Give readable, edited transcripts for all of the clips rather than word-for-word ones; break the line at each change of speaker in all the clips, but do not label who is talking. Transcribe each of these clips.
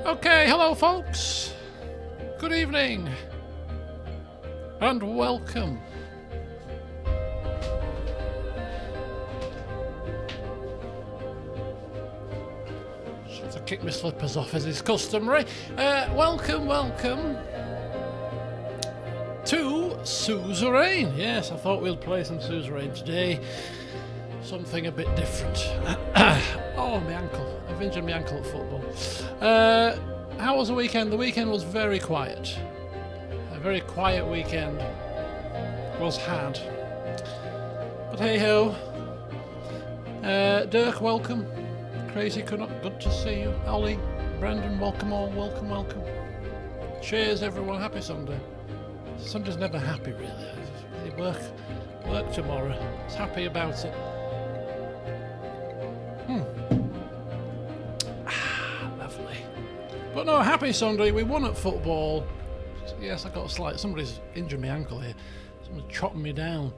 Okay, hello folks. Good evening. And welcome. Should have kicked my slippers off as is customary. Welcome to Suzerain. Yes, I thought we'd play some Suzerain today. Something a bit different. Oh, my ankle. I've injured my ankle at football. How was the weekend? The weekend was very quiet. A very quiet weekend was had. But hey ho. Dirk, welcome. Crazy Canuck, good to see you. Ollie, Brendan, welcome all. Welcome. Cheers everyone. Happy Sunday. Sunday's never happy really. Work tomorrow. It's happy about it. Lovely. But no, happy Sunday. We won at football. Yes, I got a slight. Somebody's injured my ankle here. Someone's chopping me down.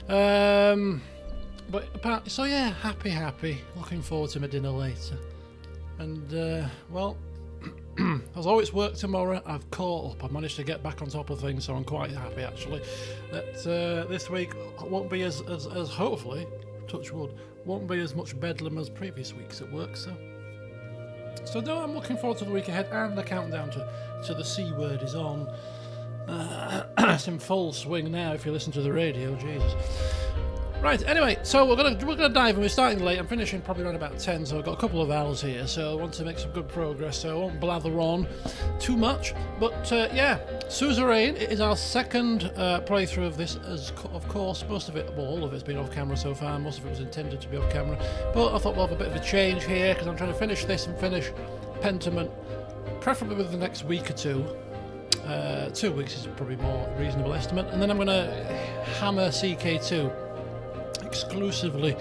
But apparently, so yeah, happy. Looking forward to my dinner later. And well, as always, work tomorrow. I've caught up. I managed to get back on top of things, so I'm quite happy actually. That this week won't be as hopefully, touch wood, won't be as much bedlam as previous weeks at work. So no, I'm looking forward to the week ahead, and the countdown to the C word is on. It's in full swing now. If you listen to the radio, Jesus. Right, anyway, so we're gonna dive in. We're starting late. I'm finishing probably around about 10, so I've got a couple of hours here, so I want to make some good progress, so I won't blather on too much. But yeah, Suzerain is our second playthrough of this, as of course most of it, well, all of it's been off camera so far. Most of it was intended to be off camera, but I thought we'll have a bit of a change here because I'm trying to finish this and finish Pentiment, preferably within the next week or two. 2 weeks is probably more reasonable estimate, and then I'm gonna hammer CK2 exclusively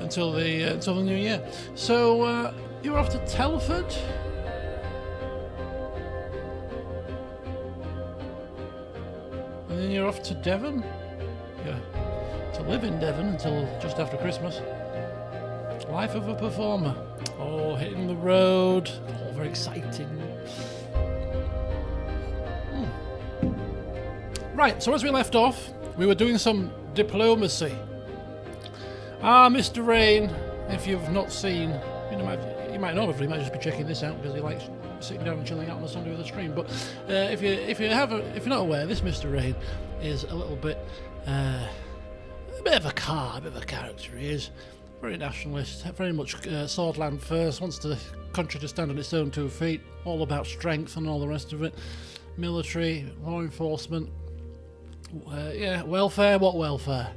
until the new year. So you're off to Telford. And then you're off to Devon. Yeah, to live in Devon until just after Christmas. Life of a performer. Oh, hitting the road. Oh, very exciting. Right, so as we left off, we were doing some diplomacy. Mr. Rain, if you've not seen, you might know, he might just be checking this out because he likes sitting down and chilling out on a Sunday with a stream. But if you're not aware, this Mr. Rain is a little bit, a bit of a character. He is very nationalist, very much swordland first, wants the country to stand on its own 2 feet, all about strength and all the rest of it. Military, law enforcement, welfare. What welfare?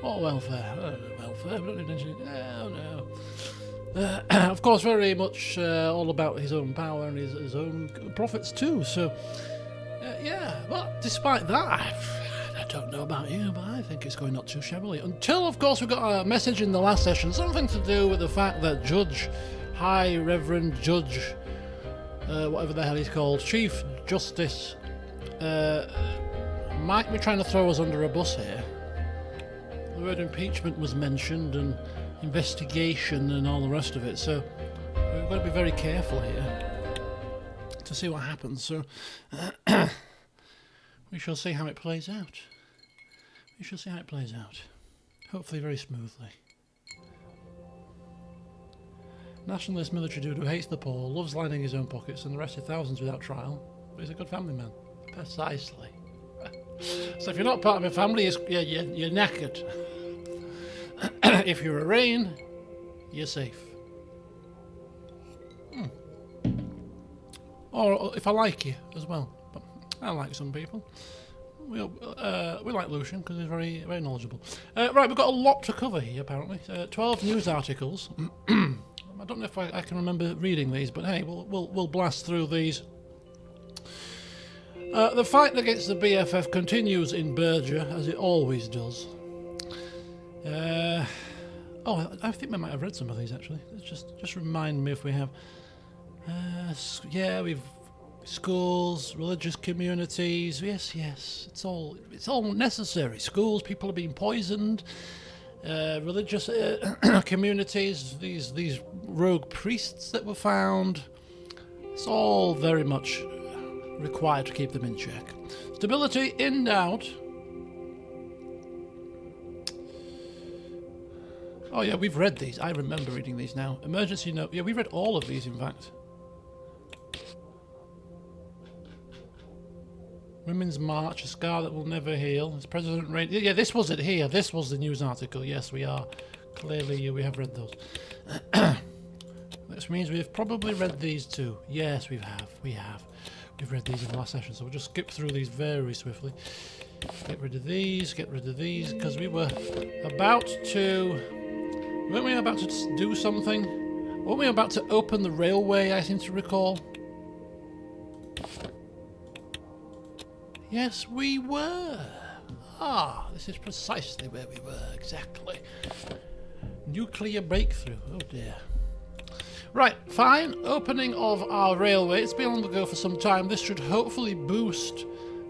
What welfare? I don't know welfare. We don't need mention it. No. Of course, very much all about his own power and his own profits too. So, yeah. But despite that, I don't know about you, but I think it's going not too shabbily. Until, of course, we got a message in the last session, something to do with the fact that High Reverend Judge, whatever the hell he's called, Chief Justice, might be trying to throw us under a bus here. The word impeachment was mentioned and investigation and all the rest of it, so we've got to be very careful here to see what happens. So we shall see how it plays out. Hopefully very smoothly. Nationalist military dude who hates the poor, loves lining his own pockets and arrested thousands without trial, but he's a good family man. Precisely. So if you're not part of a family, you're knackered. If you're a Rain, you're safe. Or if I like you as well. But I like some people. We like Lucian because he's very, very knowledgeable. Right, we've got a lot to cover here apparently. 12 news articles. I don't know if I can remember reading these, but hey, we'll blast through these. The fight against the BFF continues in Berger, as it always does. I think we might have read some of these actually. Just remind me if we have. We've schools, religious communities. Yes, it's all necessary. Schools, people are being poisoned. Religious communities, these rogue priests that were found. It's all very much required to keep them in check. Stability in doubt. Oh yeah, we've read these. I remember reading these now. Emergency note. Yeah, we read all of these, in fact. Women's March, a scar that will never heal. It's President Rain. Yeah, this was it here. This was the news article. Yes, we are. Clearly, we have read those. Which means we've probably read these too. Yes, we have. We've read these in the last session, so we'll just skip through these very swiftly. Get rid of these, because we were about to... Weren't we about to do something? Weren't we about to open the railway, I seem to recall? Yes, we were. Ah, this is precisely where we were, exactly. Nuclear breakthrough, oh dear. Right, fine, opening of our railway. It's been on the go for some time. This should hopefully boost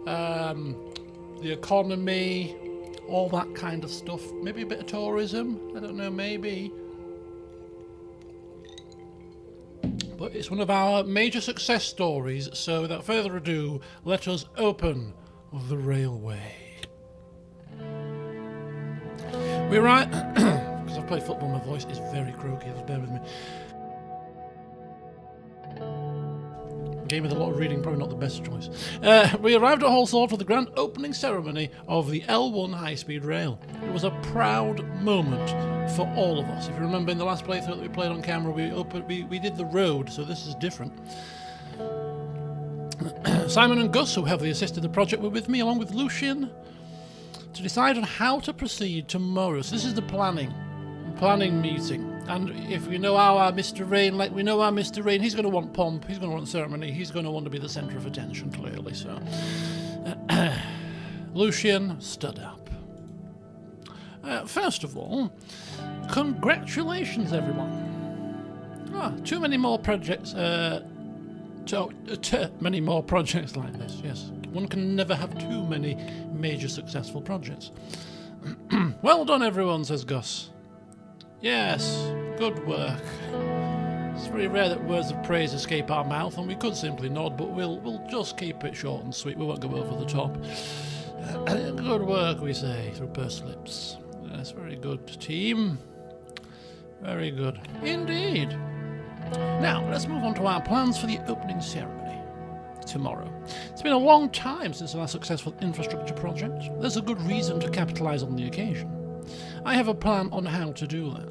the economy, all that kind of stuff. Maybe a bit of tourism, I don't know, maybe. But it's one of our major success stories, so without further ado, let us open the railway. We're right, because I've played football, my voice is very croaky, just bear with me. Game with a lot of reading, probably not the best choice. We arrived at Hall Sword for the grand opening ceremony of the L1 high-speed rail. It was a proud moment for all of us. If you remember in the last playthrough that we played on camera, we did the road, so this is different. Simon and Gus, who heavily assisted the project, were with me, along with Lucian, to decide on how to proceed tomorrow. So this is the planning meeting. And if we know our Mr. Rain, like we know our Mr. Rain, he's going to want pomp, he's going to want ceremony, he's going to want to be the centre of attention, clearly. So, Lucian stood up. First of all, congratulations, everyone. Too many more projects. Many more projects like this. Yes, one can never have too many major successful projects. Well done, everyone, says Gus. Yes, good work. It's very rare that words of praise escape our mouth, and we could simply nod, but we'll just keep it short and sweet. We won't go over the top. Good work, we say, through pursed lips. Yes, very good, team. Very good. Indeed. Now, let's move on to our plans for the opening ceremony tomorrow. It's been a long time since our successful infrastructure project. There's a good reason to capitalise on the occasion. I have a plan on how to do that.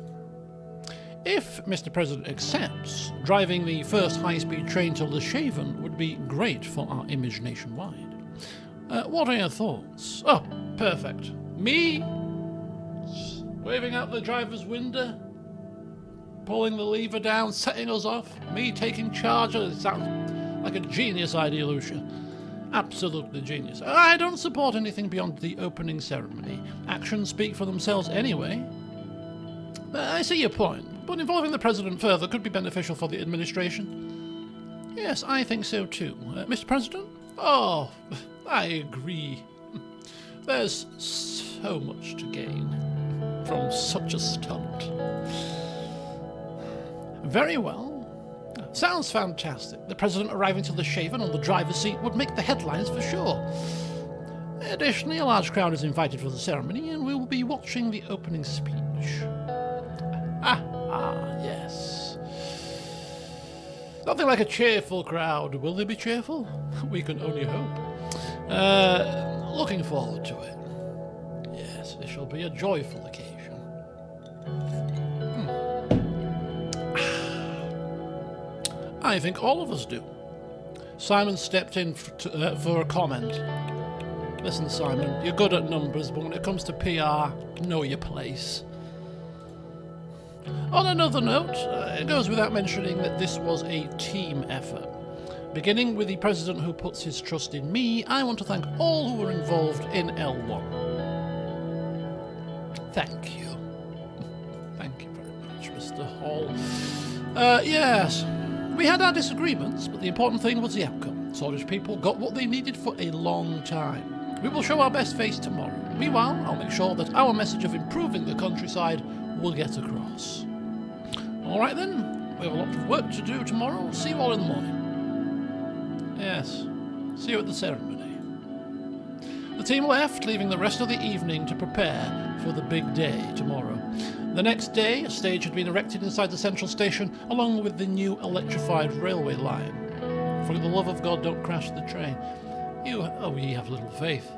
If Mr. President accepts, driving the first high-speed train to Leshaven would be great for our image nationwide. What are your thoughts? Oh, perfect. Me? Waving out the driver's window? Pulling the lever down, setting us off? Me taking charge? It sounds like a genius idea, Lucia. Absolutely genius. I don't support anything beyond the opening ceremony. Actions speak for themselves anyway. I see your point, but involving the President further could be beneficial for the administration. Yes, I think so too. Mr. President? Oh, I agree. There's so much to gain from such a stunt. Very well. Sounds fantastic. The President arriving to Leshaven on the driver's seat would make the headlines for sure. Additionally, a large crowd is invited for the ceremony, and we will be watching the opening speech. Yes. Nothing like a cheerful crowd. Will they be cheerful? We can only hope. Looking forward to it. Yes, it shall be a joyful occasion. I think all of us do. Simon stepped in for a comment. Listen, Simon, you're good at numbers, but when it comes to PR, know your place. On another note, it goes without mentioning that this was a team effort. Beginning with the President who puts his trust in me, I want to thank all who were involved in L1. Thank you. Thank you very much, Mr. Hall. Yes. We had our disagreements, but the important thing was the outcome. Swordfish people got what they needed for a long time. We will show our best face tomorrow. Meanwhile, I'll make sure that our message of improving the countryside will get across. Alright then, we have a lot of work to do tomorrow. See you all in the morning. Yes. See you at the ceremony. The team left, leaving the rest of the evening to prepare for the big day tomorrow. The next day, a stage had been erected inside the central station, along with the new electrified railway line. For the love of God, don't crash the train. Ye have little faith.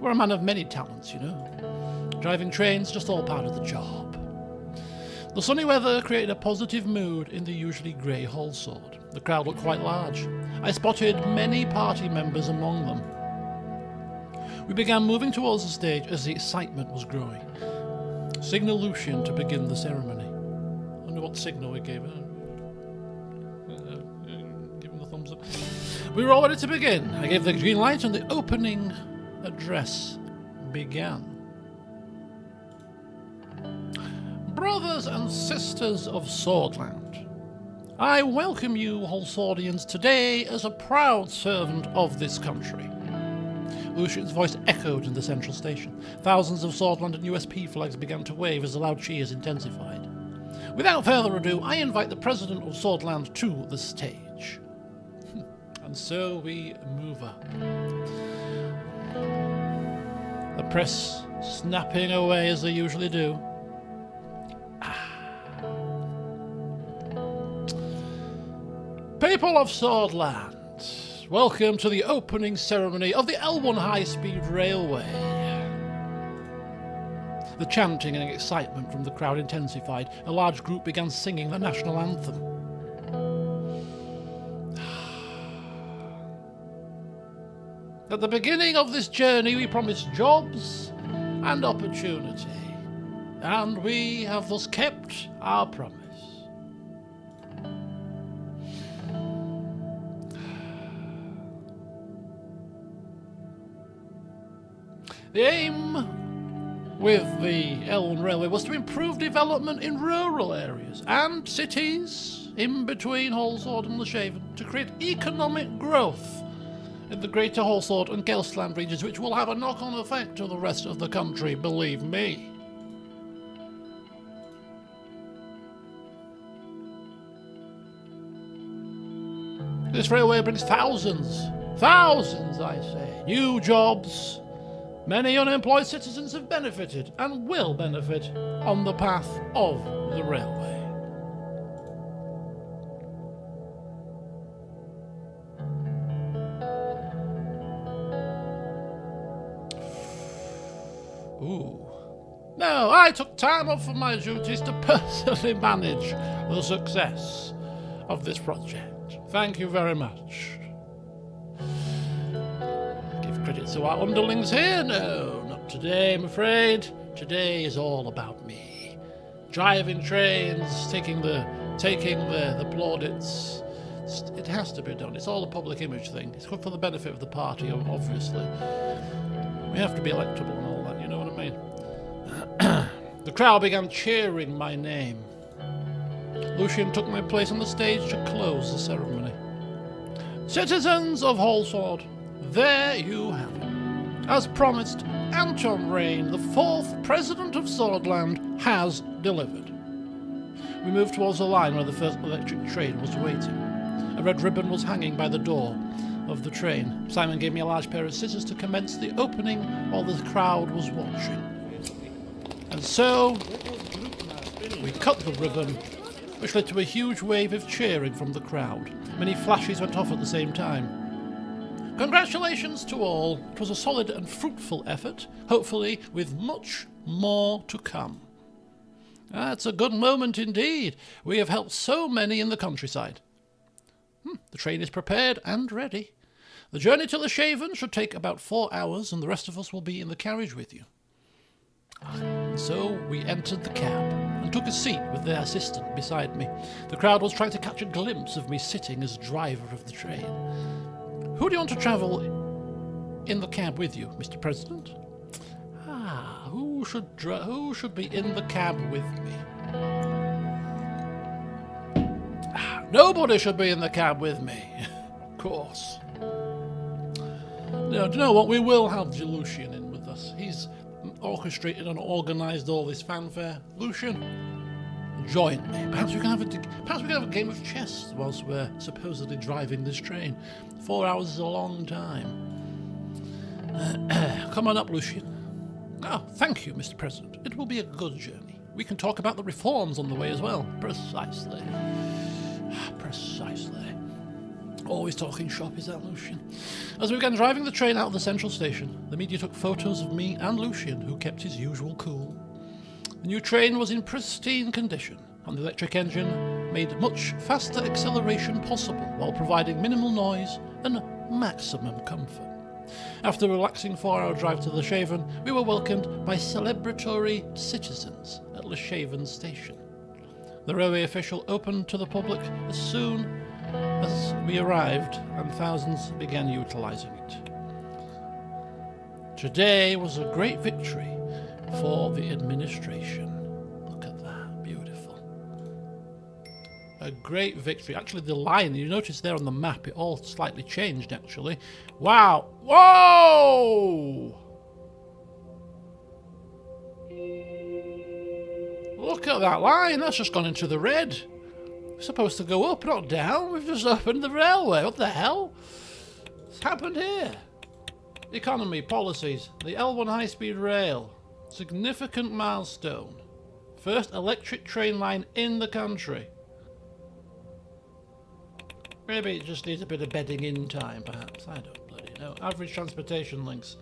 We're a man of many talents, you know. Driving trains, just all part of the job. The sunny weather created a positive mood in the usually grey Hallsword. The crowd looked quite large. I spotted many party members among them. We began moving towards the stage as the excitement was growing. Signal Lucian to begin the ceremony. I wonder what signal we gave her. Give him the thumbs up. We were all ready to begin. I gave the green light and the opening address began. Brothers and sisters of Swordland, I welcome you, Hallswordians, today as a proud servant of this country. Lucian's voice echoed in the central station. Thousands of Swordland and USP flags began to wave as the loud cheers intensified. Without further ado, I invite the President of Swordland to the stage. And so we move up. The press snapping away as they usually do. People of Swordland, welcome to the opening ceremony of the L1 High-Speed Railway. The chanting and excitement from the crowd intensified. A large group began singing the national anthem. At the beginning of this journey, we promised jobs and opportunity, and we have thus kept our promise. The aim with the L1 Railway was to improve development in rural areas and cities in between Hallsword and Leshaven to create economic growth in the greater Hallsword and Gelstland regions, which will have a knock-on effect to the rest of the country, believe me. This railway brings thousands, I say, new jobs. Many unemployed citizens have benefited and will benefit on the path of the railway. No, I took time off from my duties to personally manage the success of this project. Thank you very much. Give credit to our underlings here? No, not today, I'm afraid. Today is all about me. Driving trains, taking the plaudits. It has to be done. It's all a public image thing. It's good for the benefit of the party, obviously. We have to be electable and all that, you know what I mean? The crowd began cheering my name. Lucian took my place on the stage to close the ceremony. Citizens of Hallsword, there you have it. As promised, Anton Rain, the 4th President of Swordland, has delivered. We moved towards the line where the first electric train was waiting. A red ribbon was hanging by the door of the train. Simon gave me a large pair of scissors to commence the opening while the crowd was watching. And so, we cut the ribbon, which led to a huge wave of cheering from the crowd. Many flashes went off at the same time. Congratulations to all. It was a solid and fruitful effort, hopefully with much more to come. That's a good moment indeed. We have helped so many in the countryside. The train is prepared and ready. The journey to Leshaven should take about 4 hours, and the rest of us will be in the carriage with you. And so we entered the cab and took a seat with their assistant beside me. The crowd was trying to catch a glimpse of me sitting as driver of the train. Who do you want to travel in the cab with you, Mr. President? Who should be in the cab with me? Nobody should be in the cab with me. Of course. No, do you know what? We will have Lucian in with us. He's orchestrated and organised all this fanfare. Lucian, join me. Perhaps we can have a game of chess whilst we're supposedly driving this train. 4 hours is a long time. Come on up, Lucian. Oh, thank you, Mr. President. It will be a good journey. We can talk about the reforms on the way as well. Precisely. Precisely. Always talking shop, is that, Lucian? As we began driving the train out of the central station, the media took photos of me and Lucian, who kept his usual cool. The new train was in pristine condition, and the electric engine made much faster acceleration possible while providing minimal noise and maximum comfort. After a relaxing 4-hour drive to Leshaven, we were welcomed by celebratory citizens at Leshaven station. The railway official opened to the public as soon as we arrived, and thousands began utilising it. Today was a great victory for the administration. Look at that, beautiful. A great victory. Actually, the line, you notice there on the map, it all slightly changed, actually. Wow. Whoa! Look at that line. That's just gone into the red. We're supposed to go up, not down. We've just opened the railway. What the hell? What's happened here? Economy, policies. The L1 high-speed rail. Significant milestone. First electric train line in the country. Maybe it just needs a bit of bedding in time, perhaps. I don't bloody know. Average transportation links.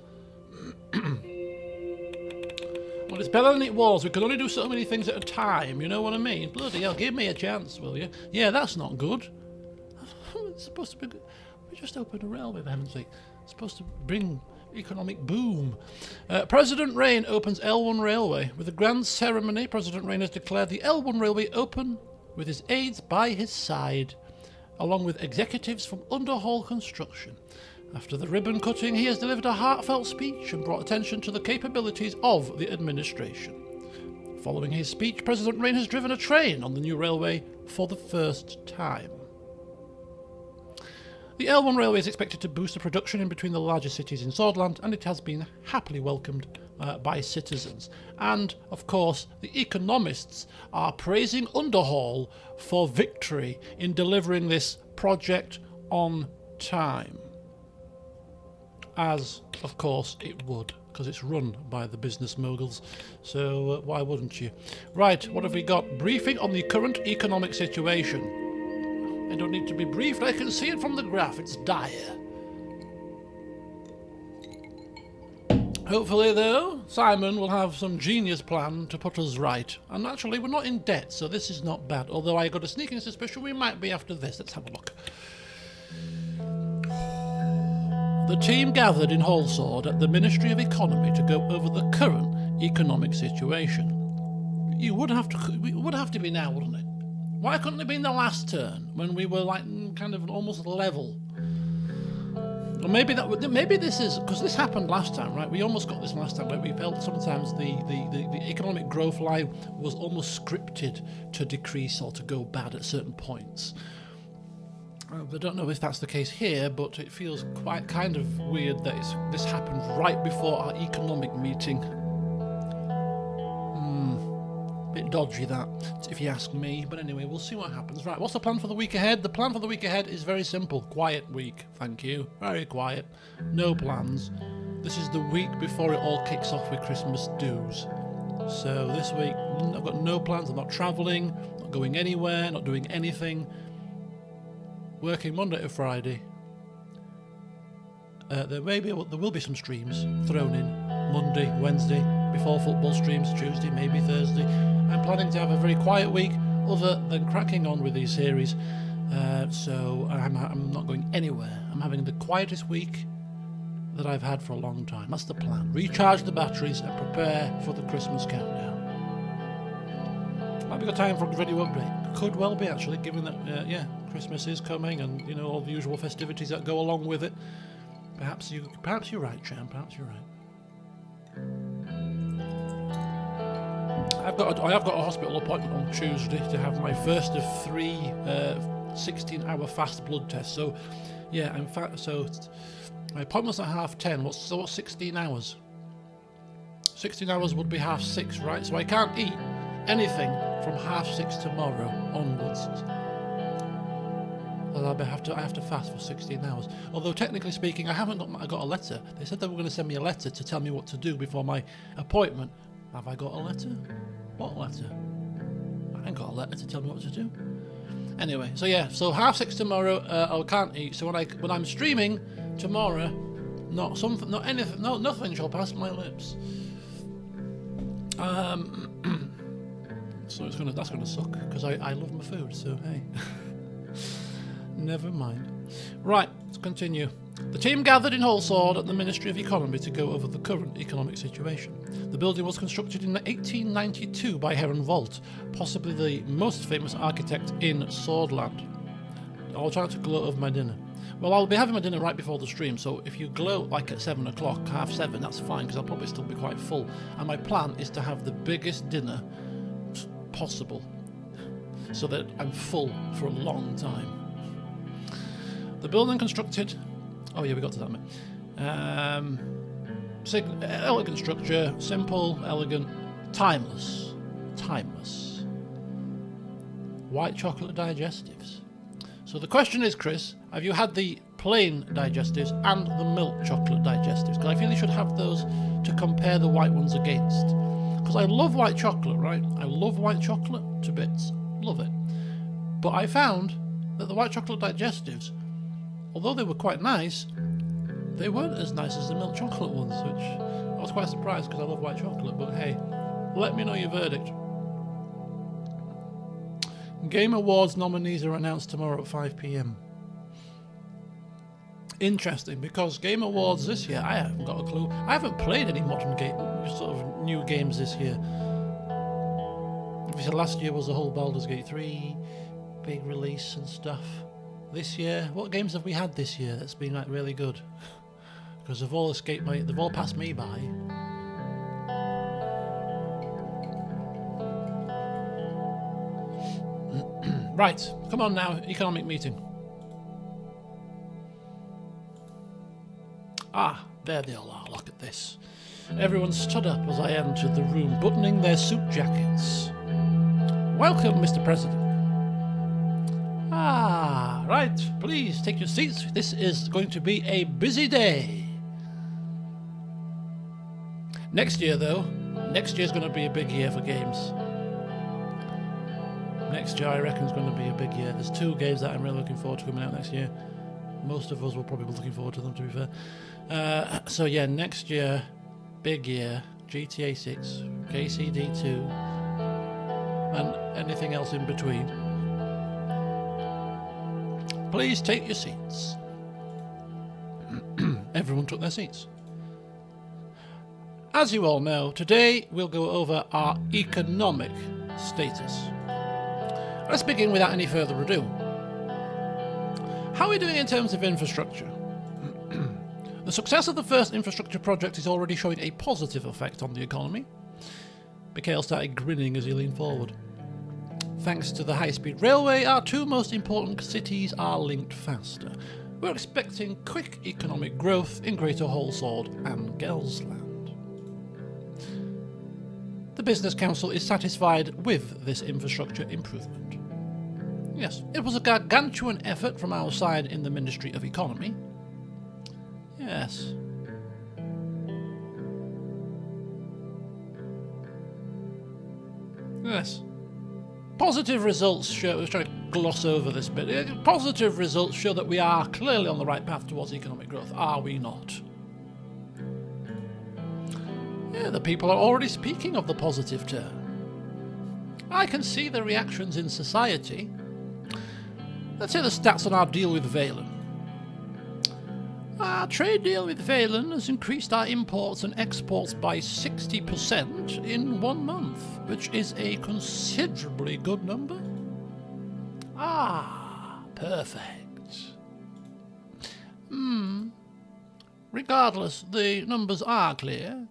Well, it's better than it was. We could only do so many things at a time, you know what I mean? Bloody hell, give me a chance, will you? Yeah, that's not good. It's supposed to be good. We just opened a railway, for heaven's sake. It's supposed to bring economic boom. President Rain opens L1 railway. With a grand ceremony, President Rain has declared the L1 railway open with his aides by his side, along with executives from Underhaul Construction. After the ribbon cutting, he has delivered a heartfelt speech and brought attention to the capabilities of the administration. Following his speech, President Rain has driven a train on the new railway for the first time. The L1 railway is expected to boost the production in between the larger cities in Swordland, and it has been happily welcomed by citizens. And, of course, the economists are praising Underhaul for victory in delivering this project on time. As, of course, it would, because it's run by the business moguls, so why wouldn't you? Right, what have we got? Briefing on the current economic situation. I don't need to be briefed, I can see it from the graph, it's dire. Hopefully, though, Simon will have some genius plan to put us right. And actually, we're not in debt, so this is not bad, although I got a sneaking suspicion we might be after this. Let's have a look. The team gathered in Hallsword at the Ministry of Economy to go over the current economic situation. It would have to be now, wouldn't it? Why couldn't it have been the last turn when we were like kind of almost level? Or maybe this is because this happened last time, right? We almost got this last time. Where we felt sometimes the economic growth line was almost scripted to decrease or to go bad at certain points. I don't know if that's the case here, but it feels quite kind of weird that this happened right before our economic meeting. Bit dodgy that, if you ask me. But anyway, we'll see what happens. Right, what's the plan for the week ahead? The plan for the week ahead is very simple. Quiet week, thank you. Very quiet. No plans. This is the week before it all kicks off with Christmas dues. So this week, I've got no plans. I'm not travelling, not going anywhere, not doing anything. Working Monday to Friday. There will be some streams thrown in Monday, Wednesday, before football streams, Tuesday, maybe Thursday. I'm planning to have a very quiet week, other than cracking on with these series. So I'm not going anywhere. I'm having the quietest week that I've had for a long time. That's the plan. Recharge the batteries and prepare for the Christmas countdown. Might be good time for a video update. Could well be, actually, given that Christmas is coming and all the usual festivities that go along with it. Perhaps you're right, Cham. Perhaps you're right. I have got a hospital appointment on Tuesday to have my first of 3 16-hour fast blood tests. So, yeah, in fact, my appointment's at 10:30. What's 16 hours? 16 hours would be 6:30, right? So I can't eat anything from 6:30 tomorrow onwards. I have to fast for 16 hours. Although technically speaking, I haven't got a letter. They said they were going to send me a letter to tell me what to do before my appointment. Have I got a letter? What letter? I ain't got a letter to tell me what to do. Anyway, so yeah, so 6:30 tomorrow. I can't eat. So when I'm streaming tomorrow, nothing shall pass my lips. So that's gonna suck because I love my food. So hey. Never mind. Right, let's continue. The team gathered in Holsord at the Ministry of Economy to go over the current economic situation. The building was constructed in 1892 by Heron Volt, possibly the most famous architect in Swordland. I'll try to gloat over my dinner. Well, I'll be having my dinner right before the stream, so if you gloat like at 7 o'clock, 7:30, that's fine, because I'll probably still be quite full. And my plan is to have the biggest dinner possible, so that I'm full for a long time. The building constructed... Oh yeah, we got to that, mate. Elegant structure, simple, elegant, timeless. Timeless. White chocolate digestives. So the question is, Chris, have you had the plain digestives and the milk chocolate digestives? Because I feel you should have those to compare the white ones against. Because I love white chocolate, right? I love white chocolate to bits. Love it. But I found that the white chocolate digestives, although they were quite nice, they weren't as nice as the milk chocolate ones, which I was quite surprised because I love white chocolate. But hey, let me know your verdict. Game Awards nominees are announced tomorrow at 5 p.m. Interesting, because Game Awards this year, I haven't got a clue. I haven't played any modern sort of new games this year. Obviously, last year was the whole Baldur's Gate 3 big release and stuff. This year, what games have we had this year that's been like really good? Because they've all they've all passed me by. Right, come on now, economic meeting. Ah, there they all are, look at this. Everyone stood up as I entered the room, buttoning their suit jackets. Welcome, Mr. President. Ah, right, please take your seats. This is going to be a busy day. Next year, though, next year's going to be a big year for games. Next year, I reckon, is going to be a big year. There's 2 games that I'm really looking forward to coming out next year. Most of us will probably be looking forward to them, to be fair. So yeah, next year, big year, GTA 6, KCD 2, and anything else in between. Please take your seats. Everyone took their seats. As you all know, today we'll go over our economic status. Let's begin without any further ado. How are we doing in terms of infrastructure? The success of the first infrastructure project is already showing a positive effect on the economy. Mikhail started grinning as he leaned forward. Thanks to the high-speed railway, our 2 most important cities are linked faster. We're expecting quick economic growth in Greater Holsord and Gelsland. The Business Council is satisfied with this infrastructure improvement. Yes, it was a gargantuan effort from our side in the Ministry of Economy. Yes. Yes. Positive results show, let's try to gloss over this bit. Positive results show that we are clearly on the right path towards economic growth, are we not? Yeah, the people are already speaking of the positive turn. I can see the reactions in society. Let's hear the stats on our deal with Valen. Our trade deal with Valen has increased our imports and exports by 60% in 1 month, which is a considerably good number. Ah, perfect. Regardless, the numbers are clear.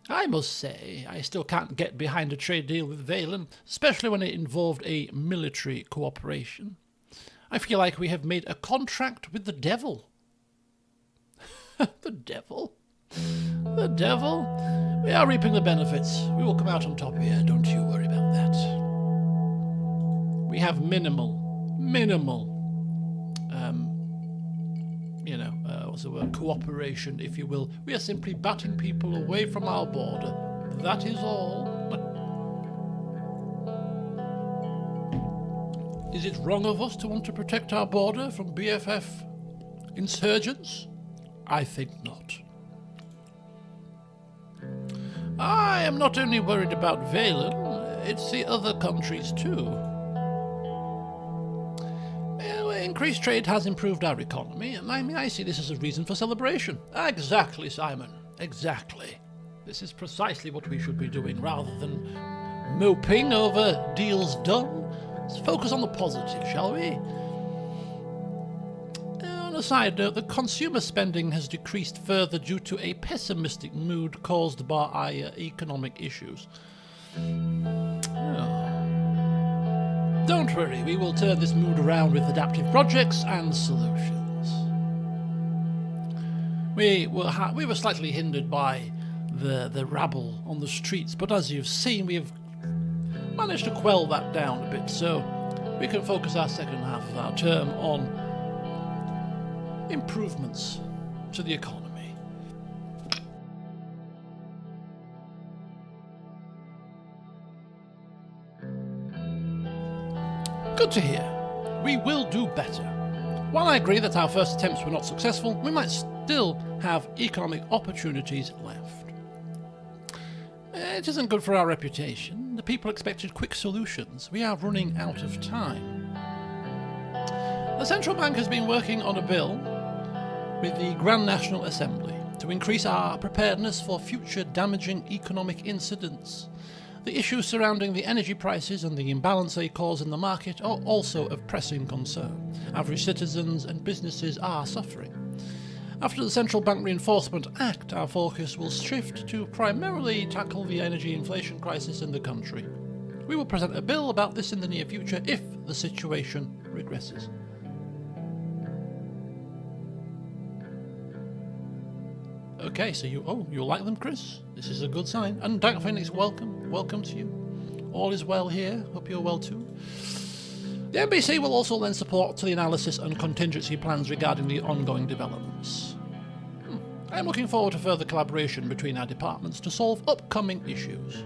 I must say, I still can't get behind a trade deal with Valen, especially when it involved a military cooperation. I feel like we have made a contract with the devil. The devil? The devil? We are reaping the benefits. We will come out on top here, don't you worry about that. have minimal, what's the word, cooperation, if you will. We are simply batting people away from our border. That is all. Is it wrong of us to want to protect our border from BFF insurgents? I think not. I am not only worried about Valen, it's the other countries too. Increased trade has improved our economy, and I see this as a reason for celebration. Exactly, Simon. Exactly. This is precisely what we should be doing, rather than moping over deals done. Let's focus on the positive, shall we? On a side note, the consumer spending has decreased further due to a pessimistic mood caused by economic issues. Don't worry, we will turn this mood around with adaptive projects and solutions. We were slightly hindered by the rabble on the streets, but as you've seen, we have managed to quell that down a bit, so we can focus our second half of our term on improvements to the economy. Good to hear. We will do better. While I agree that our first attempts were not successful, we might still have economic opportunities left. It isn't good for our reputation. The people expected quick solutions. We are running out of time. The central bank has been working on a bill with the Grand National Assembly to increase our preparedness for future damaging economic incidents. The issues surrounding the energy prices and the imbalance they cause in the market are also of pressing concern. Average citizens and businesses are suffering. After the Central Bank Reinforcement Act, our focus will shift to primarily tackle the energy inflation crisis in the country. We will present a bill about this in the near future if the situation regresses. Okay, so you like them, Chris? This is a good sign. And Dark Phoenix, welcome to you. All is well here. Hope you're well too. The NBC will also lend support to the analysis and contingency plans regarding the ongoing developments. I am looking forward to further collaboration between our departments to solve upcoming issues.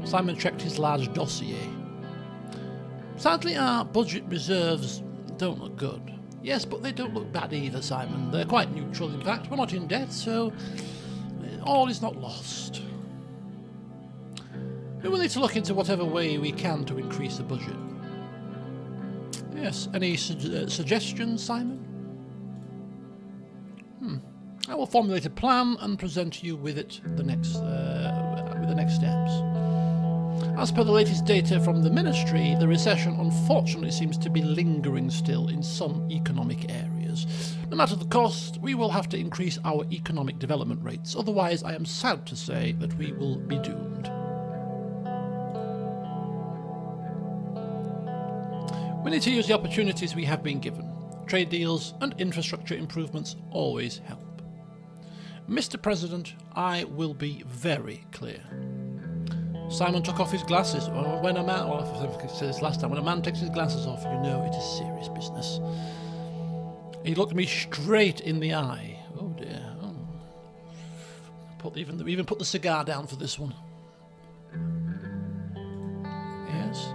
Simon checked his large dossier. Sadly, our budget reserves don't look good. Yes, but they don't look bad either, Simon. They're quite neutral, in fact. We're not in debt, so all is not lost. We will need to look into whatever way we can to increase the budget. Yes, any suggestions, Simon? I will formulate a plan and present you with it with the next steps. As per the latest data from the Ministry, the recession unfortunately seems to be lingering still in some economic areas. No matter the cost, we will have to increase our economic development rates, otherwise I am sad to say that we will be doomed. We need to use the opportunities we have been given. Trade deals and infrastructure improvements always help. Mr. President, I will be very clear. Simon took off his glasses. When a man, I said this last time, when a man takes his glasses off, you know it is serious business. He looked me straight in the eye. Oh dear. We even put the cigar down for this one. Yes.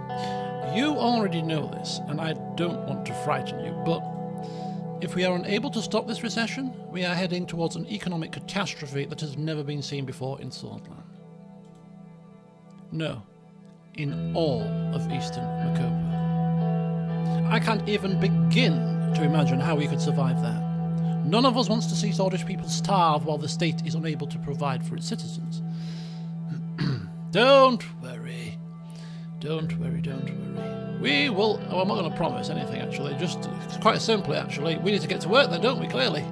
You already know this, and I don't want to frighten you, but if we are unable to stop this recession, we are heading towards an economic catastrophe that has never been seen before in Swordland. No, in all of Eastern Macopa. I can't even begin to imagine how we could survive that. None of us wants to see Swordish people starve while the state is unable to provide for its citizens. Don't worry. We will... I'm not going to promise anything, actually. Just quite simply, actually. We need to get to work then, don't we, clearly?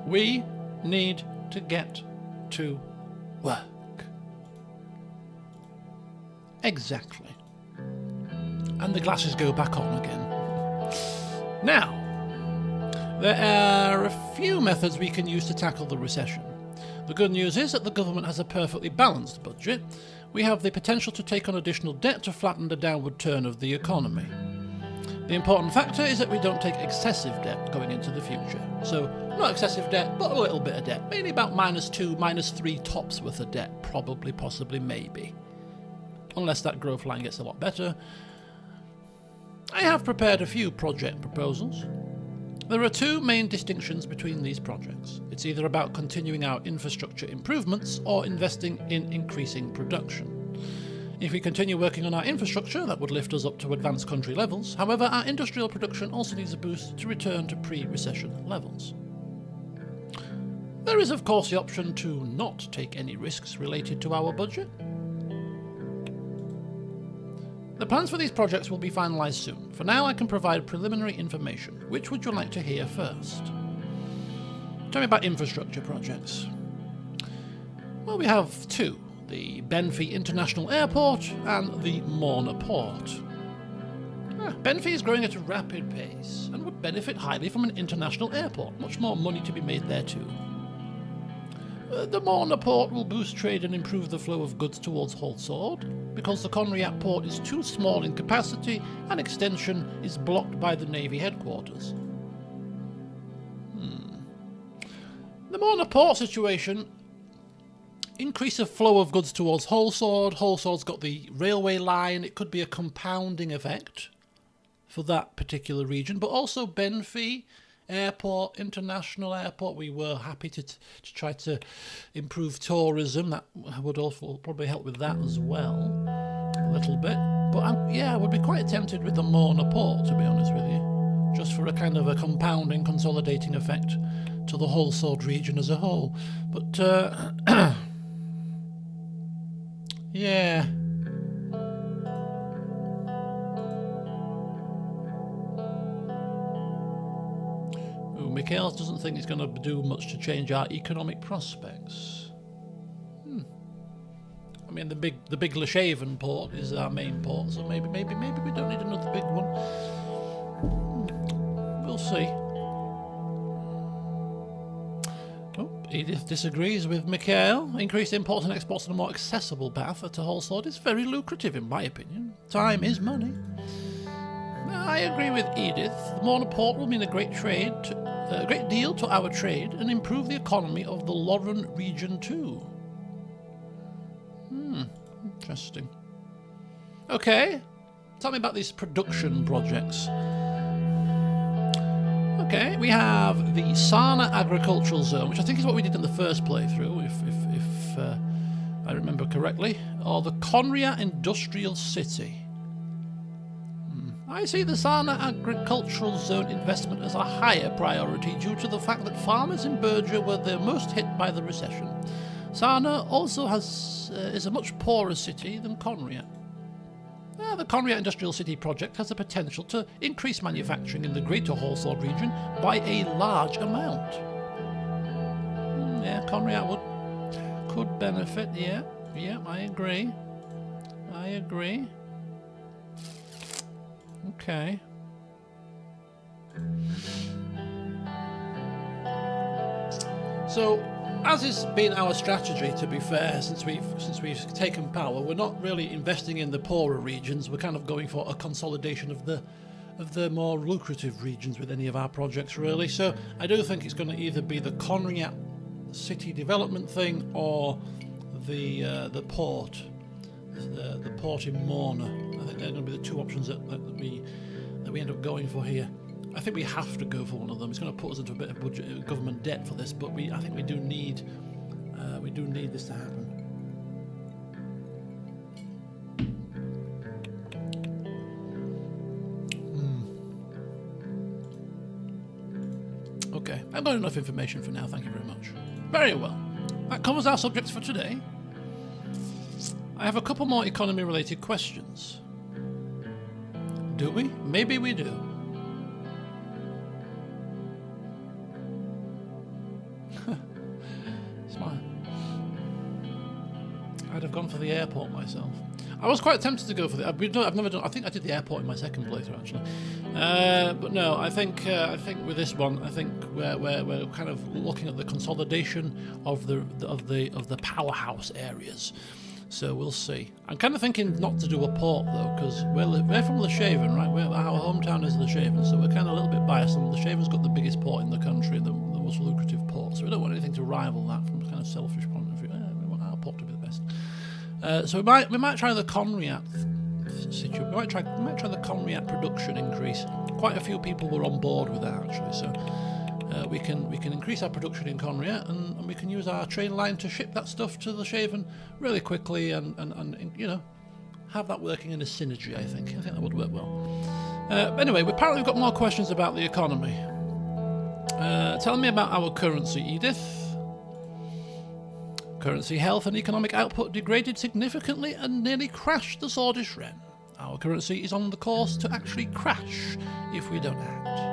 We need to get to work. Exactly. And the glasses go back on again. Now, there are a few methods we can use to tackle the recession. The good news is that the government has a perfectly balanced budget, we have the potential to take on additional debt to flatten the downward turn of the economy. The important factor is that we don't take excessive debt going into the future. So, not excessive debt, but a little bit of debt. Maybe about -2, -3 tops worth of debt. Probably, possibly, maybe. Unless that growth line gets a lot better. I have prepared a few project proposals. There are two main distinctions between these projects. It's either about continuing our infrastructure improvements or investing in increasing production. If we continue working on our infrastructure, that would lift us up to advanced country levels. However, our industrial production also needs a boost to return to pre-recession levels. There is, of course, the option to not take any risks related to our budget. The plans for these projects will be finalised soon. For now, I can provide preliminary information. Which would you like to hear first? Tell me about infrastructure projects. Well, we have two. The Benfey International Airport and the Morna Port. Benfey is growing at a rapid pace and would benefit highly from an international airport. Much more money to be made there too. The Morna Port will boost trade and improve the flow of goods towards Holsord, because the Conriat port is too small in capacity and extension is blocked by the Navy headquarters. The Morna Port situation, increase of flow of goods towards Holsord. Holsord's got the railway line. It could be a compounding effect for that particular region, but also Benfey Airport, International Airport. We were happy to try to improve tourism. That would also probably help with that as well, a little bit. But I would be quite tempted with the Morna Port, to be honest with you, just for a kind of a compounding, consolidating effect to the Holsord region as a whole. But yeah. Mikhail doesn't think it's going to do much to change our economic prospects. I mean, the big Lashaven port is our main port, so maybe we don't need another big one. We'll see. Oh, Edith disagrees with Mikhail. Increased imports and exports on a more accessible path to Holsord is very lucrative, in my opinion. Time is money. I agree with Edith. The Morna Port will mean a great deal to our trade and improve the economy of the Lauren region too. Interesting. Okay, tell me about these production projects. Okay, we have the Sana Agricultural Zone, which I think is what we did in the first playthrough, if I remember correctly, or the Conria Industrial City. I see the Sana Agricultural Zone investment as a higher priority due to the fact that farmers in Berger were the most hit by the recession. Sana also is a much poorer city than Conria. The Conria Industrial City project has the potential to increase manufacturing in the greater Holsord region by a large amount. Conria could benefit, yeah, I agree. Okay. So, as has been our strategy, to be fair, since we've taken power, we're not really investing in the poorer regions. We're kind of going for a consolidation of the more lucrative regions with any of our projects, really. So, I do think it's going to either be the Conriat city development thing or the port. The port in Morna. I think they're going to be the two options that we end up going for here. I think we have to go for one of them. It's going to put us into a bit of budget government debt for this, but I think we do need this to happen. Okay, I've got enough information for now. Thank you very much. Very well. That covers our subjects for today. I have a couple more economy-related questions. Do we? Maybe we do. Smile. I'd have gone for the airport myself. I was quite tempted to go for I've never done. I think I did the airport in my second playthrough actually. But no, I think with this one, I think we're kind of looking at the consolidation of the powerhouse areas. So we'll see. I'm kind of thinking not to do a port though, because we're from Lochhaven, right? Our hometown is Lochhaven, so we're kind of a little bit biased. And Lochhaven's got the biggest port in the country, the most lucrative port. So we don't want anything to rival that from a kind of selfish point of view. We want our port to be the best. So we might try the Conriat situation. We might try the Conriat production increase. Quite a few people were on board with that actually. So we can increase our production in Conriat, and we can use our train line to ship that stuff to Lochhaven really quickly, and have that working in a synergy. I think that would work well. Anyway, apparently we've got more questions about the economy. Tell me about our currency, Edith. Currency health and economic output degraded significantly and nearly crashed the Swedish Ren. Our currency is on the course to actually crash if we don't act.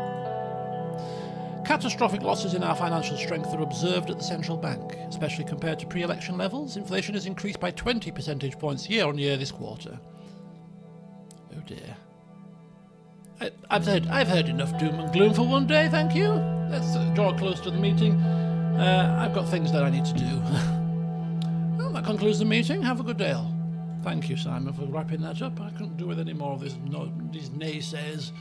Catastrophic losses in our financial strength are observed at the central bank, especially compared to pre-election levels. Inflation has increased by 20 percentage points year on year this quarter. Oh dear. I've heard enough doom and gloom for one day, thank you. Let's draw close to the meeting. I've got things that I need to do. Well, that concludes the meeting. Have a good day all. Thank you, Simon, for wrapping that up. I couldn't do with any more of these naysayers.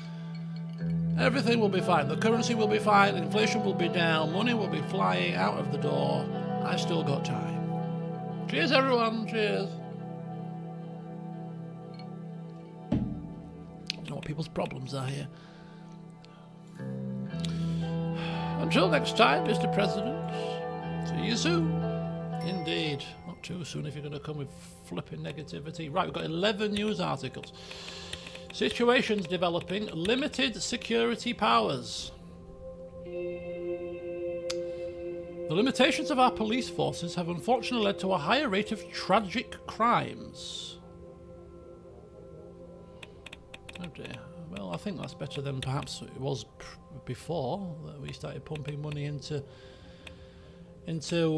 Everything will be fine. The currency will be fine. Inflation will be down. Money will be flying out of the door. I've still got time. Cheers, everyone. Cheers. I don't know what people's problems are here. Until next time, Mr. President. See you soon. Indeed. Not too soon if you're going to come with flipping negativity. Right, we've got 11 news articles. Situations developing, limited security powers. The limitations of our police forces have unfortunately led to a higher rate of tragic crimes. Oh dear. Well, I think that's better than perhaps it was before that we started pumping money into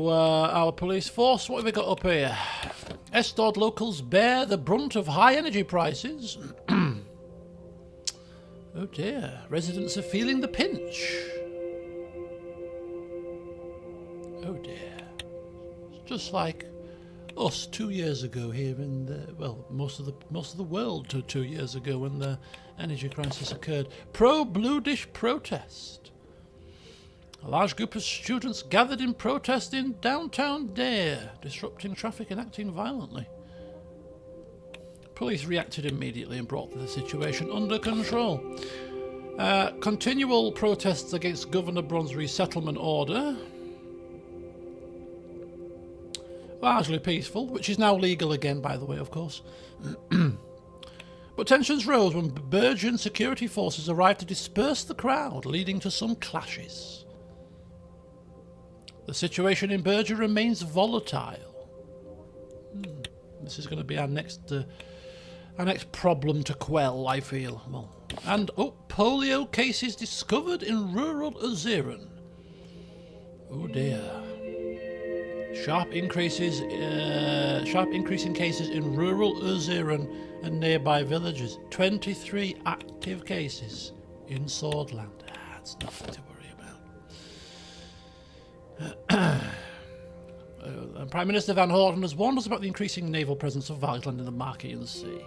our police force. What have we got up here? Estord locals bear the brunt of high energy prices. Oh dear, residents are feeling the pinch. Oh dear. It's just like us 2 years ago here in most of the world 2 years ago when the energy crisis occurred. Pro-Blue Dish protest. A large group of students gathered in protest in downtown Dare, disrupting traffic and acting violently. Police reacted immediately and brought the situation under control. Continual protests against Governor Brun's resettlement order. Largely peaceful, which is now legal again, by the way, of course. But tensions rose when Bergen security forces arrived to disperse the crowd, leading to some clashes. The situation in Bergen remains volatile. This is going to be our next problem to quell, I feel. Well, and polio cases discovered in rural Suzerain. Oh dear. Sharp increase in cases in rural Suzerain and nearby villages. 23 active cases in Swordland. That's nothing to worry about. Prime Minister Van Horten has warned us about the increasing naval presence of Valkland in the Marquian Sea.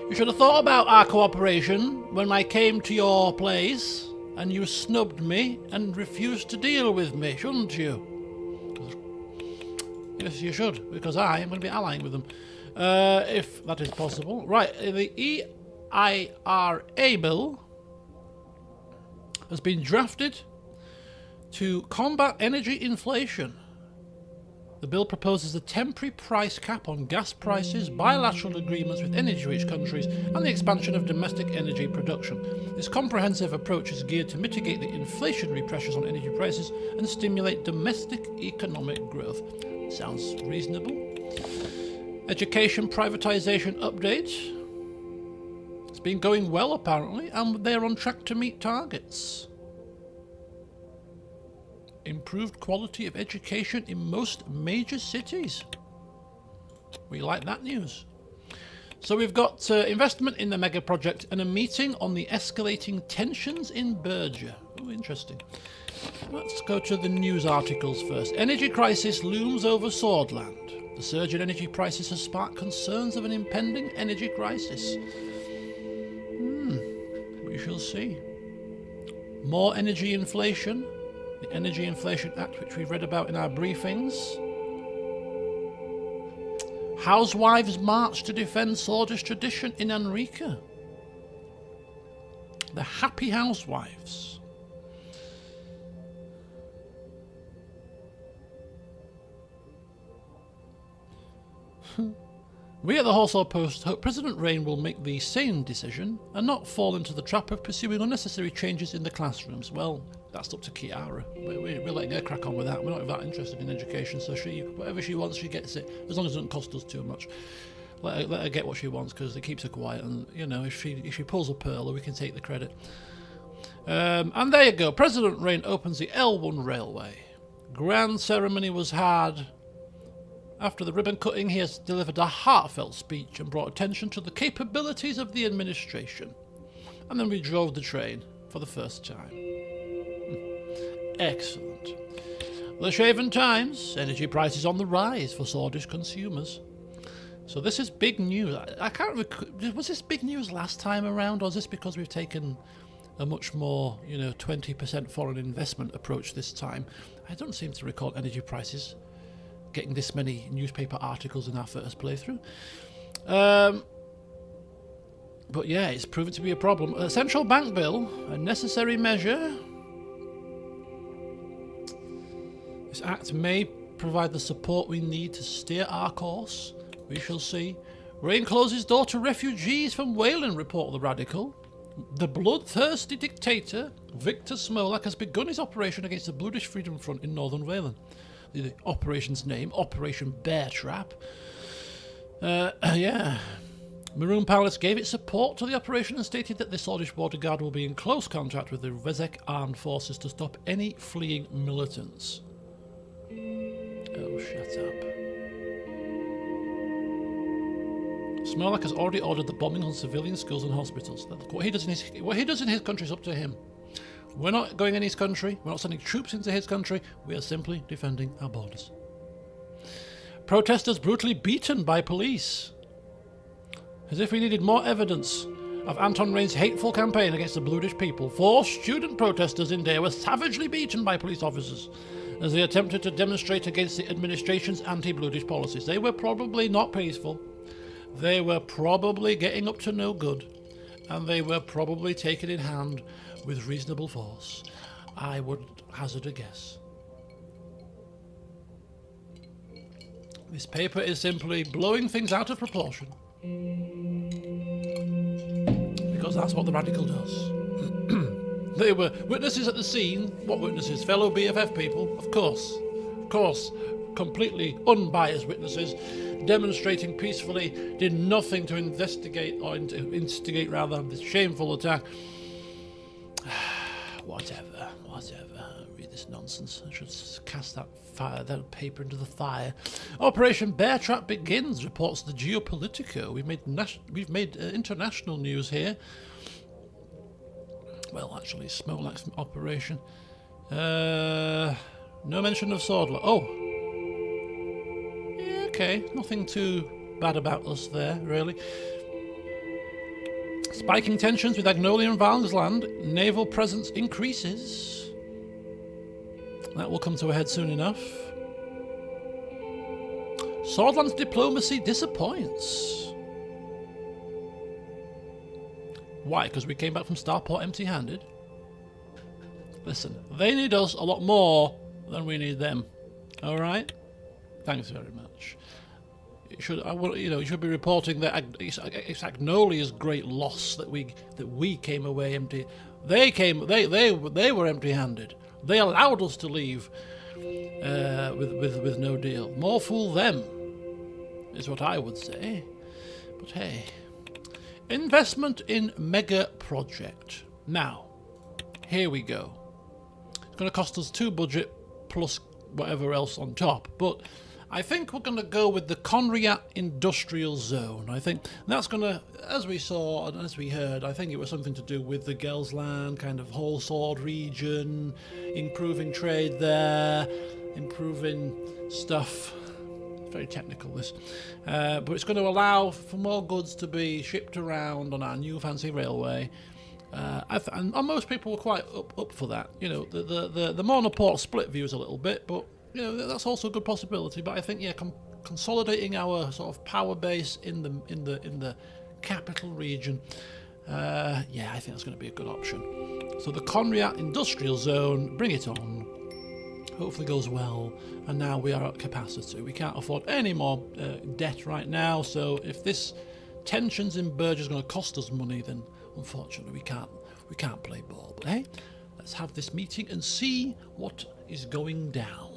You should have thought about our cooperation when I came to your place and you snubbed me and refused to deal with me, shouldn't you? Yes, you should, because I am going to be allying with them, if that is possible. Right, the EIRA bill has been drafted to combat energy inflation. The bill proposes a temporary price cap on gas prices, bilateral agreements with energy-rich countries, and the expansion of domestic energy production. This comprehensive approach is geared to mitigate the inflationary pressures on energy prices and stimulate domestic economic growth. Sounds reasonable. Education privatisation update. It's been going well, apparently, and they're on track to meet targets. Improved quality of education in most major cities. We like that news. So we've got investment in the mega project and a meeting on the escalating tensions in Berger. Oh, interesting. Let's go to the news articles first. Energy crisis looms over Swordland. The surge in energy prices has sparked concerns of an impending energy crisis. We shall see. More energy inflation. The Energy Inflation Act, which we've read about in our briefings. Housewives march to defend Swedish tradition in Enrica. The Happy Housewives. We at the Warsaw Post hope President Rain will make the sane decision and not fall into the trap of pursuing unnecessary changes in the classrooms. Well, that's up to Kiara. We're letting her crack on with that. We're not that interested in education, so whatever she wants, she gets it, as long as it doesn't cost us too much. Let her get what she wants, because it keeps her quiet, and, you know, if she pulls a pearl, we can take the credit. And there you go. President Rain opens the L1 railway. Grand ceremony was had. After the ribbon cutting, he has delivered a heartfelt speech and brought attention to the capabilities of the administration. And then we drove the train for the first time. Excellent. The Shaven Times, energy prices on the rise for Swedish consumers. So this is big news. I can't recall, was this big news last time around, or is this because we've taken a much more, 20% foreign investment approach this time? I don't seem to recall energy prices getting this many newspaper articles in our first playthrough. But yeah, it's proven to be a problem. A central bank bill, a necessary measure. This act may provide the support we need to steer our course. We shall see. Rain closes door to refugees from Wales, report the Radical. The bloodthirsty dictator, Viktor Smolak, has begun his operation against the Bluish Freedom Front in northern Wales. The operation's name, Operation Bear Trap. Yeah. Maroon Palace gave its support to the operation and stated that the Swedish border guard will be in close contact with the Vezek armed forces to stop any fleeing militants. Oh, shut up. Smolak has already ordered the bombing on civilian schools and hospitals. What he does in his country is up to him. We're not going in his country. We're not sending troops into his country. We are simply defending our borders. Protesters brutally beaten by police. As if we needed more evidence of Anton Rain's hateful campaign against the Bluish people, 4 student protesters in Dare were savagely beaten by police officers as they attempted to demonstrate against the administration's anti-Bluish policies. They were probably not peaceful. They were probably getting up to no good. And they were probably taken in hand with reasonable force. I would hazard a guess. This paper is simply blowing things out of proportion. Because that's what the Radical does. They were witnesses at the scene. What witnesses? Fellow BFF people? Of course. Of course. Completely unbiased witnesses demonstrating peacefully, did nothing to investigate or instigate rather this shameful attack. Whatever. Read this nonsense. I should cast that paper into the fire. Operation Bear Trap begins, reports the Geopolitico. We've made international news here. Well, actually, Smolak's operation. No mention of Swordler. Oh. Yeah, okay. Nothing too bad about us there, really. Spiking tensions with Agnolia and Val's land. Naval presence increases. That will come to a head soon enough. Swordland's diplomacy disappoints. Why? Because we came back from Starport empty-handed? Listen, they need us a lot more than we need them. All right? Thanks very much. You should be reporting that it's Agnolia's great loss that we came away empty. They were empty-handed. They allowed us to leave with no deal. More fool them, is what I would say. But hey, investment in mega project. Now, here we go. It's going to cost us 2 budget plus whatever else on top, but I think we're going to go with the Conriat Industrial Zone. I think that's going to, as we saw and as we heard, I think it was something to do with the Gelsland, kind of whole sword region, improving trade there, improving stuff very technical, this. But it's going to allow for more goods to be shipped around on our new fancy railway. And most people were quite up for that. You know, the monoport split views a little bit, but you know that's also a good possibility. But I think consolidating our sort of power base in the capital region, I think that's going to be a good option. So the Conriat Industrial Zone, bring it on. Hopefully goes well, and now we are at capacity. We can't afford any more debt right now, so if this tensions in Berger is going to cost us money, then unfortunately we can't play ball. But hey, let's have this meeting and see what is going down.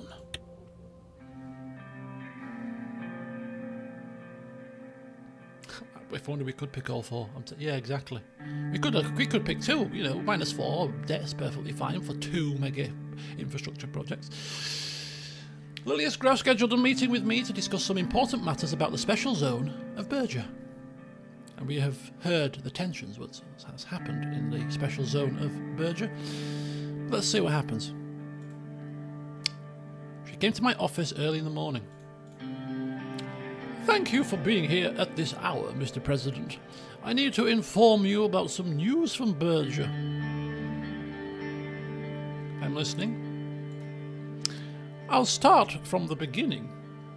If only we could pick all four. Yeah, exactly. We could pick two. You know, -4 debt is perfectly fine for 2 mega infrastructure projects. Lilius Graf scheduled a meeting with me to discuss some important matters about the special zone of Berger. And we have heard the tensions, what has happened in the special zone of Berger. Let's see what happens. She came to my office early in the morning. Thank you for being here at this hour, Mr. President. I need to inform you about some news from Berger. I'm listening. I'll start from the beginning.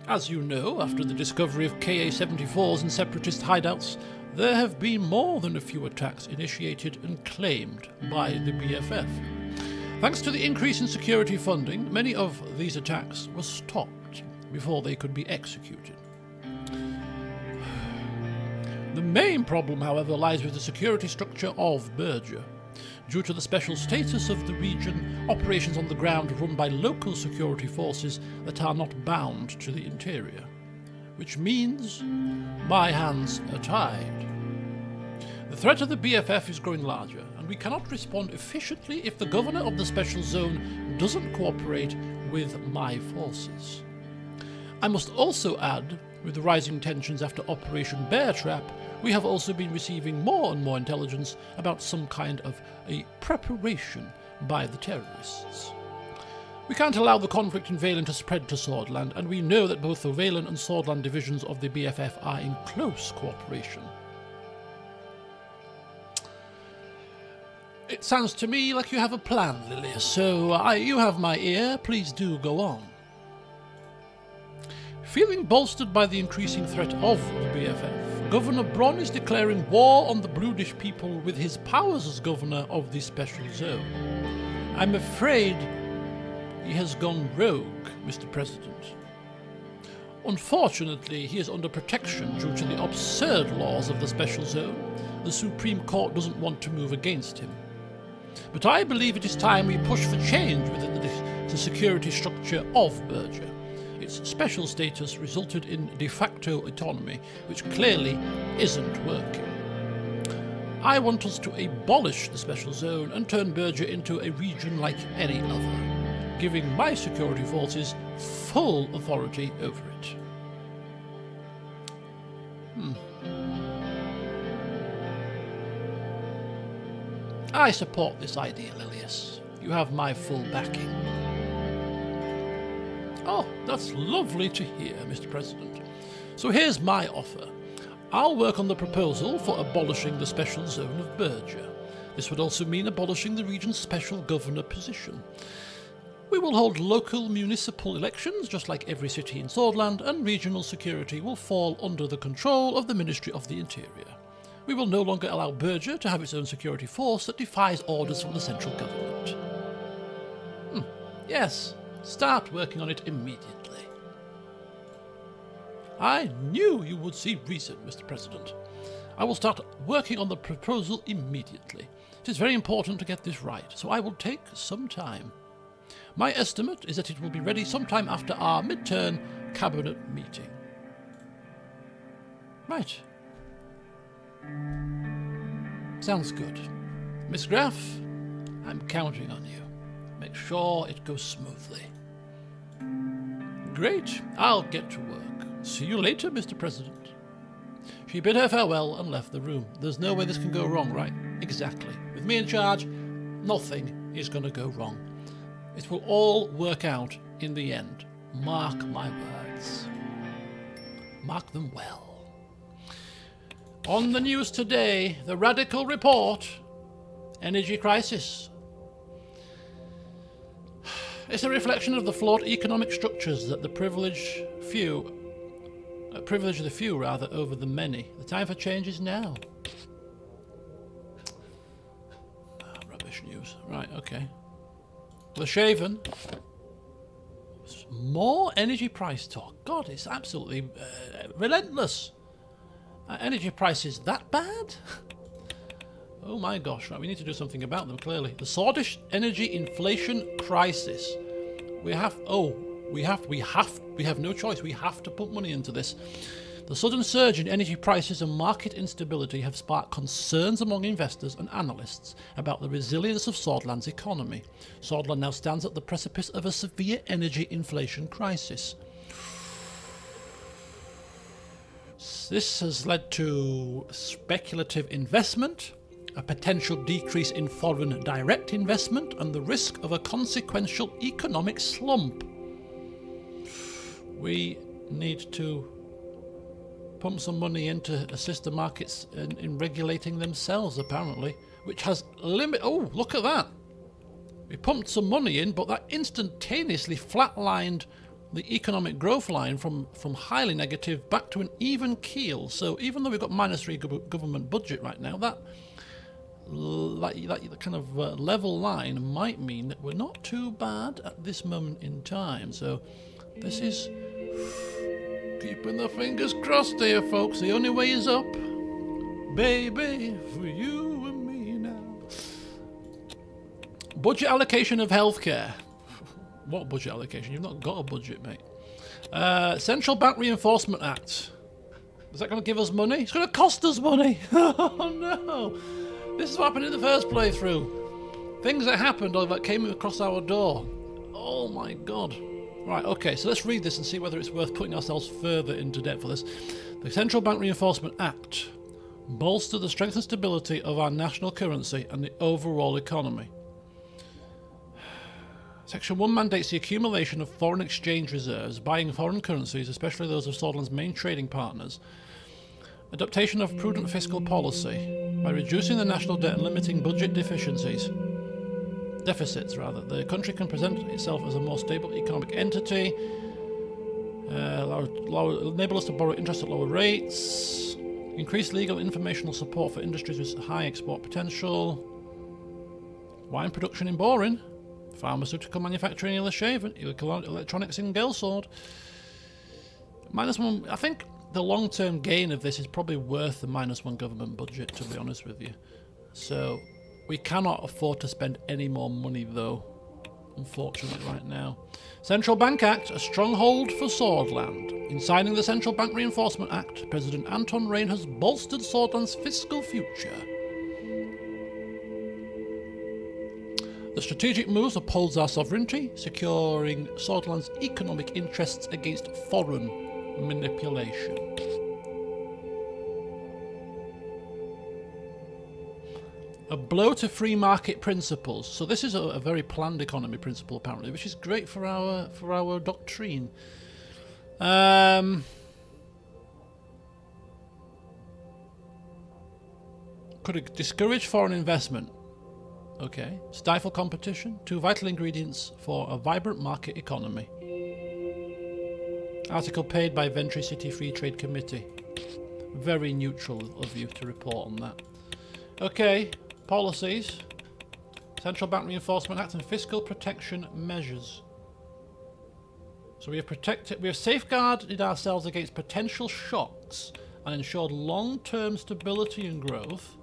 As you know, after the discovery of KA-74s in separatist hideouts, there have been more than a few attacks initiated and claimed by the BFF. Thanks to the increase in security funding, many of these attacks were stopped before they could be executed. The main problem, however, lies with the security structure of Berger. Due to the special status of the region, operations on the ground are run by local security forces that are not bound to the interior, which means my hands are tied. The threat of the BFF is growing larger, and we cannot respond efficiently if the governor of the special zone doesn't cooperate with my forces. I must also add, with the rising tensions after Operation Bear Trap, we have also been receiving more and more intelligence about some kind of a preparation by the terrorists. We can't allow the conflict in Valen to spread to Swordland, and we know that both the Valen and Swordland divisions of the BFF are in close cooperation. It sounds to me like you have a plan, Lilius, so you have my ear. Please do go on. Feeling bolstered by the increasing threat of the BFF, Governor Bronn is declaring war on the Bluedish people with his powers as governor of the special zone. I'm afraid he has gone rogue, Mr. President. Unfortunately, he is under protection due to the absurd laws of the special zone. The Supreme Court doesn't want to move against him. But I believe it is time we push for change within the security structure of Berger. Its special status resulted in de facto autonomy, which clearly isn't working. I want us to abolish the special zone and turn Berger into a region like any other, giving my security forces full authority over it. I support this idea, Lilius. You have my full backing. Oh, that's lovely to hear, Mr. President. So here's my offer. I'll work on the proposal for abolishing the special zone of Berger. This would also mean abolishing the region's special governor position. We will hold local municipal elections, just like every city in Swordland, and regional security will fall under the control of the Ministry of the Interior. We will no longer allow Berger to have its own security force that defies orders from the central government. Yes, start working on it immediately. I knew you would see reason, Mr. President. I will start working on the proposal immediately. It is very important to get this right, so I will take some time. My estimate is that it will be ready sometime after our mid-term cabinet meeting. Right. Sounds good. Miss Graf, I'm counting on you. Make sure it goes smoothly. Great. I'll get to work. See you later, Mr. President. She bid her farewell and left the room. There's no way this can go wrong, right? Exactly. With me in charge, nothing is going to go wrong. It will all work out in the end. Mark my words. Mark them well. On the news today, the Radical report, energy crisis. It's a reflection of the flawed economic structures that privilege the few over the many. The time for change is now. Rubbish news. Right, okay. The Shaven. More energy price talk. God, it's absolutely relentless. Energy prices that bad? Oh my gosh, right, we need to do something about them, clearly. The Swedish energy inflation crisis. We have no choice. We have to put money into this. The sudden surge in energy prices and market instability have sparked concerns among investors and analysts about the resilience of Sordland's economy. Sordland now stands at the precipice of a severe energy inflation crisis. This has led to speculative investment, a potential decrease in foreign direct investment, and the risk of a consequential economic slump. We need to pump some money in to assist the markets in regulating themselves, apparently, which has limit. Oh, look at that. We pumped some money in, but that instantaneously flatlined the economic growth line from highly negative back to an even keel. So even though we've got -3 government budget right now, that kind of level line might mean that we're not too bad at this moment in time. So this is keeping the fingers crossed here, folks. The only way is up, baby, for you and me now. Budget allocation of healthcare. What budget allocation? You've not got a budget, mate. Central Bank Reinforcement Act. Is that going to give us money? It's going to cost us money. Oh no. This is what happened in the first playthrough. Things that happened or that came across our door. Oh my god. Right, okay, so let's read this and see whether it's worth putting ourselves further into debt for this. The Central Bank Reinforcement Act bolsters the strength and stability of our national currency and the overall economy. Section 1 mandates the accumulation of foreign exchange reserves, buying foreign currencies, especially those of Sordland's main trading partners. Adaptation of prudent fiscal policy by reducing the national debt and limiting budget deficits. The country can present itself as a more stable economic entity, enable us to borrow interest at lower rates, increase legal and informational support for industries with high export potential, wine production in Boring, pharmaceutical manufacturing in Leshaven, electronics in Gelsord. -1, I think the long-term gain of this is probably worth the -1 government budget, to be honest with you. So we cannot afford to spend any more money, though, unfortunately, right now. Central Bank Act, a stronghold for Sordland. In signing the Central Bank Reinforcement Act, President Anton Rain has bolstered Sordland's fiscal future. The strategic move upholds our sovereignty, securing Sordland's economic interests against foreign manipulation. A blow to free market principles. So this is a very planned economy principle, apparently, which is great for our doctrine. Could it discourage foreign investment? Okay. Stifle competition. 2 vital ingredients for a vibrant market economy. Article paid by Ventry City Free Trade Committee. Very neutral of you to report on that. Okay. Policies. Central Bank Reinforcement Act and fiscal protection measures. So we have safeguarded ourselves against potential shocks and ensured long-term stability and growth.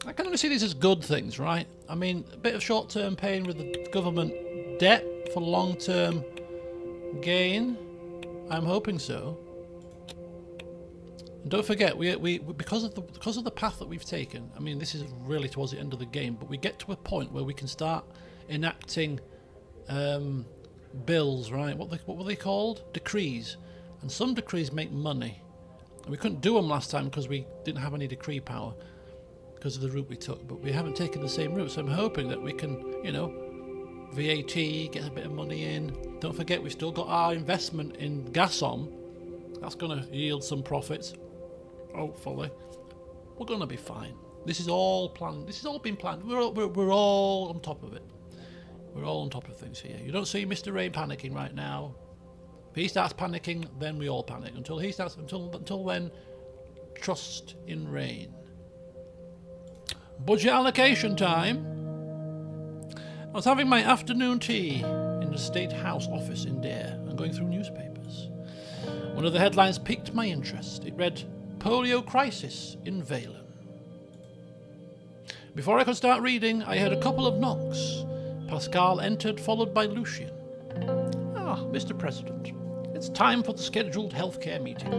I can only see these as good things, right? I mean, a bit of short-term pain with the government debt for long-term gain. I'm hoping so. And don't forget, we because of the path that we've taken. I mean, this is really towards the end of the game, but we get to a point where we can start enacting bills, right? What were they called? Decrees. And some decrees make money. And we couldn't do them last time because we didn't have any decree power because of the route we took. But we haven't taken the same route, so I'm hoping that we can, VAT, get a bit of money in. Don't forget, we've still got our investment in Gasom, That's going to yield some profits. Hopefully. We're going to be fine. This is all planned. This has all been planned. We're all on top of it. We're all on top of things here. You don't see Mr. Rain panicking right now. If he starts panicking, then we all panic. Until then, trust in Rain. Budget allocation time. I was having my afternoon tea in the State House office in Dare and going through newspapers. One of the headlines piqued my interest. It read, "Polio Crisis in Valen." Before I could start reading, I heard a couple of knocks. Pascal entered, followed by Lucien. "Ah, Mr. President, it's time for the scheduled healthcare meeting."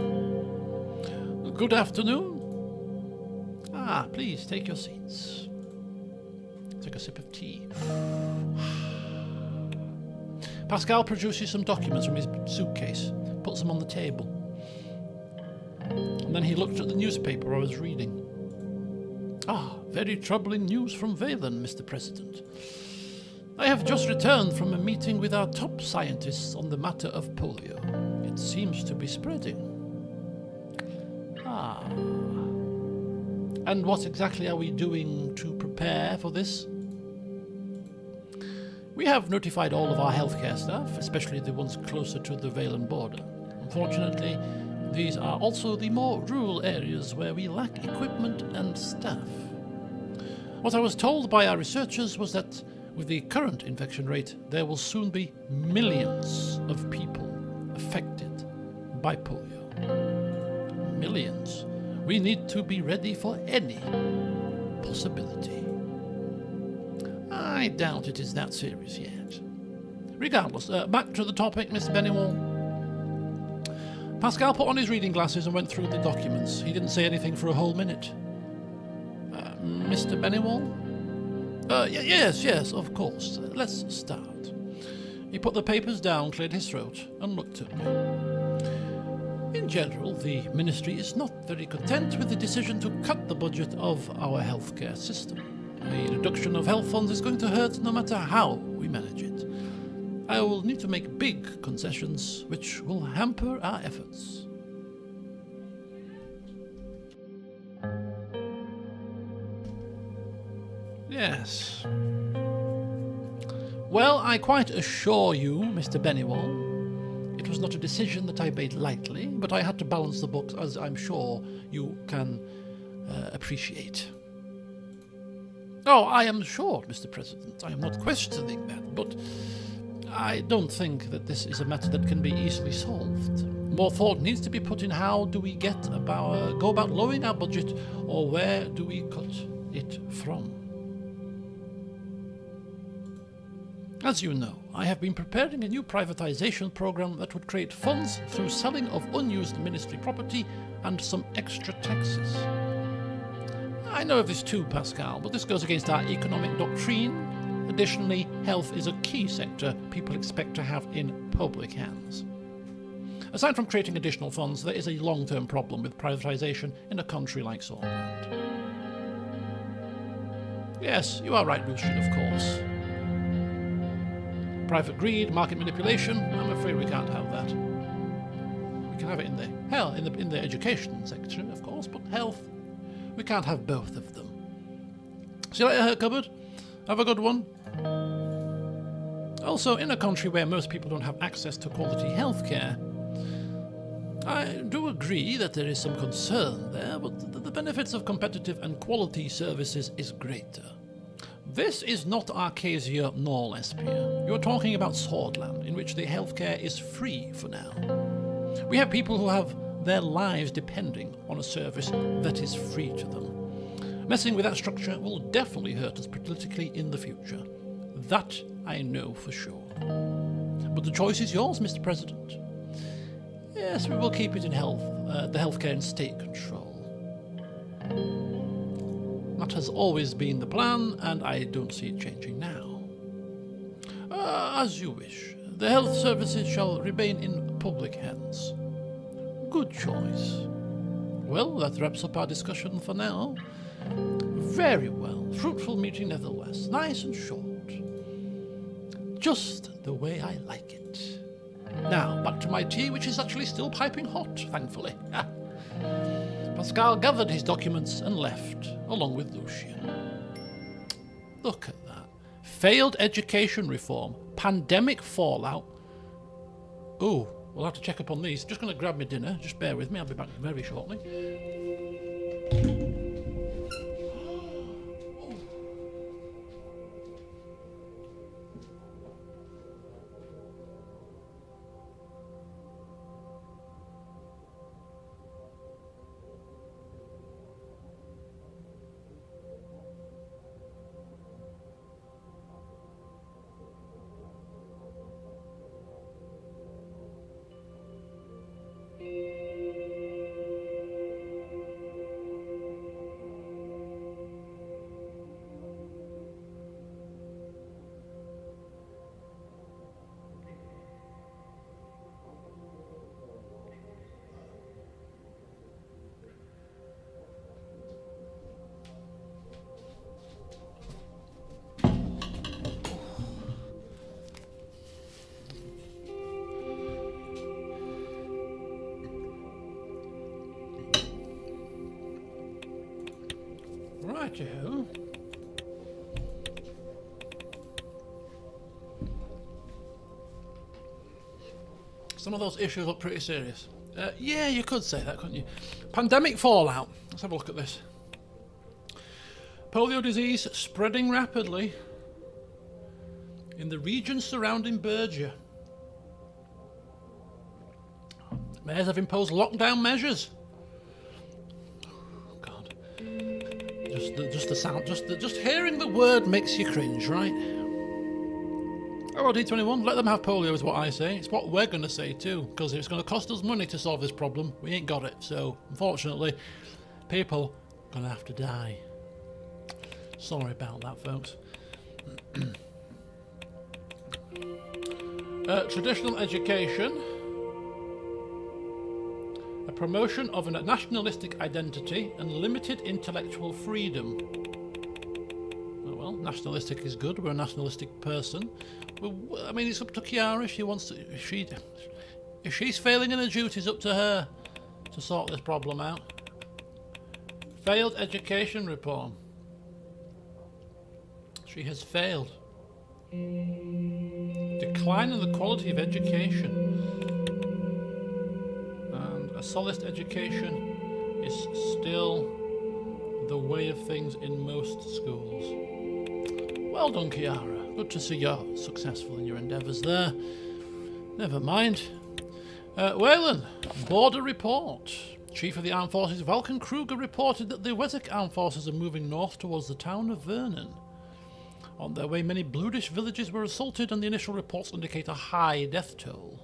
"Good afternoon." "Ah, please take your seats." Take a sip of tea. Pascal produces some documents from his suitcase, puts them on the table. And then he looked at the newspaper I was reading. "Ah, very troubling news from Valen, Mr. President. I have just returned from a meeting with our top scientists on the matter of polio. It seems to be spreading." "Ah. And what exactly are we doing to prepare for this?" "We have notified all of our healthcare staff, especially the ones closer to the Valen border. Unfortunately, these are also the more rural areas where we lack equipment and staff. What I was told by our researchers was that with the current infection rate, there will soon be millions of people affected by polio. Millions. We need to be ready for any possibility." I doubt it is that serious yet. Regardless, back to the topic, Mr. Bennywall. Pascal put on his reading glasses and went through the documents. He didn't say anything for a whole minute. "Mr. Bennywall?" Yes, of course. Let's start." He put the papers down, cleared his throat, and looked at me. "In general, the Ministry is not very content with the decision to cut the budget of our healthcare system. A reduction of health funds is going to hurt no matter how we manage it. I will need to make big concessions, which will hamper our efforts." Yes. Well, I quite assure you, Mr. Bennywall, it was not a decision that I made lightly, but I had to balance the books, as I'm sure you can appreciate. "Oh, I am sure, Mr. President. I am not questioning that, but I don't think that this is a matter that can be easily solved. More thought needs to be put in how do we go about lowering our budget, or where do we cut it from. As you know, I have been preparing a new privatization program that would create funds through selling of unused ministry property and some extra taxes. I know of this too, Pascal, but this goes against our economic doctrine. Additionally, health is a key sector people expect to have in public hands. Aside from creating additional funds, there is a long-term problem with privatization in a country like Suzerain. Yes, you are right, Lucien, of course. Private greed, market manipulation, I'm afraid we can't have that. We can have it in the education sector, of course, but health, we can't have both of them. See you later, Cupboard. Have a good one. Also, in a country where most people don't have access to quality healthcare, I do agree that there is some concern there, but the benefits of competitive and quality services is greater. This is not Arcasia nor Lespia. You're talking about Swordland, in which the healthcare is free for now. We have people who have their lives depending on a service that is free to them. Messing with that structure will definitely hurt us politically in the future. That I know for sure. But the choice is yours, Mr. President. Yes, we will keep it in the healthcare in state control. That has always been the plan, and I don't see it changing now. As you wish. The health services shall remain in public hands. Good choice. Well, that wraps up our discussion for now. Very well. Fruitful meeting nevertheless. Nice and short. Just the way I like it. Now, back to my tea, which is actually still piping hot, thankfully. Pascal gathered his documents and left, along with Lucien. Look at that. Failed education reform, pandemic fallout. Ooh, we'll have to check up on these. Just going to grab my dinner. Just bear with me. I'll be back very shortly. Righty-ho. Some of those issues look pretty serious. Yeah, you could say that, couldn't you? Pandemic fallout. Let's have a look at this. Polio disease spreading rapidly in the region surrounding Bergia. Mayors have imposed lockdown measures. God. Just the sound, just hearing the word makes you cringe, right? Oh, D21, let them have polio is what I say. It's what we're going to say too, because if it's going to cost us money to solve this problem, we ain't got it. So, unfortunately, people are going to have to die. Sorry about that, folks. Traditional education. A promotion of a nationalistic identity and limited intellectual freedom. Oh, well, nationalistic is good. We're a nationalistic person. Well, I mean, it's up to Chiara if she wants to. If she's failing in her duties, up to her to sort this problem out. Failed education reform. She has failed. Decline in the quality of education. And a solid education is still the way of things in most schools. Well done, Chiara. Good to see you're successful in your endeavours there. Never mind. Wayland, border report. Chief of the Armed Forces Valken Kruger reported that the Wessex Armed Forces are moving north towards the town of Vernon. On their way, many Bludish villages were assaulted, and the initial reports indicate a high death toll.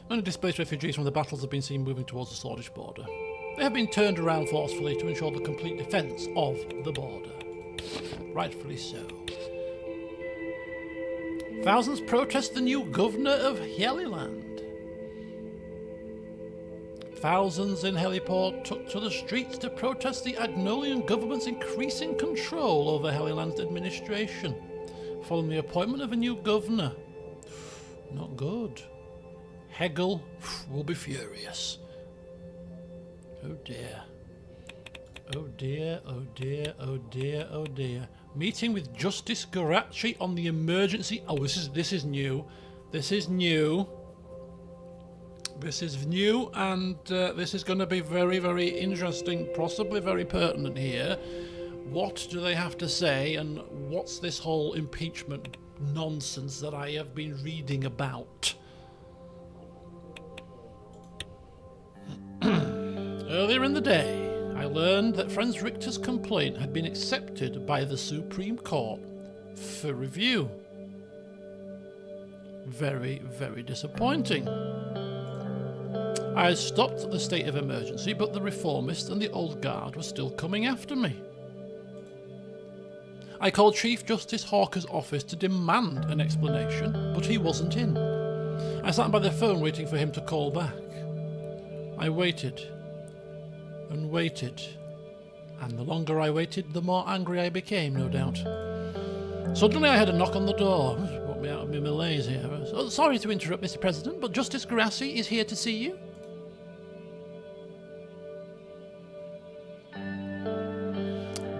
Many displaced refugees from the battles have been seen moving towards the Swedish border. They have been turned around forcefully to ensure the complete defence of the border. Rightfully so. Thousands protest the new governor of Heliland. Thousands in Heliport took to the streets to protest the Agnolian government's increasing control over Heliland's administration, following the appointment of a new governor. Not good. Hegel will be furious. Oh dear. Oh dear, oh dear, oh dear, oh dear. Meeting with Justice Garaci on the emergency... Oh, this is new. This is new. This is new, and this is going to be very, very interesting, possibly very pertinent here. What do they have to say, and what's this whole impeachment nonsense that I have been reading about? Earlier in the day, I learned that Franz Richter's complaint had been accepted by the Supreme Court for review. Very, very disappointing. I had stopped the state of emergency, but the reformists and the old guard were still coming after me. I called Chief Justice Hawker's office to demand an explanation, but he wasn't in. I sat by the phone waiting for him to call back. I waited and waited, and the longer I waited, the more angry I became, no doubt. Suddenly I heard a knock on the door. got me out of my malaise here. Oh, sorry to interrupt, Mr. President, but Justice Grassi is here to see you.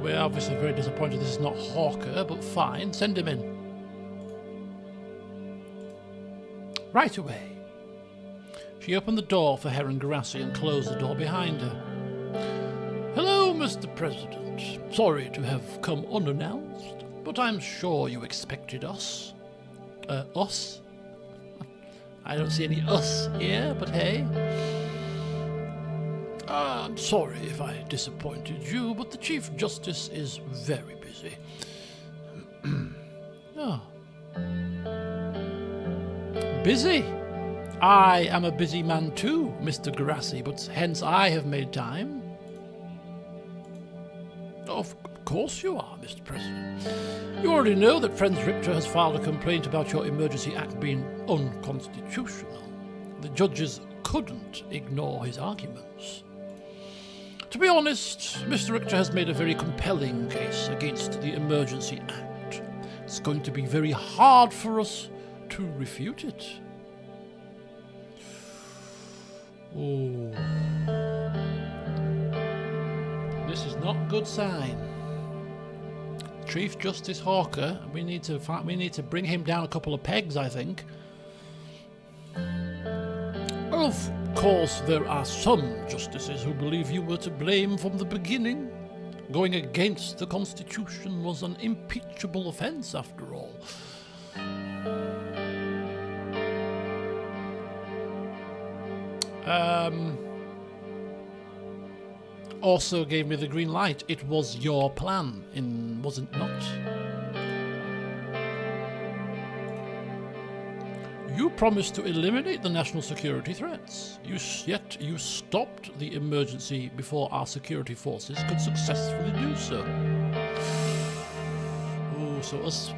We're obviously very disappointed this is not Hawker, but fine, send him in. Right away. She opened the door for Heron Grassi and closed the door behind her. Hello, Mr. President. Sorry to have come unannounced, but I'm sure you expected us. Us? I don't see any us here, but hey. I'm sorry if I disappointed you, but the Chief Justice is very busy. Oh. Busy? I am a busy man too, Mr. Grassi, but hence I have made time. Of course you are, Mr. President. You already know that Friends Richter has filed a complaint about your Emergency Act being unconstitutional. The judges couldn't ignore his arguments. To be honest, Mr. Richter has made a very compelling case against the Emergency Act. It's going to be very hard for us to refute it. Oh. This is not a good sign. Chief Justice Hawker, we need to bring him down a couple of pegs, I think. Of course, there are some justices who believe you were to blame from the beginning. Going against the Constitution was an impeachable offence, after all. Also gave me the green light. It was your plan, was it not? You promised to eliminate the national security threats, yet you stopped the emergency before our security forces could successfully do so. Oh, so us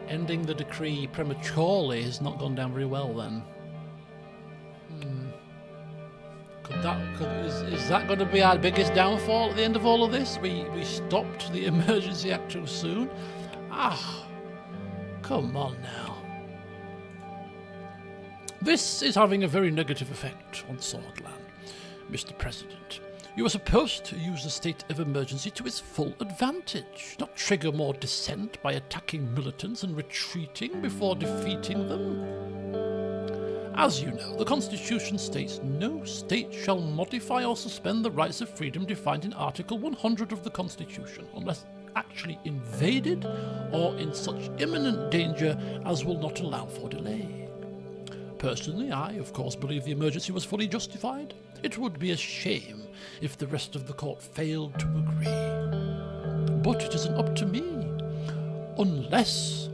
ending the decree prematurely has not gone down very well then. Is that going to be our biggest downfall at the end of all of this? We stopped the Emergency Act too soon? Come on now. This is having a very negative effect on Swordland, Mr. President. You are supposed to use the state of emergency to its full advantage, not trigger more dissent by attacking militants and retreating before defeating them. As you know, the Constitution states no state shall modify or suspend the rights of freedom defined in Article 100 of the Constitution, unless actually invaded or in such imminent danger as will not allow for delay. Personally, I, of course, believe the emergency was fully justified. It would be a shame if the rest of the court failed to agree. But it isn't up to me. Unless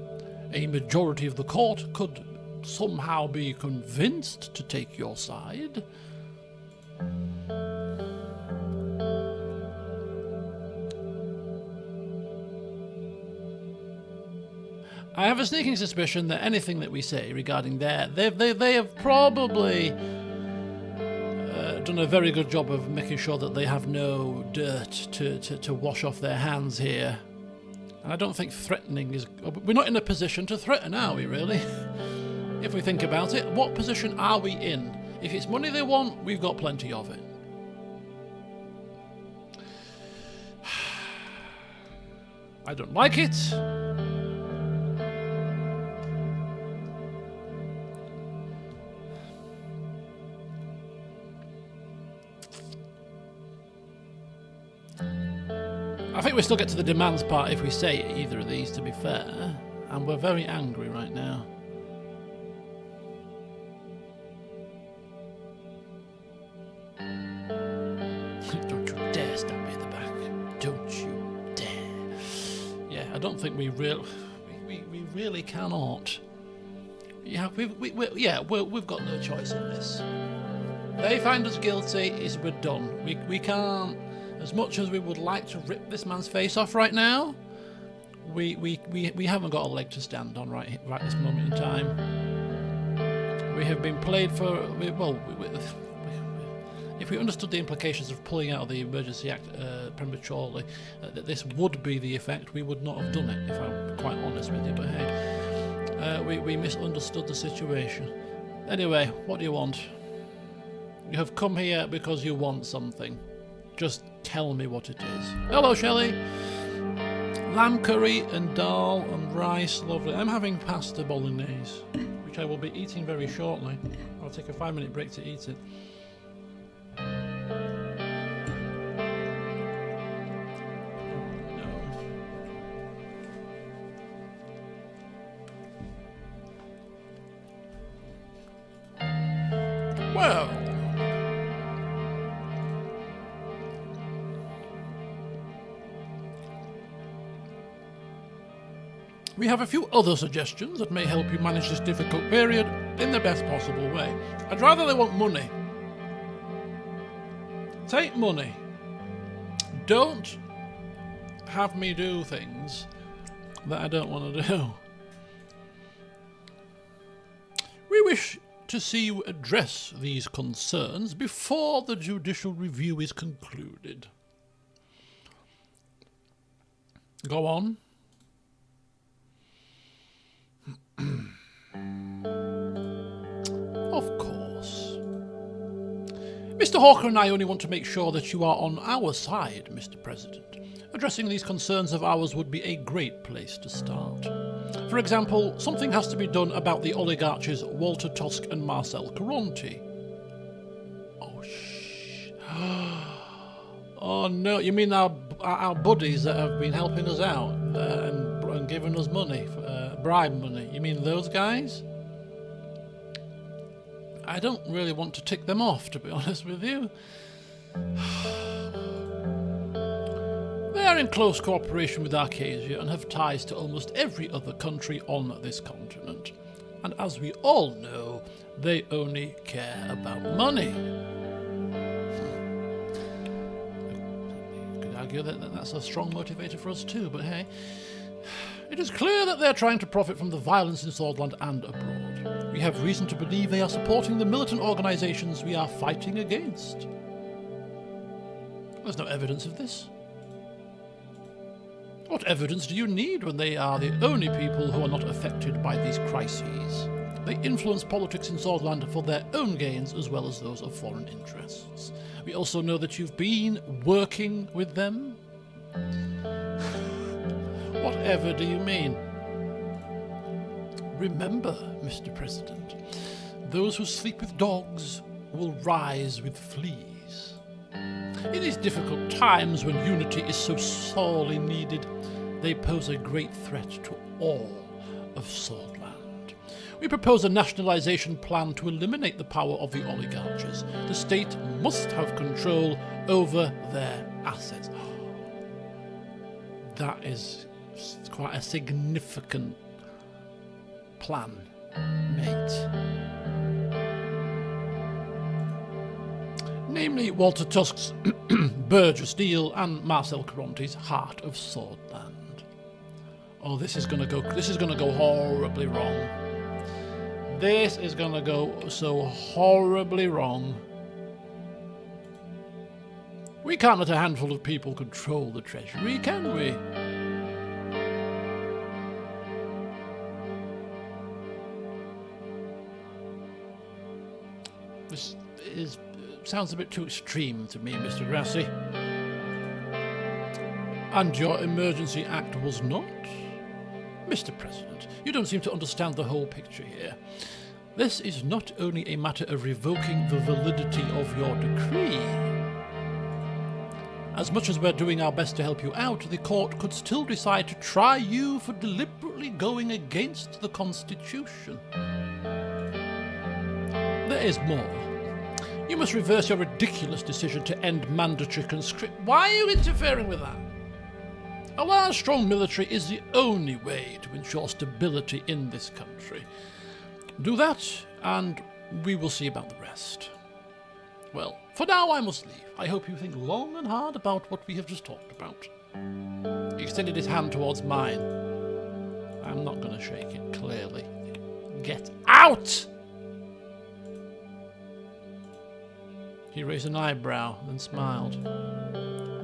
a majority of the court could somehow be convinced to take your side. I have a sneaking suspicion that anything that we say regarding they have probably done a very good job of making sure that they have no dirt to wash off their hands here. And I don't think threatening is... We're not in a position to threaten, are we, really? If we think about it, what position are we in? If it's money they want, we've got plenty of it. I don't like it. I think we still get to the demands part if we say either of these, to be fair. And we're very angry right now. Don't you dare stab me in the back. Don't you dare. Yeah, I don't think we really cannot. Yeah, we've got no choice in this. They find us guilty, we're done. We can't. As much as we would like to rip this man's face off right now, we haven't got a leg to stand on right this moment in time. We have been played for... if we understood the implications of pulling out of the Emergency Act prematurely, that this would be the effect, we would not have done it, if I'm quite honest with you. But hey, We misunderstood the situation. Anyway, what do you want? You have come here because you want something. Just tell me what it is. Hello, Shelley. Lamb curry and dal and rice, lovely. I'm having pasta bolognese, which I will be eating very shortly. I'll take a 5-minute break to eat it. Well, we have a few other suggestions that may help you manage this difficult period in the best possible way. I'd rather they want money. Take money. Don't have me do things that I don't want to do. We wish to see you address these concerns before the judicial review is concluded. Go on. Of course. Mr. Hawker and I only want to make sure that you are on our side, Mr. President. Addressing these concerns of ours would be a great place to start. For example, something has to be done about the oligarchs Walter Tusk and Marcel Caronti. Oh, shh. Oh, no, you mean our buddies that have been helping us out and giving us money, bribe money. You mean those guys? I don't really want to tick them off, to be honest with you. They are in close cooperation with Arcasia and have ties to almost every other country on this continent. And as we all know, they only care about money. You could argue that that's a strong motivator for us too, but hey. It is clear that they are trying to profit from the violence in Swordland and abroad. We have reason to believe they are supporting the militant organizations we are fighting against. There's no evidence of this. What evidence do you need when they are the only people who are not affected by these crises? They influence politics in Swordland for their own gains as well as those of foreign interests. We also know that you've been working with them. Whatever do you mean? Remember, Mr. President, those who sleep with dogs will rise with fleas. In these difficult times when unity is so sorely needed, they pose a great threat to all of Swordland. We propose a nationalization plan to eliminate the power of the oligarchs. The state must have control over their assets. That is quite a significant plan, mate. Namely, Walter Tusk's Burgess deal and Marcel Caronti's Heart of Swordland. Oh, this is gonna go horribly wrong. This is gonna go so horribly wrong. We can't let a handful of people control the treasury, can we? This sounds a bit too extreme to me, Mr. Grassi. And your emergency act was not? Mr. President, you don't seem to understand the whole picture here. This is not only a matter of revoking the validity of your decree. As much as we're doing our best to help you out, the court could still decide to try you for deliberately going against the Constitution. There is more. You must reverse your ridiculous decision to end mandatory conscription. Why are you interfering with that? A large, strong military is the only way to ensure stability in this country. Do that, and we will see about the rest. Well, for now I must leave. I hope you think long and hard about what we have just talked about. He extended his hand towards mine. I'm not going to shake it, clearly. Get out! He raised an eyebrow, then smiled.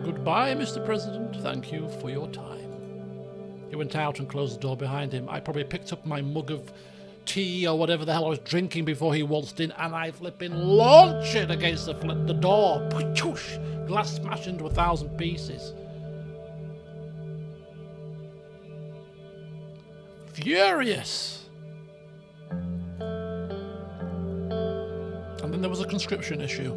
Goodbye, Mr. President. Thank you for your time. He went out and closed the door behind him. I probably picked up my mug of tea or whatever the hell I was drinking before he waltzed in, and I flipping launched it against the door. Glass smashed into 1,000 pieces. Furious. And then there was a conscription issue.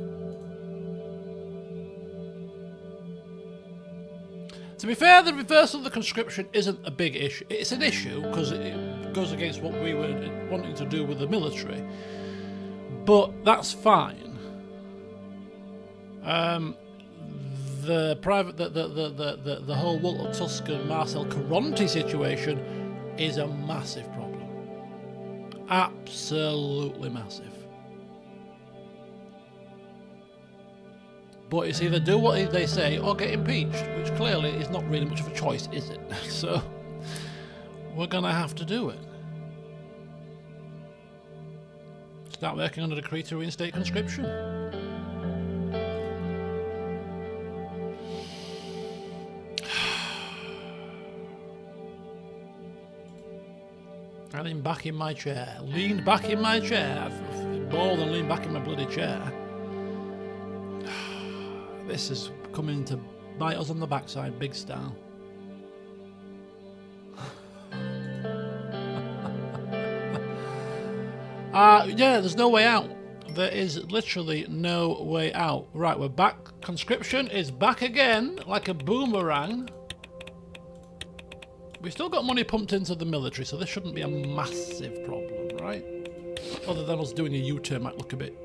To be fair, the reversal of the conscription isn't a big issue. It's an issue because it goes against what we were wanting to do with the military. But that's fine. The whole Walter Tusk and Marcel Caronte situation is a massive problem. Absolutely massive. But it's either do what they say or get impeached, which clearly is not really much of a choice, is it? So, we're going to have to do it. Start working on a decree to reinstate conscription. I leaned back in my chair. Leaned back in my chair. More than leaned back in my bloody chair. This is coming to bite us on the backside, big style. Yeah, there's no way out. There is literally no way out. Right, we're back. Conscription is back again, like a boomerang. We've still got money pumped into the military, so this shouldn't be a massive problem, right? Other than us doing a U-turn might look a bit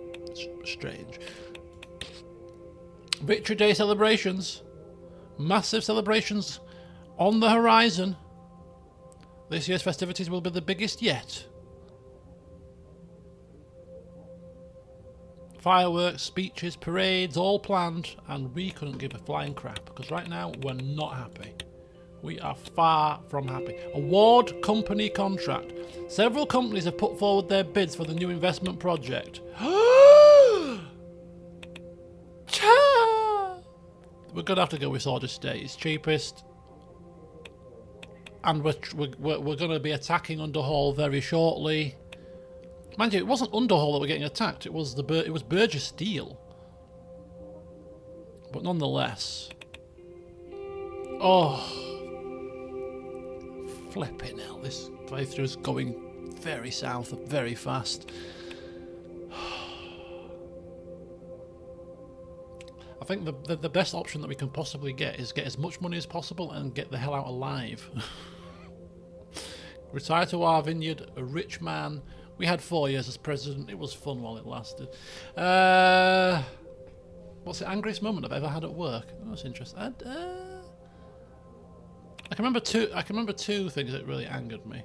strange. Victory Day celebrations. Massive celebrations on the horizon. This year's festivities will be the biggest yet. Fireworks, speeches, parades, all planned, and we couldn't give a flying crap, because right now we're not happy. We are far from happy. Award company contract. Several companies have put forward their bids for the new investment project. We're going to have to go with Swords Estate. It's cheapest. And we're going to be attacking Underhall very shortly. Mind you, it wasn't Underhall that were getting attacked. It was Burgess Steel. But nonetheless. Oh. Flipping hell. This playthrough is going very south, very fast. I think the best option that we can possibly get is get as much money as possible and get the hell out alive. Retire to our vineyard, a rich man. We had 4 years as president. It was fun while it lasted. What's the angriest moment I've ever had at work? Oh, that's interesting. I can remember two things that really angered me.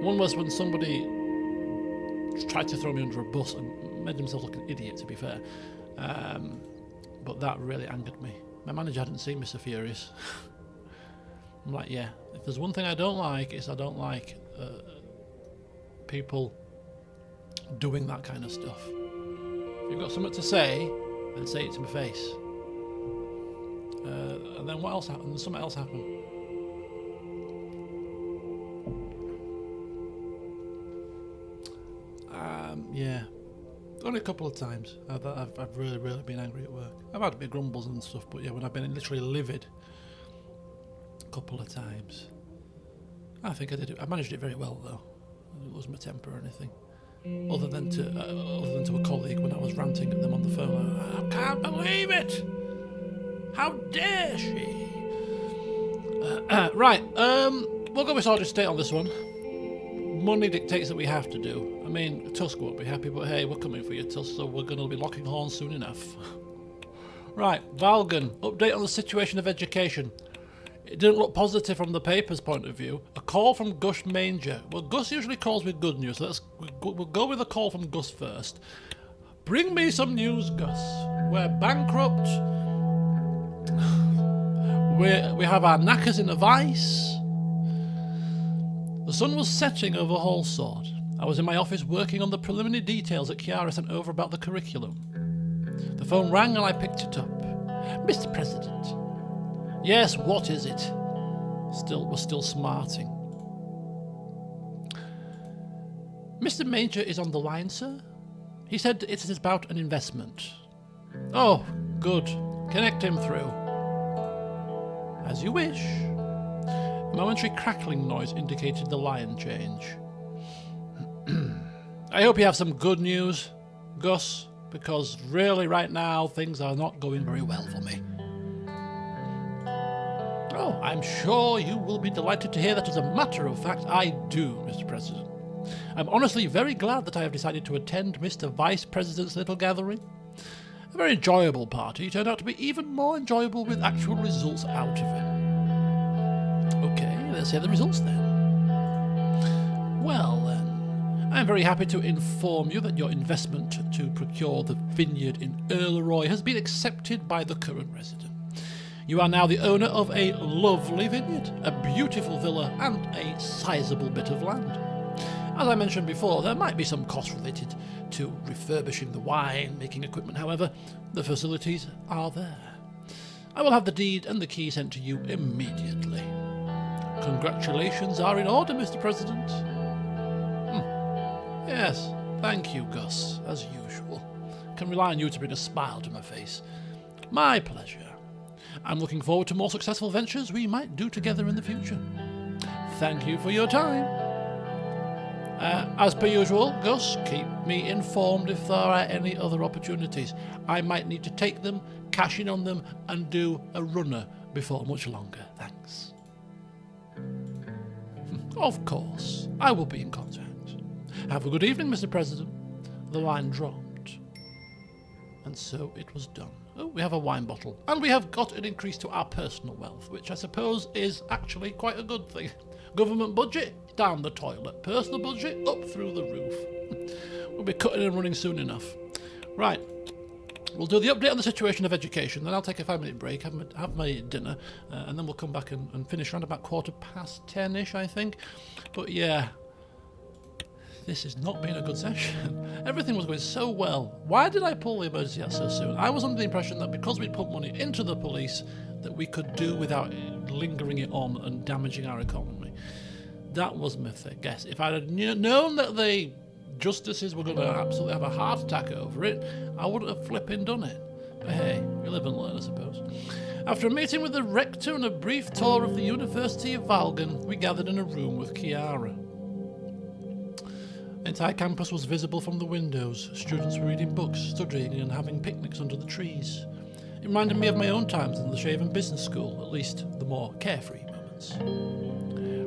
One was when somebody tried to throw me under a bus and made themselves look an idiot, to be fair. But that really angered me. My manager hadn't seen me so furious. I'm like, yeah, if there's one thing I don't like, it's I don't like people doing that kind of stuff. If you've got something to say, then say it to my face. And then what else happened? And something else happened. Yeah, only a couple of times I've really been angry at work. I've had big grumbles and stuff, but yeah, when I've been literally livid, a couple of times. I think I did it. I managed it very well though. I didn't lose my temper or anything. Other than to a colleague when I was ranting at them on the phone. Like, I can't believe it! How dare she? Right, we'll go with Swords Estate on this one. Money dictates that we have to do. I mean, Tusk won't be happy, but hey, we're coming for you, Tusk, so we're going to be locking horns soon enough. Right, Valgan, update on the situation of education. It didn't look positive from the paper's point of view. A call from Gus Manger. Well, Gus usually calls with good news, so we'll go with a call from Gus first. Bring me some news, Gus. We're bankrupt. We have our knackers in a vice. The sun was setting over Hallsword. I was in my office working on the preliminary details that Chiara sent over about the curriculum. The phone rang and I picked it up. Mr. President. Yes, what is it? We're still smarting. Mr. Major is on the line, sir. He said it is about an investment. Oh, good. Connect him through. As you wish. A momentary crackling noise indicated the line change. I hope you have some good news, Gus, because really right now things are not going very well for me. Oh, I'm sure you will be delighted to hear that. As a matter of fact, I do, Mr. President. I'm honestly very glad that I have decided to attend Mr. Vice President's little gathering. A very enjoyable party turned out to be even more enjoyable with actual results out of it. Okay, let's hear the results then. Well then, I'm very happy to inform you that your investment to procure the vineyard in Earleroy has been accepted by the current resident. You are now the owner of a lovely vineyard, a beautiful villa, and a sizable bit of land. As I mentioned before, there might be some costs related to refurbishing the wine-making equipment. However, the facilities are there. I will have the deed and the key sent to you immediately. Congratulations are in order, Mr. President. Yes, thank you, Gus, as usual. Can rely on you to bring a smile to my face. My pleasure. I'm looking forward to more successful ventures we might do together in the future. Thank you for your time. As per usual, Gus, keep me informed if there are any other opportunities. I might need to take them, cash in on them, and do a runner before much longer. Thanks. Of course, I will be in contact. Have a good evening, Mr. President. The line dropped. And so it was done. Oh, we have a wine bottle. And we have got an increase to our personal wealth, which I suppose is actually quite a good thing. Government budget, down the toilet. Personal budget, up through the roof. We'll be cutting and running soon enough. Right. We'll do the update on the situation of education, then I'll take a 5-minute break, have my dinner, and then we'll come back and finish around about 10:15ish, I think. But yeah, this has not been a good session. Everything was going so well. Why did I pull the emergency out so soon? I was under the impression that because we'd put money into the police, that we could do without lingering it on and damaging our economy. That was my guess. If I had known that the justices were going to absolutely have a heart attack over it, I wouldn't have flipping done it. But hey, you live and learn, I suppose. After a meeting with the rector and a brief tour of the University of Valgan, we gathered in a room with Kiara. The entire campus was visible from the windows. Students were reading books, studying, and having picnics under the trees. It reminded me of my own times in the Shaven Business School, at least the more carefree moments.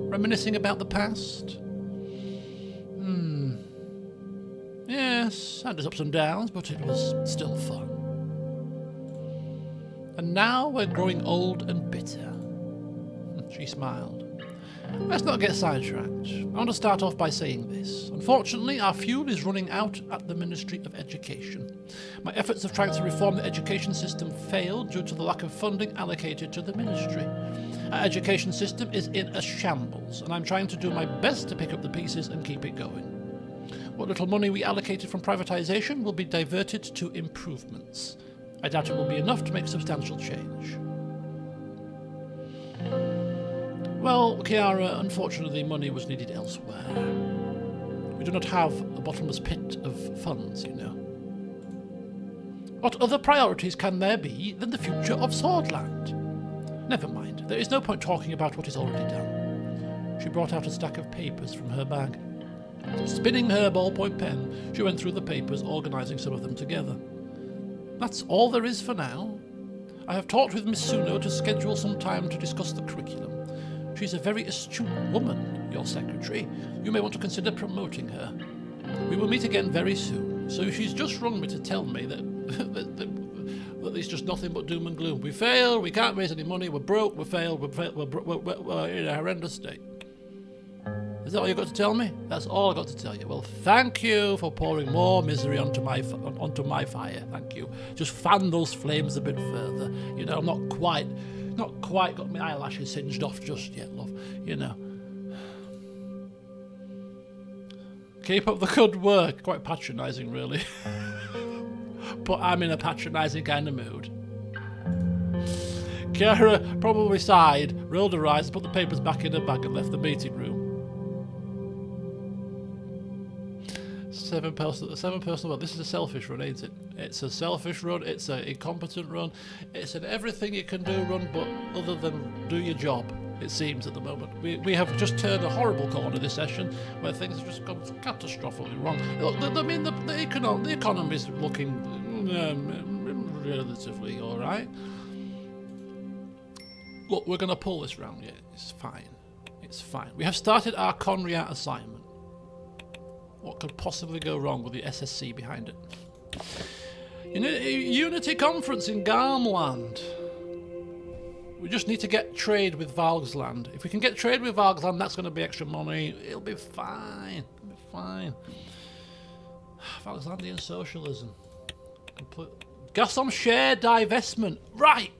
Reminiscing about the past? Yes, had its ups and downs, but it was still fun. And now we're growing old and bitter. She smiled. Let's not get sidetracked. I want to start off by saying this. Unfortunately, our fuel is running out at the Ministry of Education. My efforts of trying to reform the education system failed due to the lack of funding allocated to the ministry. Our education system is in a shambles, and I'm trying to do my best to pick up the pieces and keep it going. What little money we allocated from privatisation will be diverted to improvements. I doubt it will be enough to make substantial change. Well, Kiara, unfortunately money was needed elsewhere. We do not have a bottomless pit of funds, you know. What other priorities can there be than the future of Swordland? Never mind, there is no point talking about what is already done. She brought out a stack of papers from her bag. Spinning her ballpoint pen, she went through the papers, organising some of them together. That's all there is for now. I have talked with Miss Suno to schedule some time to discuss the curriculum. She's a very astute woman, your secretary. You may want to consider promoting her. We will meet again very soon, so she's just rung me to tell me that it's just nothing but doom and gloom. We fail, we can't raise any money, we're broke, we're in a horrendous state. Is that all you got to tell me? That's all I got to tell you. Well, thank you for pouring more misery onto my fire. Thank you. Just fan those flames a bit further. You know, I'm not quite got my eyelashes singed off just yet, love. You know. Keep up the good work. Quite patronising, really. But I'm in a patronising kind of mood. Kiara probably sighed, rolled her eyes, put the papers back in her bag and left the meeting room. Seven person world. This is a selfish run, ain't it? It's a selfish run, it's an incompetent run, it's an everything you can do run, but other than do your job, it seems at the moment. We have just turned a horrible corner this session where things have just gone catastrophically wrong. I mean, the economy is looking relatively alright. Look, we're going to pull this round, yeah, it's fine. It's fine. We have started our Conriat assignment. What could possibly go wrong with the SSC behind it? Unity Conference in Garmland. We just need to get trade with Valgsland. If we can get trade with Valgsland, that's going to be extra money. It'll be fine. It'll be fine. Valgslandian socialism. Gassom share divestment. Right.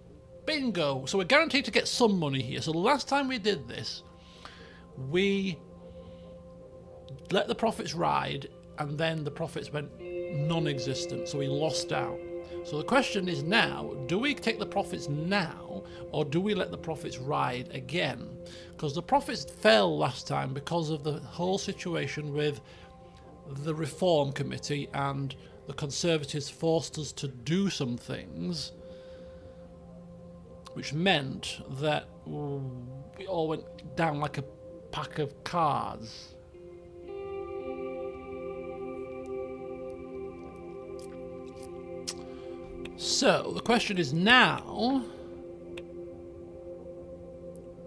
Bingo. So we're guaranteed to get some money here. So the last time we did this, we let the profits ride, and then the profits went non-existent, so we lost out. So the question is now, do we take the profits now, or do we let the profits ride again? Because the profits fell last time because of the whole situation with the Reform Committee, and the Conservatives forced us to do some things, which meant that we all went down like a pack of cards. So, the question is now,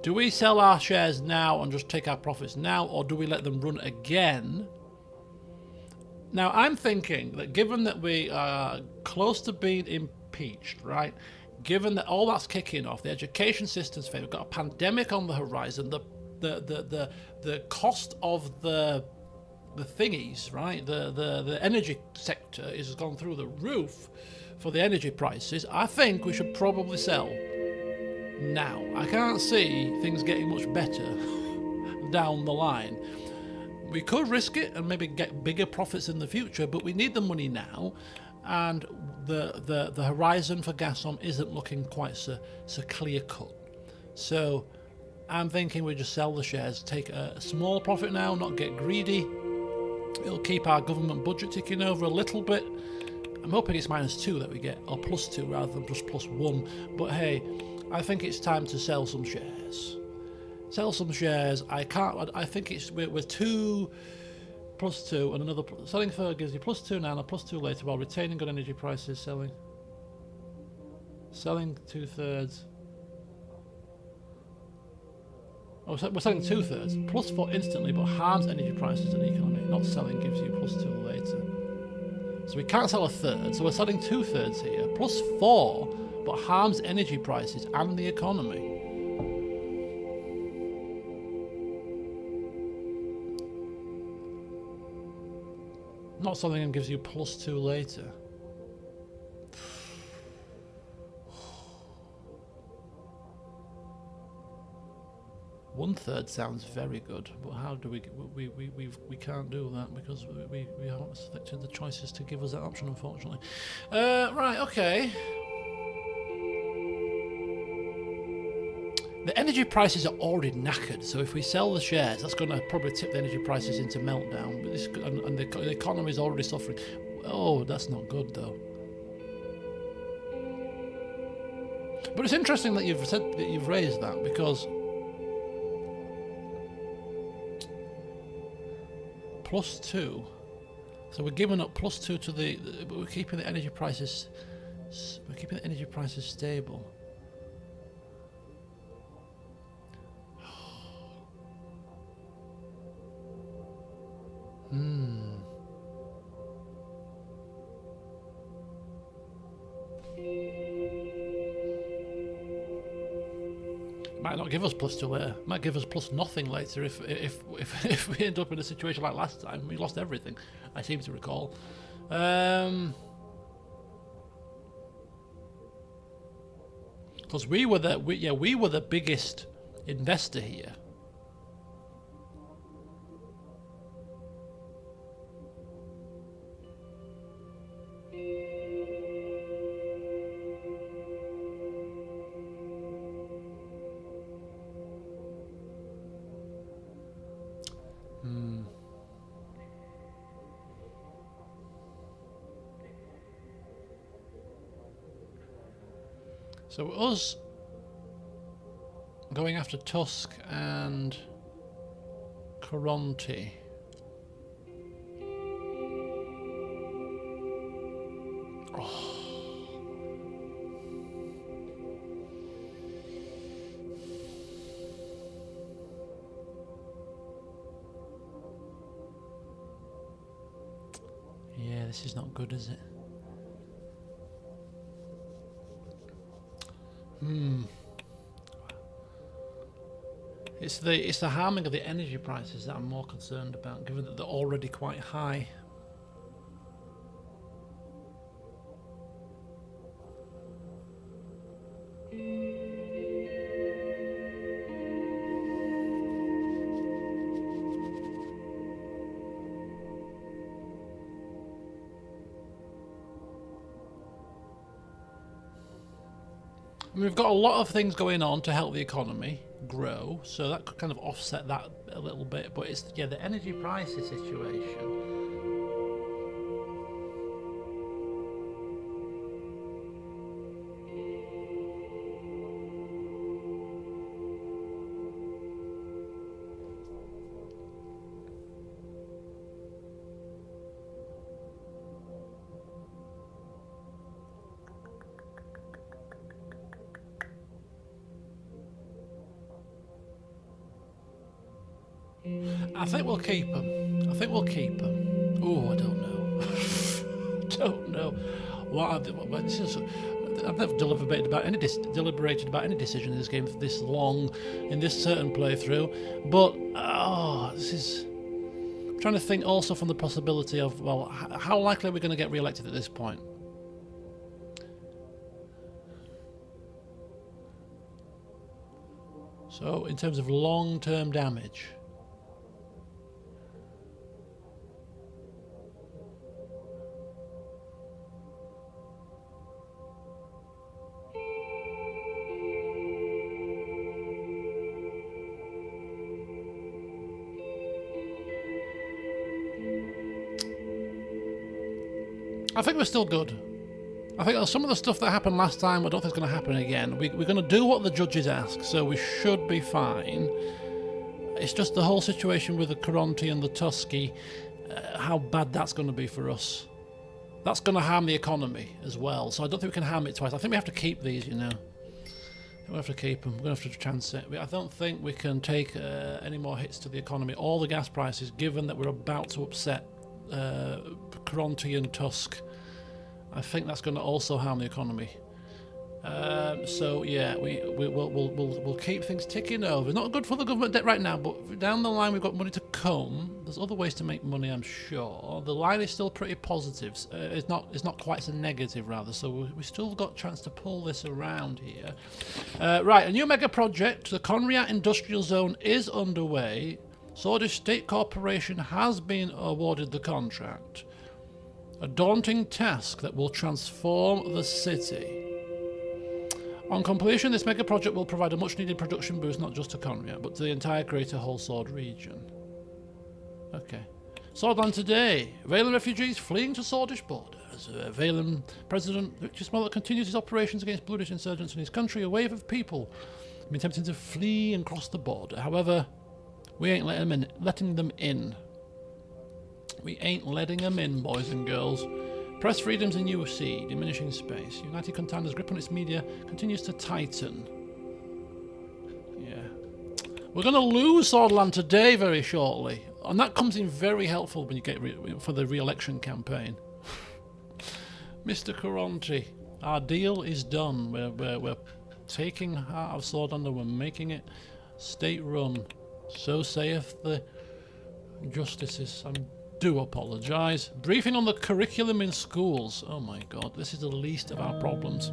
do we sell our shares now and just take our profits now, or do we let them run again? Now, I'm thinking that given that we are close to being impeached, right, given that all that's kicking off, the education system's failing, we've got a pandemic on the horizon, the cost of the thingies, right, the energy sector has gone through the roof for the energy prices. I think we should probably sell now. I can't see things getting much better down the line. We could risk it and maybe get bigger profits in the future, but we need the money now, and the horizon for Gassom isn't looking quite so clear cut. So I'm thinking we just sell the shares, take a small profit now, not get greedy. It'll keep our government budget ticking over a little bit. I'm hoping it's -2 that we get, or +2 rather than just +1. But hey, I think it's time to sell some shares. Sell some shares. I think we're 2 +2 and another. Selling further gives you +2 now and a +2 later while retaining good energy prices. Selling 2/3. Oh, so we're selling 2/3. +4 instantly, but harms energy prices and economy. Not selling gives you +2 later. So we can't sell 1/3, so we're selling 2/3 here. +4, but harms energy prices and the economy. Not selling them gives you +2 later. One-third sounds very good, but how do we can't do that because we haven't selected the choices to give us that option, unfortunately. Right, okay. The energy prices are already knackered, so if we sell the shares, that's going to probably tip the energy prices into meltdown. But and the economy is already suffering. Oh, that's not good though. But it's interesting that you've raised that, because +2, so we're giving up +2 to but we're keeping the energy prices. We're keeping the energy prices stable. Might not give us +2 later. Might give us +nothing later if we end up in a situation like last time. We lost everything, I seem to recall. Because we were the biggest investor here. So us going after Tusk and Caronte. Yeah, this is not good, is it? It's the harming of the energy prices that I'm more concerned about, given that they're already quite high. I mean, we've got a lot of things going on to help the economy grow, so that could kind of offset that a little bit. But it's, yeah, the energy prices situation. I think we'll keep them. I think we'll keep them. Oh, I don't know. Don't know. I've never deliberated about any decision in this game for this long, in this certain playthrough. But this is. I'm trying to think also from the possibility of, well, how likely are we going to get re-elected at this point? So, in terms of long-term damage. I think we're still good. I think some of the stuff that happened last time, I don't think it's going to happen again. We're going to do what the judges ask, so we should be fine. It's just the whole situation with the Caronte and the Tusky, how bad that's going to be for us. That's going to harm the economy as well, so I don't think we can harm it twice. I think we have to keep these, you know. We have to keep them. We're going to have to chance it. I don't think we can take any more hits to the economy or the gas prices, given that we're about to upset Caronte and Tusk. I think that's going to also harm the economy. So yeah, we'll keep things ticking over. Not good for the government debt right now, but down the line we've got money to come. There's other ways to make money, I'm sure. The line is still pretty positive. It's not quite so negative, rather. So we still got a chance to pull this around here. Right, a new mega project, the Conriat Industrial Zone, is underway. Swordish State Corporation has been awarded the contract. A daunting task that will transform the city. On completion, this mega project will provide a much-needed production boost not just to Conriat, but to the entire Greater Holsword region. Okay. Swordland today. Valen refugees fleeing to Swordish borders. Valen President Victor Smollett continues his operations against Bluish insurgents in his country. A wave of people have been attempting to flee and cross the border. However, we ain't letting them in. We ain't letting them in, boys and girls. Press freedoms in UC, diminishing space. United Contenders' grip on its media continues to tighten. Yeah. We're going to lose Swordland today very shortly. And that comes in very helpful when you get for the re-election campaign. Mr. Caronte, our deal is done. We're taking Heart of Swordland and we're making it state-run. So saith the justices. I do apologise. Briefing on the curriculum in schools. Oh my god, this is the least of our problems.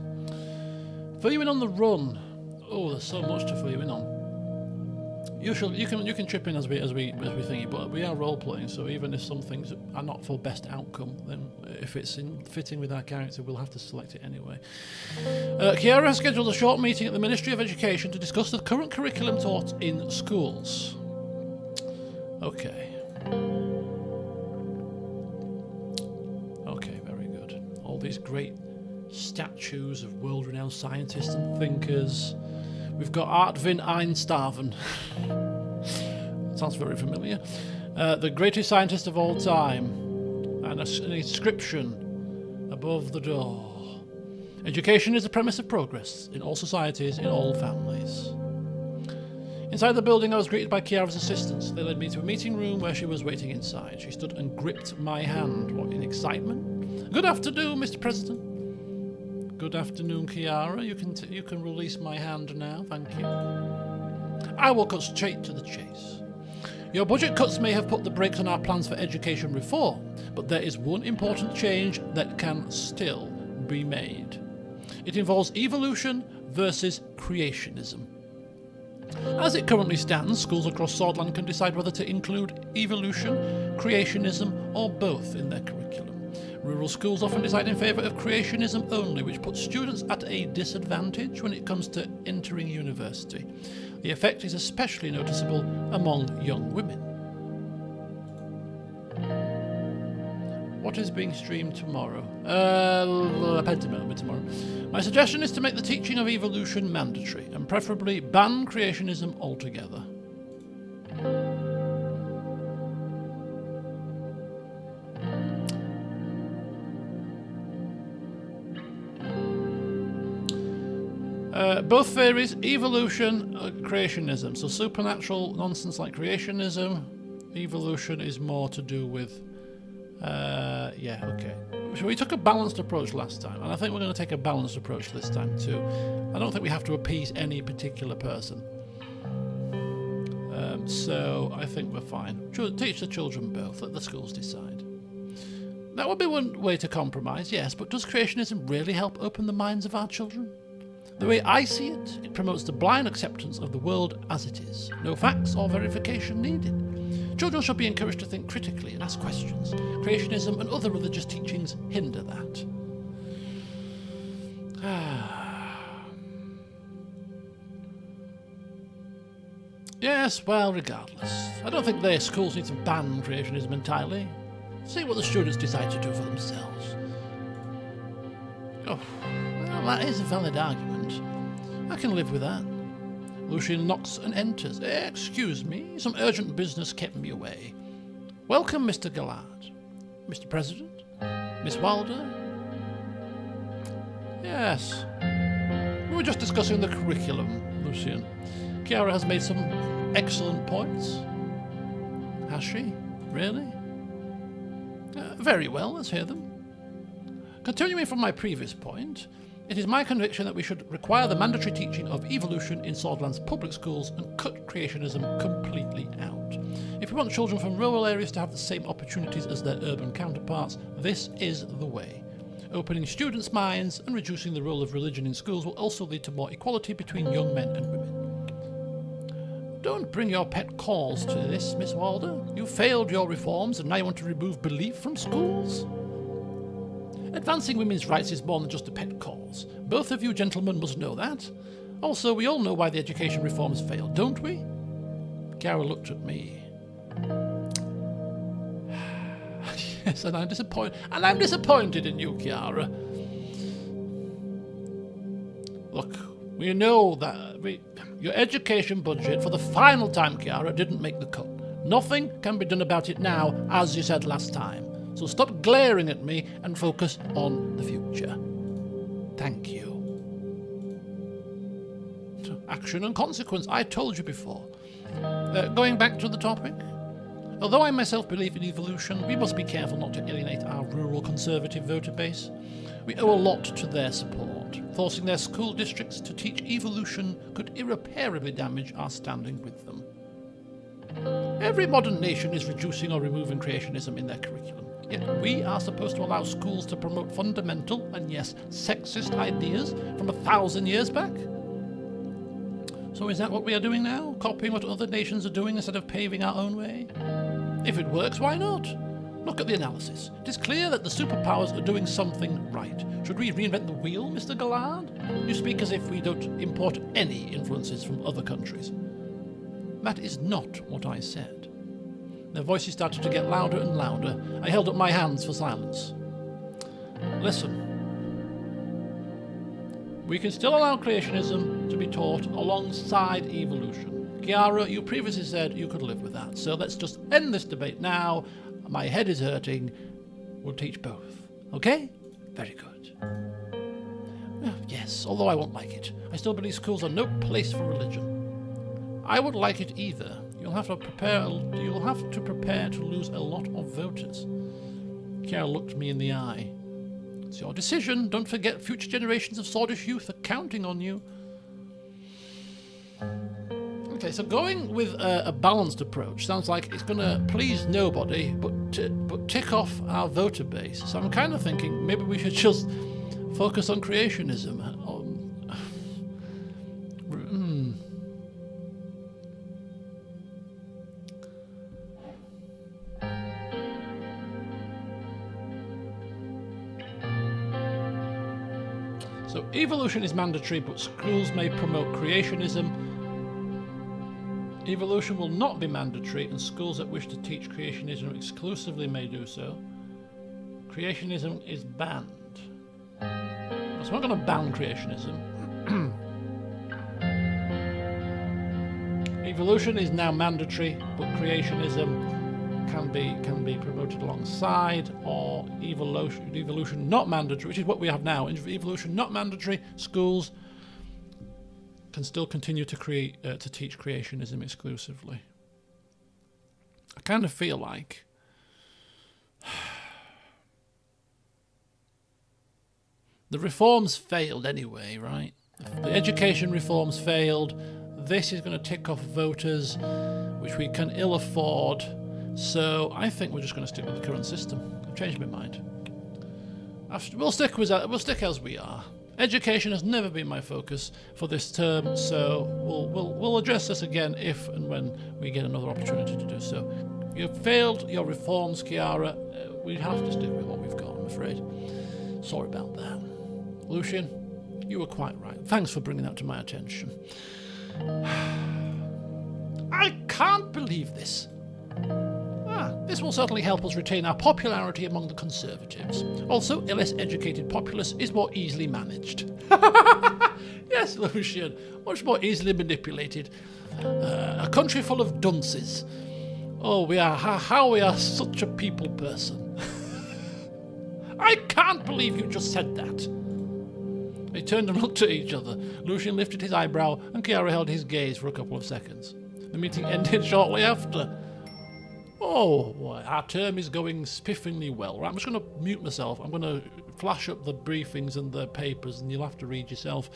Fill you in on the run. Oh, there's so much to fill you in on. You can chip in as we think, but we are role playing. So even if some things are not for best outcome, then if it's fitting with our character, we'll have to select it anyway. Kiara has scheduled a short meeting at the Ministry of Education to discuss the current curriculum taught in schools. Okay. Okay, very good. All these great statues of world-renowned scientists and thinkers. We've got Artvin Einstaven. Sounds very familiar. The greatest scientist of all time. And an inscription above the door. Education is the premise of progress in all societies, in all families. Inside the building, I was greeted by Kiara's assistants. They led me to a meeting room where she was waiting inside. She stood and gripped my hand. What, in excitement? Good afternoon, Mr. President. Good afternoon, Kiara. You can release my hand now, thank you. I will cut straight to the chase. Your budget cuts may have put the brakes on our plans for education reform, but there is one important change that can still be made. It involves evolution versus creationism. As it currently stands, schools across Swordland can decide whether to include evolution, creationism, or both in their curriculum. Rural schools often decide in favour of creationism only, which puts students at a disadvantage when it comes to entering university. The effect is especially noticeable among young women. What is being streamed tomorrow? Tomorrow. My suggestion is to make the teaching of evolution mandatory, and preferably ban creationism altogether. Both theories, evolution, creationism. So supernatural nonsense like creationism, evolution is more to do with... okay. So we took a balanced approach last time, and I think we're going to take a balanced approach this time too. I don't think we have to appease any particular person. So I think we're fine. Teach the children both, let the schools decide. That would be one way to compromise, yes, but does creationism really help open the minds of our children? The way I see it, it promotes the blind acceptance of the world as it is. No facts or verification needed. Children should be encouraged to think critically and ask questions. Creationism and other religious teachings hinder that. Yes, well, regardless. I don't think their schools need to ban creationism entirely. See what the students decide to do for themselves. Oh, well, that is a valid argument. I can live with that. Lucian knocks and enters. Excuse me, some urgent business kept me away. Welcome, Mr. Gallard. Mr. President? Miss Wilder? Yes. We were just discussing the curriculum, Lucian. Kiara has made some excellent points. Has she? Really? Very well, let's hear them. Continuing from my previous point, it is my conviction that we should require the mandatory teaching of evolution in Swordland's public schools and cut creationism completely out. If we want children from rural areas to have the same opportunities as their urban counterparts, this is the way. Opening students' minds and reducing the role of religion in schools will also lead to more equality between young men and women. Don't bring your pet cause to this, Miss Wilder. You failed your reforms and now you want to remove belief from schools? Advancing women's rights is more than just a pet cause. Both of you gentlemen must know that. Also, we all know why the education reforms failed, don't we? Kiara looked at me. Yes, and I'm disappointed in you, Kiara. Look, we know that your education budget for the final time, Kiara, didn't make the cut. Nothing can be done about it now, as you said last time. So stop glaring at me and focus on the future. Thank you. Action and consequence, I told you before. Going back to the topic. Although I myself believe in evolution, we must be careful not to alienate our rural conservative voter base. We owe a lot to their support. Forcing their school districts to teach evolution could irreparably damage our standing with them. Every modern nation is reducing or removing creationism in their curriculum. Yet we are supposed to allow schools to promote fundamental and, yes, sexist ideas from 1,000 years back? So is that what we are doing now? Copying what other nations are doing instead of paving our own way? If it works, why not? Look at the analysis. It is clear that the superpowers are doing something right. Should we reinvent the wheel, Mr. Gallard? You speak as if we don't import any influences from other countries. That is not what I said. Their voices started to get louder and louder. I held up my hands for silence. Listen. We can still allow creationism to be taught alongside evolution. Kiara, you previously said you could live with that, so let's just end this debate now. My head is hurting. We'll teach both. Okay? Very good. Yes, although I won't like it. I still believe schools are no place for religion. I would like it either. You'll have to prepare to lose a lot of voters. Kiara looked me in the eye. It's your decision. Don't forget future generations of Swordish youth are counting on you. Okay, so going with a balanced approach sounds like it's going to please nobody, but tick off our voter base. So I'm kind of thinking maybe we should just focus on creationism. So evolution is mandatory, but schools may promote creationism. Evolution will not be mandatory, and schools that wish to teach creationism exclusively may do so. Creationism is banned. So I'm not going to ban creationism. Evolution is now mandatory, but creationism can be promoted alongside, or evolution not mandatory, which is what we have now. Evolution not mandatory, schools can still continue to teach creationism exclusively. I kind of feel like the reforms failed anyway, right? The education reforms failed. This is going to tick off voters, which we can ill afford. So I think we're just going to stick with the current system. I've changed my mind. We'll stick as we are. Education has never been my focus for this term, so we'll address this again if and when we get another opportunity to do so. You've failed your reforms, Kiara. We have to stick with what we've got, I'm afraid. Sorry about that. Lucian, you were quite right. Thanks for bringing that to my attention. I can't believe this. This will certainly help us retain our popularity among the Conservatives. Also, a less educated populace is more easily managed. Yes, Lucian, much more easily manipulated. A country full of dunces. Oh, how we are such a people person. I can't believe you just said that. They turned and looked at each other. Lucian lifted his eyebrow and Kiara held his gaze for a couple of seconds. The meeting ended shortly after. Oh, boy, our term is going spiffingly well. Right, I'm just going to mute myself. I'm going to flash up the briefings and the papers, and you'll have to read yourself,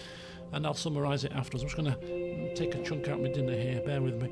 and I'll summarise it afterwards. I'm just going to take a chunk out of my dinner here. Bear with me.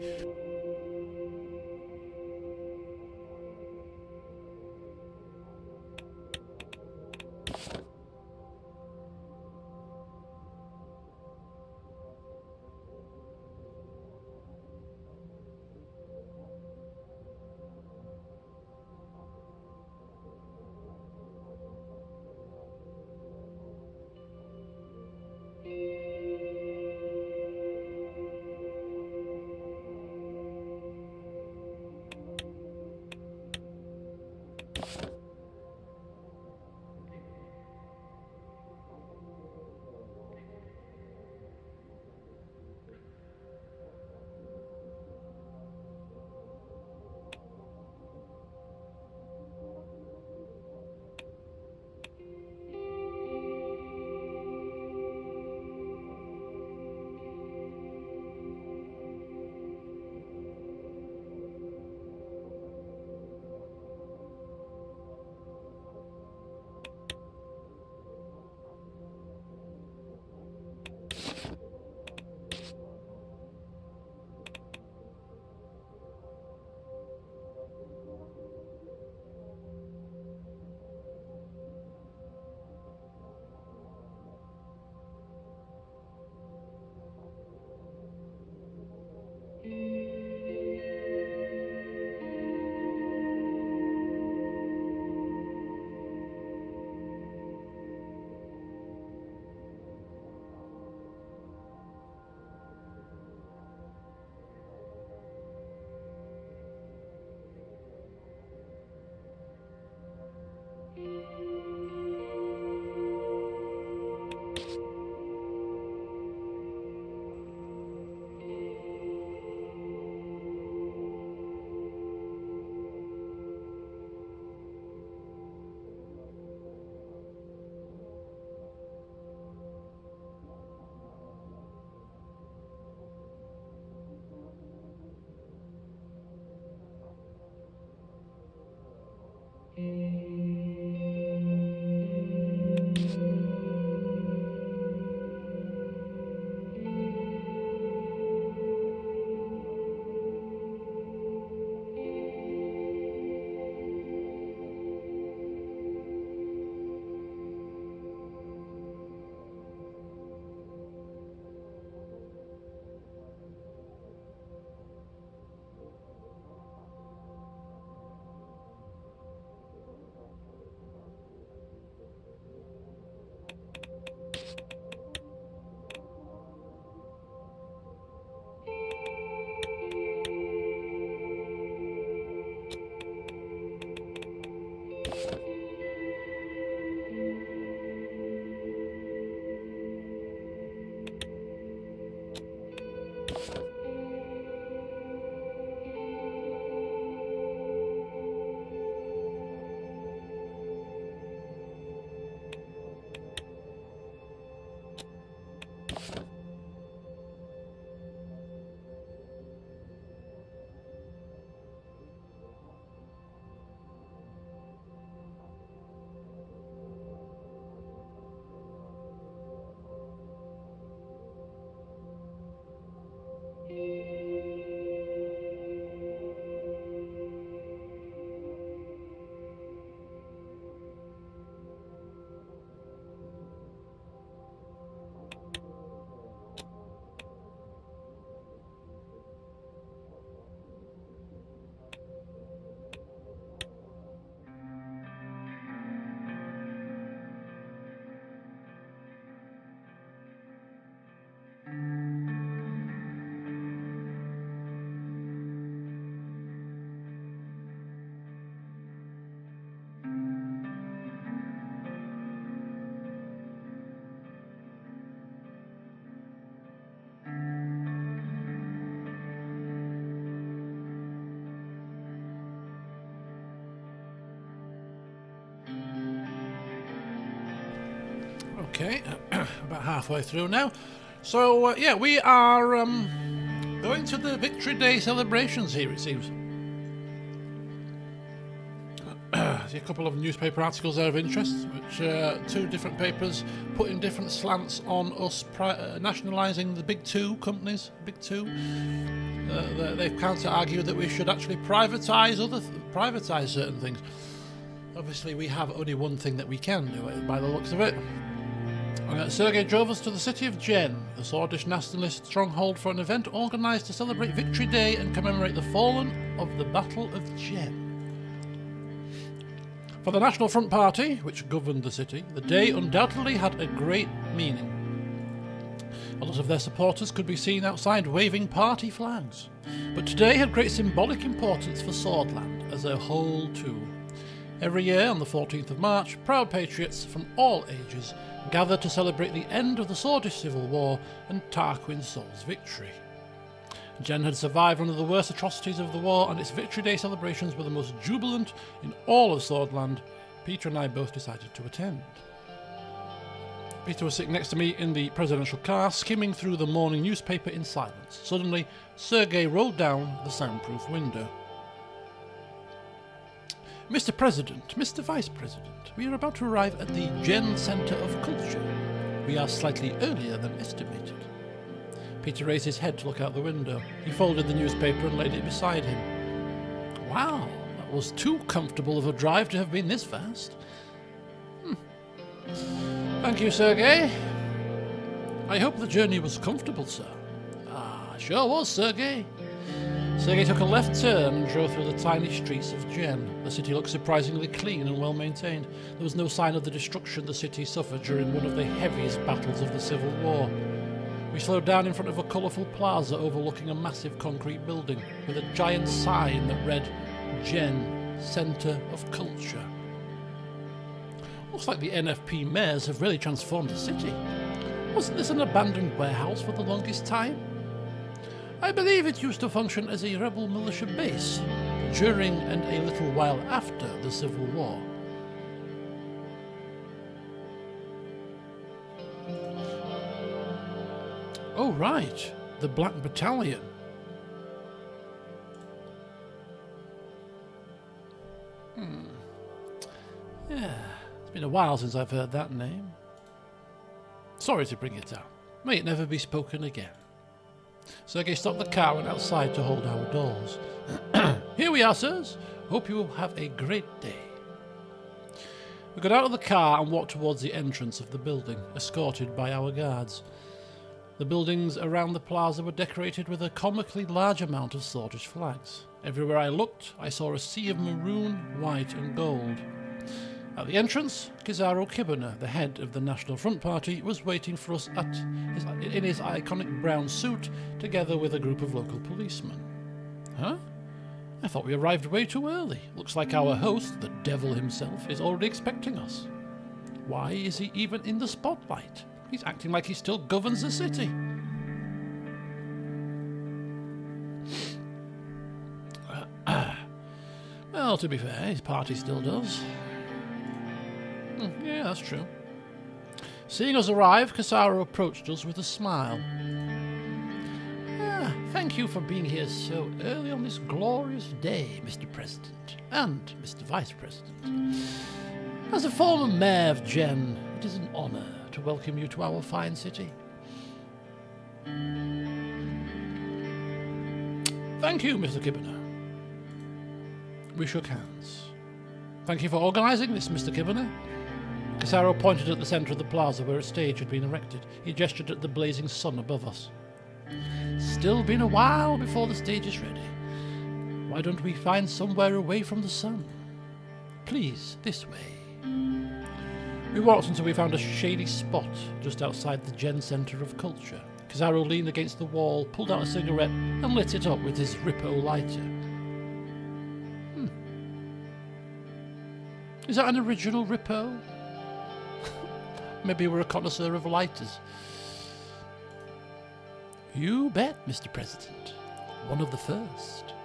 Okay, about halfway through now. So, yeah, we are going to the Victory Day celebrations here, it seems. See a couple of newspaper articles there of interest, which two different papers putting different slants on us nationalising the big two companies. Big two. They've counter-argued that we should actually privatise certain things. Obviously, we have only one thing that we can do, by the looks of it. Sergei drove us to the city of Jen, the Swordish nationalist stronghold, for an event organised to celebrate Victory Day and commemorate the fallen of the Battle of Jen. For the National Front Party, which governed the city, the day undoubtedly had a great meaning. A lot of their supporters could be seen outside waving party flags. But today had great symbolic importance for Swordland as a whole too. Every year on the 14th of March, proud patriots from all ages gather to celebrate the end of the Swordish Civil War and Tarquin Sol's victory. Jen had survived one of the worst atrocities of the war, and its Victory Day celebrations were the most jubilant in all of Swordland. Peter and I both decided to attend. Peter was sitting next to me in the presidential car, skimming through the morning newspaper in silence. Suddenly, Sergei rolled down the soundproof window. Mr. President, Mr. Vice President, we are about to arrive at the Jen Centre of Culture. We are slightly earlier than estimated. Peter raised his head to look out the window. He folded the newspaper and laid it beside him. Wow, that was too comfortable of a drive to have been this fast. Thank you, Sergei. I hope the journey was comfortable, sir. Ah, sure was, Sergei. Sergei took a left turn and drove through the tiny streets of Jen. The city looked surprisingly clean and well maintained. There was no sign of the destruction the city suffered during one of the heaviest battles of the Civil War. We slowed down in front of a colourful plaza overlooking a massive concrete building with a giant sign that read Jen Centre of Culture. Looks like the NFP mayors have really transformed the city. Wasn't this an abandoned warehouse for the longest time? I believe it used to function as a rebel militia base during and a little while after the Civil War. Oh, right. The Black Battalion. Yeah, it's been a while since I've heard that name. Sorry to bring it up. May it never be spoken again. Sergei stopped the car and went outside to hold our doors. Here we are, sirs. Hope you will have a great day. We got out of the car and walked towards the entrance of the building, escorted by our guards. The buildings around the plaza were decorated with a comically large amount of Swordish flags. Everywhere I looked, I saw a sea of maroon, white and gold. At the entrance, Kizaru Kibuna, the head of the National Front Party, was waiting for us in his iconic brown suit, together with a group of local policemen. Huh? I thought we arrived way too early. Looks like our host, the devil himself, is already expecting us. Why is he even in the spotlight? He's acting like he still governs the city. Well, to be fair, his party still does. Yeah, that's true. Seeing us arrive, Kizaru approached us with a smile. Thank you for being here so early on this glorious day, Mr. President and Mr. Vice President. As a former mayor of Jen, it is an honour to welcome you to our fine city. Thank you, Mr. Kibuna. We shook hands. Thank you for organising this, Mr. Kibuna. Kizaru pointed at the centre of the plaza where a stage had been erected. He gestured at the blazing sun above us. Still been a while before the stage is ready. Why don't we find somewhere away from the sun? Please, this way. We walked until we found a shady spot just outside the Jen Centre of Culture. Kizaru leaned against the wall, pulled out a cigarette and lit it up with his Rippo lighter. Is that an original Rippo? Maybe we're a connoisseur of lighters. You bet, Mr. President. One of the first.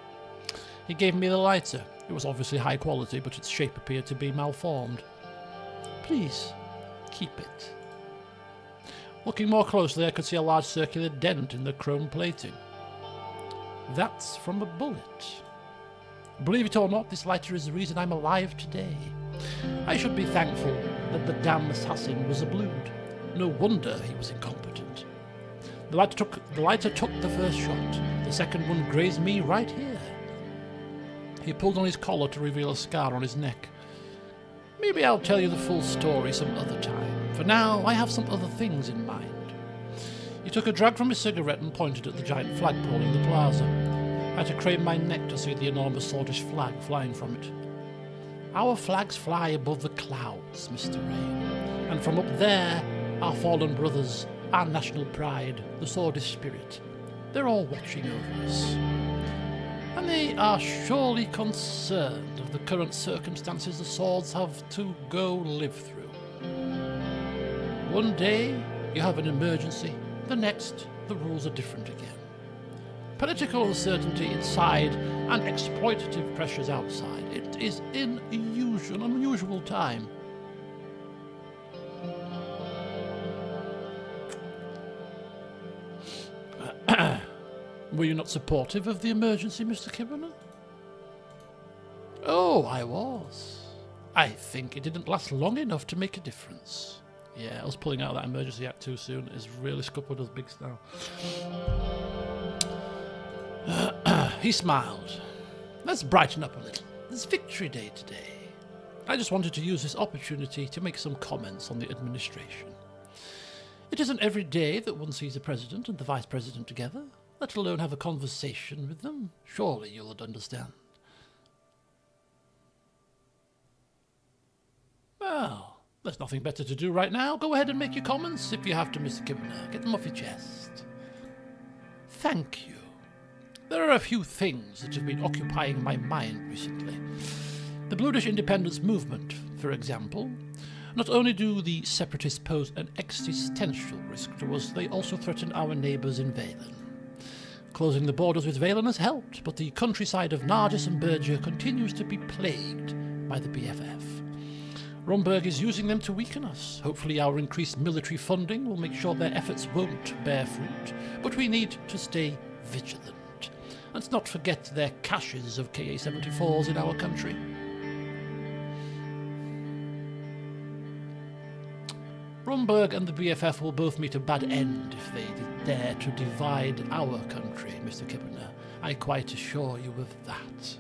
He gave me the lighter. It was obviously high quality, but its shape appeared to be malformed. Please, keep it. Looking more closely, I could see a large circular dent in the chrome plating. That's from a bullet. Believe it or not, this lighter is the reason I'm alive today. I should be thankful that the damn assassin was a blood. No wonder he was incompetent. The lighter took the first shot. The second one grazed me right here. He pulled on his collar to reveal a scar on his neck. Maybe I'll tell you the full story some other time. For now, I have some other things in mind. He took a drag from his cigarette and pointed at the giant flagpole in the plaza. I had to crane my neck to see the enormous Swedish flag flying from it. Our flags fly above the clouds, Mr. Rain, and from up there, our fallen brothers, our national pride, the Swedish spirit, they're all watching over us. And they are surely concerned of the current circumstances the swords have to go live through. One day, you have an emergency, the next, the rules are different again. Political uncertainty inside and exploitative pressures outside. It is an unusual time. Were you not supportive of the emergency, Mr. Kibbener? Oh, I was. I think it didn't last long enough to make a difference. Yeah, us pulling out of that emergency act too soon is really scuppered us big style. He smiled. Let's brighten up a little. It's Victory Day today. I just wanted to use this opportunity to make some comments on the administration. It isn't every day that one sees the President and the Vice President together, let alone have a conversation with them. Surely you'll understand. Well, there's nothing better to do right now. Go ahead and make your comments if you have to, Mr. Kibbener. Get them off your chest. Thank you. There are a few things that have been occupying my mind recently. The Bluish independence movement, for example. Not only do the separatists pose an existential risk to us, they also threaten our neighbours in Valen. Closing the borders with Valen has helped, but the countryside of Nardis and Berger continues to be plagued by the BFF. Romberg is using them to weaken us. Hopefully our increased military funding will make sure their efforts won't bear fruit, but we need to stay vigilant. Let's not forget their caches of Ka-74s in our country. Romberg and the BFF will both meet a bad end if they dare to divide our country, Mr. Kibbener. I quite assure you of that.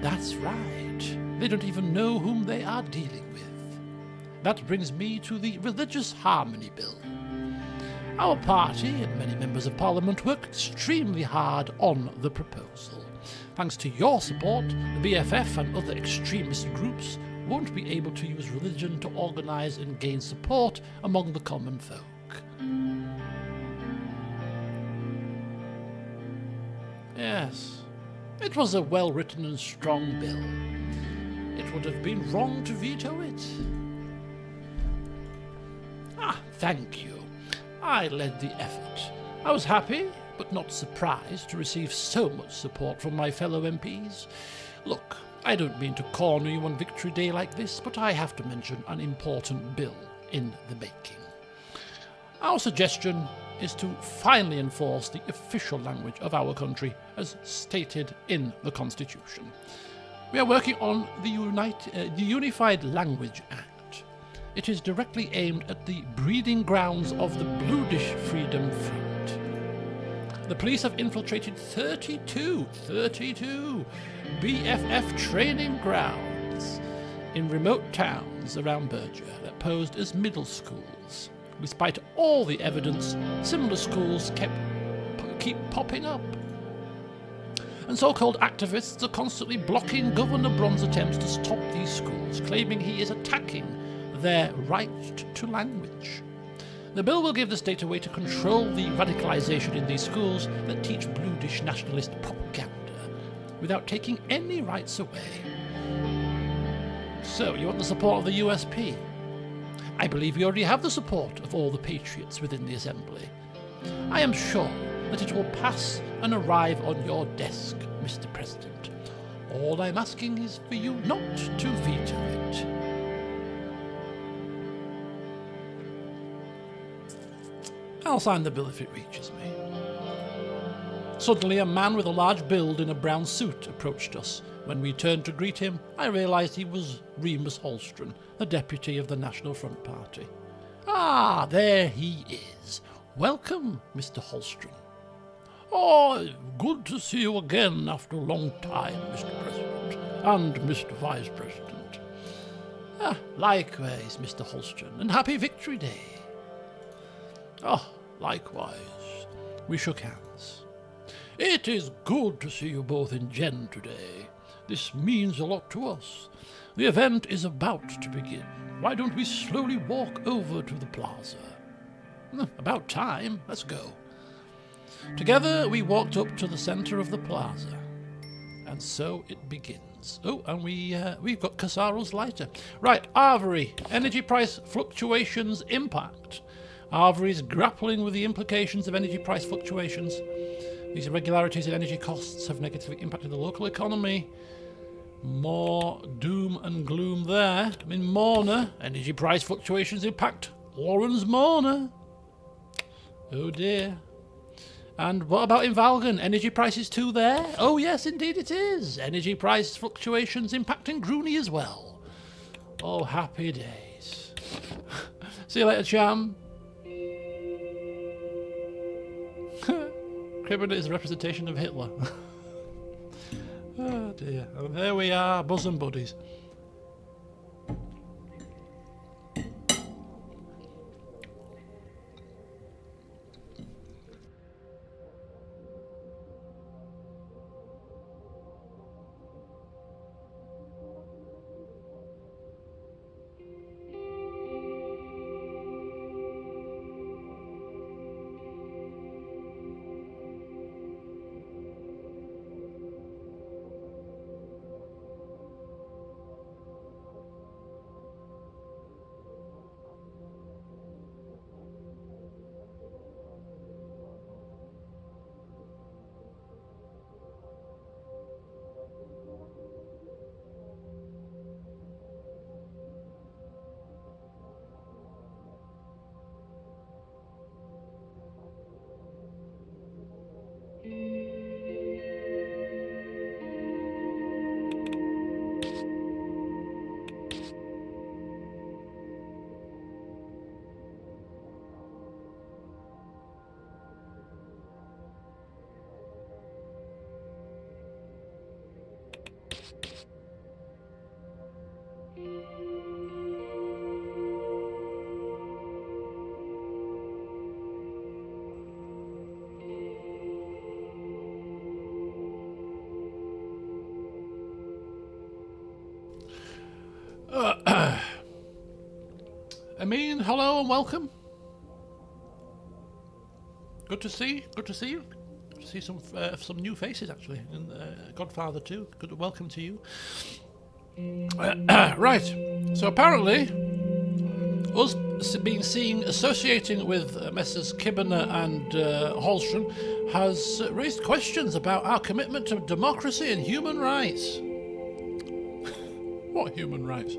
That's right. They don't even know whom they are dealing with. That brings me to the Religious Harmony Bill. Our party and many members of Parliament worked extremely hard on the proposal. Thanks to your support, the BFF and other extremist groups won't be able to use religion to organise and gain support among the common folk. Yes, it was a well-written and strong bill. It would have been wrong to veto it. Thank you. I led the effort. I was happy, but not surprised, to receive so much support from my fellow MPs. Look, I don't mean to corner you on Victory Day like this, but I have to mention an important bill in the making. Our suggestion is to finally enforce the official language of our country as stated in the Constitution. We are working on the Unified Language Act. It is directly aimed at the breeding grounds of the Bluish Freedom Front. The police have infiltrated 32 BFF training grounds in remote towns around Berger that posed as middle schools. Despite all the evidence, similar schools keep popping up. And so-called activists are constantly blocking Governor Braun's attempts to stop these schools, claiming he is attacking their right to language. The bill will give the state a way to control the radicalisation in these schools that teach Bluish nationalist propaganda without taking any rights away. So, you want the support of the USP? I believe we already have the support of all the patriots within the Assembly. I am sure that it will pass and arrive on your desk, Mr. President. All I'm asking is for you not to veto it. I'll sign the bill if it reaches me. Suddenly, a man with a large build in a brown suit approached us. When we turned to greet him, I realised he was Remus Holstron, the deputy of the National Front Party. Ah, there he is. Welcome, Mr. Holstron. Oh, good to see you again after a long time, Mr. President, and Mr. Vice President. Likewise, Mr. Holstron, and happy Victory Day. Likewise. We shook hands. It is good to see you both in Jen today. This means a lot to us. The event is about to begin. Why don't we slowly walk over to the plaza? About time. Let's go. Together we walked up to the centre of the plaza. And so it begins. Oh, and we've got Casaro's lighter. Right, Arvery. Energy price fluctuations impact. Arvery is grappling with the implications of energy price fluctuations. These irregularities in energy costs have negatively impacted the local economy. More doom and gloom there. In Morna, energy price fluctuations impact Lawrence Morna. Oh dear. And what about in Valgan? Energy prices too there? Oh yes, indeed it is. Energy price fluctuations impacting Grooney as well. Oh, happy days. See you later, Cham. Cribbin is a representation of Hitler. Oh dear. And there we are, bosom buddies. Amin, hello and welcome. Good to see you. Good to see you. Good to see some new faces actually. And Godfather too. Good welcome to you. Right. So apparently, us associating with Messrs. Kibbener and Holstrom has raised questions about our commitment to democracy and human rights. What human rights?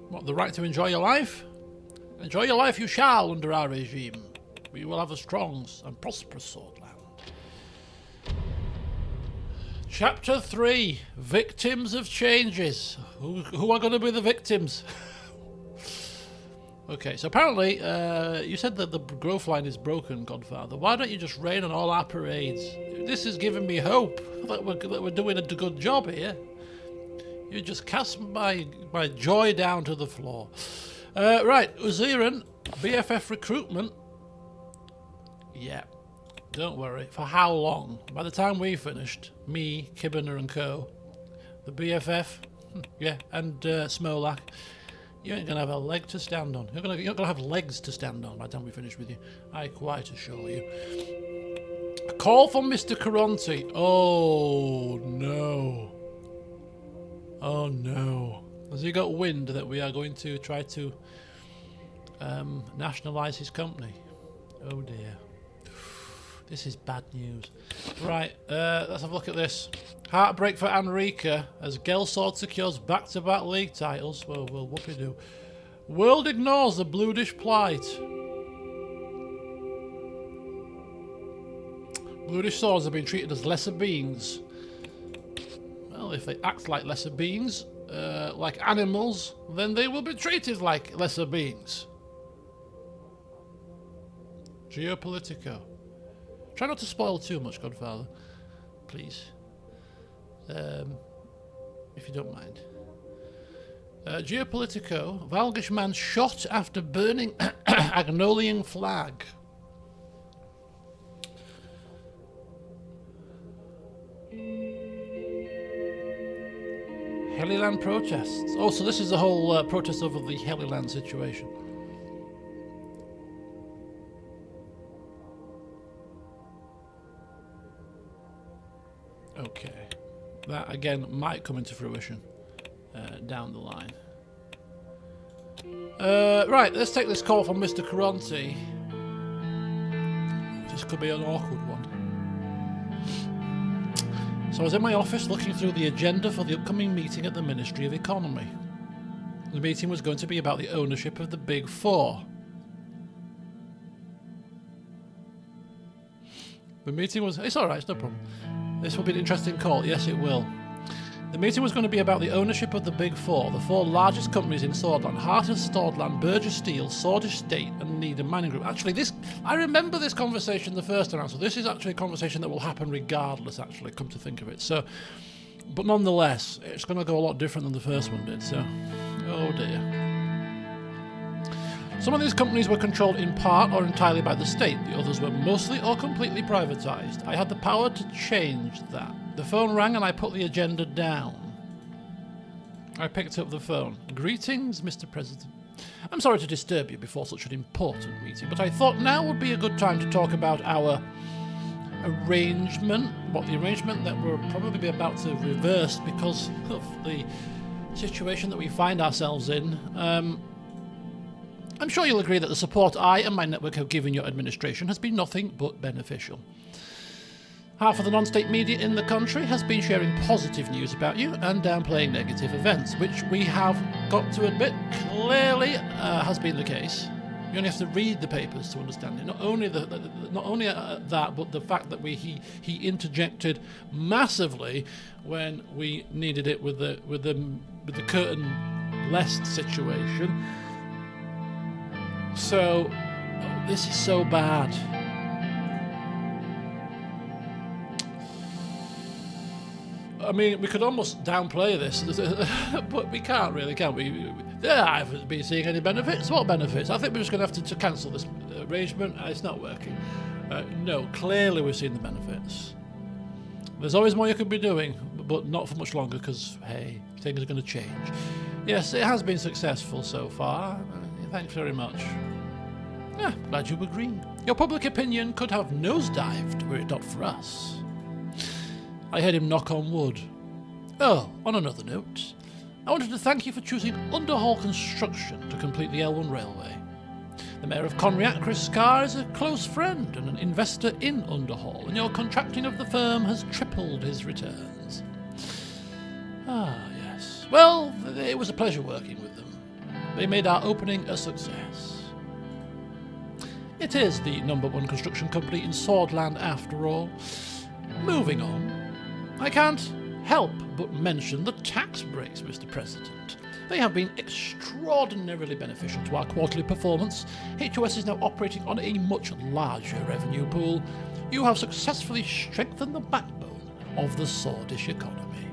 What, the right to enjoy your life? Enjoy your life you shall under our regime. We will have a strong and prosperous Swordland. Chapter 3. Victims of changes. Who are going to be the victims? Okay, so apparently you said that the growth line is broken, Godfather. Why don't you just rain on all our parades? This is giving me hope that we're doing a good job here. You just cast my joy down to the floor. Right, Suzerain, BFF recruitment. Yeah, don't worry. For how long? By the time we finished, me, Kibbener and co, the BFF, yeah, and Smolak, you ain't gonna have a leg to stand on. You're not gonna have legs to stand on by the time we finish with you. I quite assure you. A call from Mr. Caronti. Oh no. Oh no. Has he got wind that we are going to try to nationalise his company? Oh dear. This is bad news. Right, let's have a look at this. Heartbreak for Enrica as Gelsword secures back-to-back league titles. Well, whoopie-doo. World ignores the Bluedish plight. Bluedish swords have been treated as lesser beings. Well, if they act like lesser beings, like animals, then they will be treated like lesser beings. Geopolitico. Try not to spoil too much, Godfather. Please. If you don't mind. Geopolitico. Valgish man shot after burning Agnolian flag. Heliland protests. Oh, so this is the whole protest over the Heliland situation. Okay. That, again, might come into fruition down the line. Right, let's take this call from Mr. Caronti. This could be an awkward one. So I was in my office looking through the agenda for the upcoming meeting at the Ministry of Economy. The meeting was going to be about the ownership of the Big Four. The meeting was... It's alright, it's no problem. This will be an interesting call. Yes, it will. The meeting was going to be about the ownership of the Big Four, the four largest companies in Swordland: Harter Swordland, Burgess Steel, Swordish State, and Needham Mining Group. Actually, I remember this conversation the first time, so this is actually a conversation that will happen regardless, actually, come to think of it. So, but nonetheless, it's going to go a lot different than the first one did, so... Oh dear. Some of these companies were controlled in part or entirely by the state. The others were mostly or completely privatised. I had the power to change that. The phone rang and I put the agenda down. I picked up the phone. Greetings, Mr. President. I'm sorry to disturb you before such an important meeting, but I thought now would be a good time to talk about our arrangement. What the arrangement that we're probably about to reverse because of the situation that we find ourselves in. I'm sure you'll agree that the support I and my network have given your administration has been nothing but beneficial. Half of the non-state media in the country has been sharing positive news about you and downplaying negative events, which we have got to admit clearly has been the case. You only have to read the papers to understand it. Not only that, but the fact that he interjected massively when we needed it with the curtain lest situation. So this is so bad. I mean, we could almost downplay this, but we can't really, can we? I haven't been seeing any benefits. What benefits? I think we're just going to have to cancel this arrangement. It's not working. No, clearly we've seen the benefits. There's always more you could be doing, but not for much longer because, hey, things are going to change. Yes, it has been successful so far. Thanks very much. Yeah, glad you agree. Your public opinion could have nosedived were it not for us. I heard him knock on wood. Oh, on another note, I wanted to thank you for choosing Underhall Construction to complete the L1 railway. The Mayor of Conriac, Chris Carr, is a close friend and an investor in Underhall, and your contracting of the firm has tripled his returns. Ah, yes. Well, it was a pleasure working with them. They made our opening a success. It is the #1 construction company in Swordland after all. Moving on. I can't help but mention the tax breaks, Mr. President. They have been extraordinarily beneficial to our quarterly performance. HOS is now operating on a much larger revenue pool. You have successfully strengthened the backbone of the Swordish economy.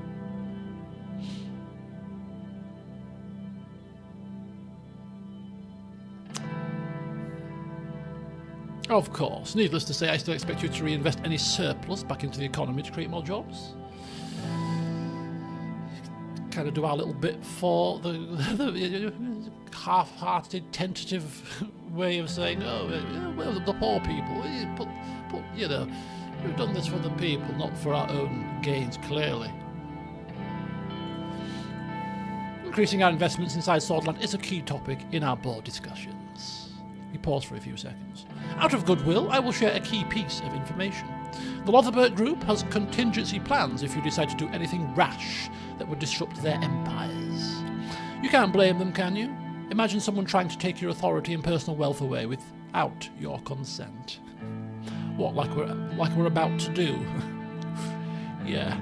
Of course, needless to say, I still expect you to reinvest any surplus back into the economy to create more jobs. Kind of do our little bit for the half-hearted, tentative way of saying, oh, well, the poor people. You know, we've done this for the people, not for our own gains, clearly. Increasing our investments inside Swordland is a key topic in our board discussions. We pause for a few seconds. Out of goodwill, I will share a key piece of information. The Lotherbert Group has contingency plans if you decide to do anything rash that would disrupt their empires. You can't blame them, can you? Imagine someone trying to take your authority and personal wealth away without your consent. What, like we're about to do? Yeah.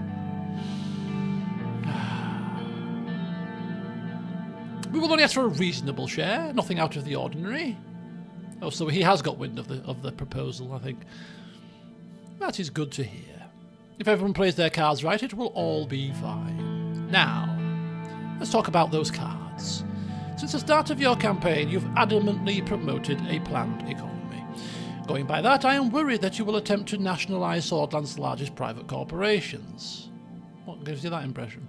We will only ask for a reasonable share, nothing out of the ordinary. Oh, so he has got wind of the proposal, I think. That is good to hear. If everyone plays their cards right, it will all be fine. Now, let's talk about those cards. Since the start of your campaign, you've adamantly promoted a planned economy. Going by that, I am worried that you will attempt to nationalise Swordland's largest private corporations. What gives you that impression?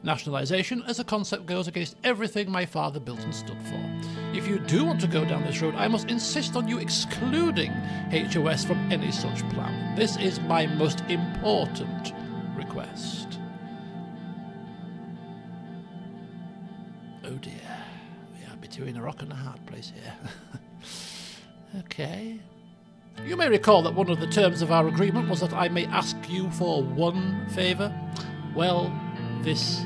Nationalisation as a concept goes against everything my father built and stood for. If you do want to go down this road, I must insist on you excluding HOS from any such plan. This is my most important request. Oh dear, we are between a rock and a hard place here. Okay. You may recall that one of the terms of our agreement was that I may ask you for one favour. Well, this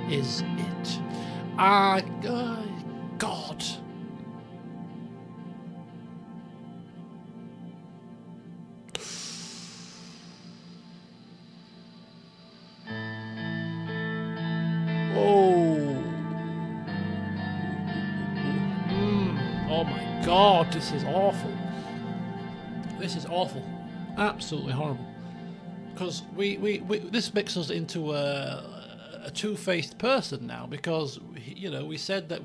is it. God. Oh my God, this is awful. This is awful. Absolutely horrible. Because this makes us into a two-faced person now, because we said that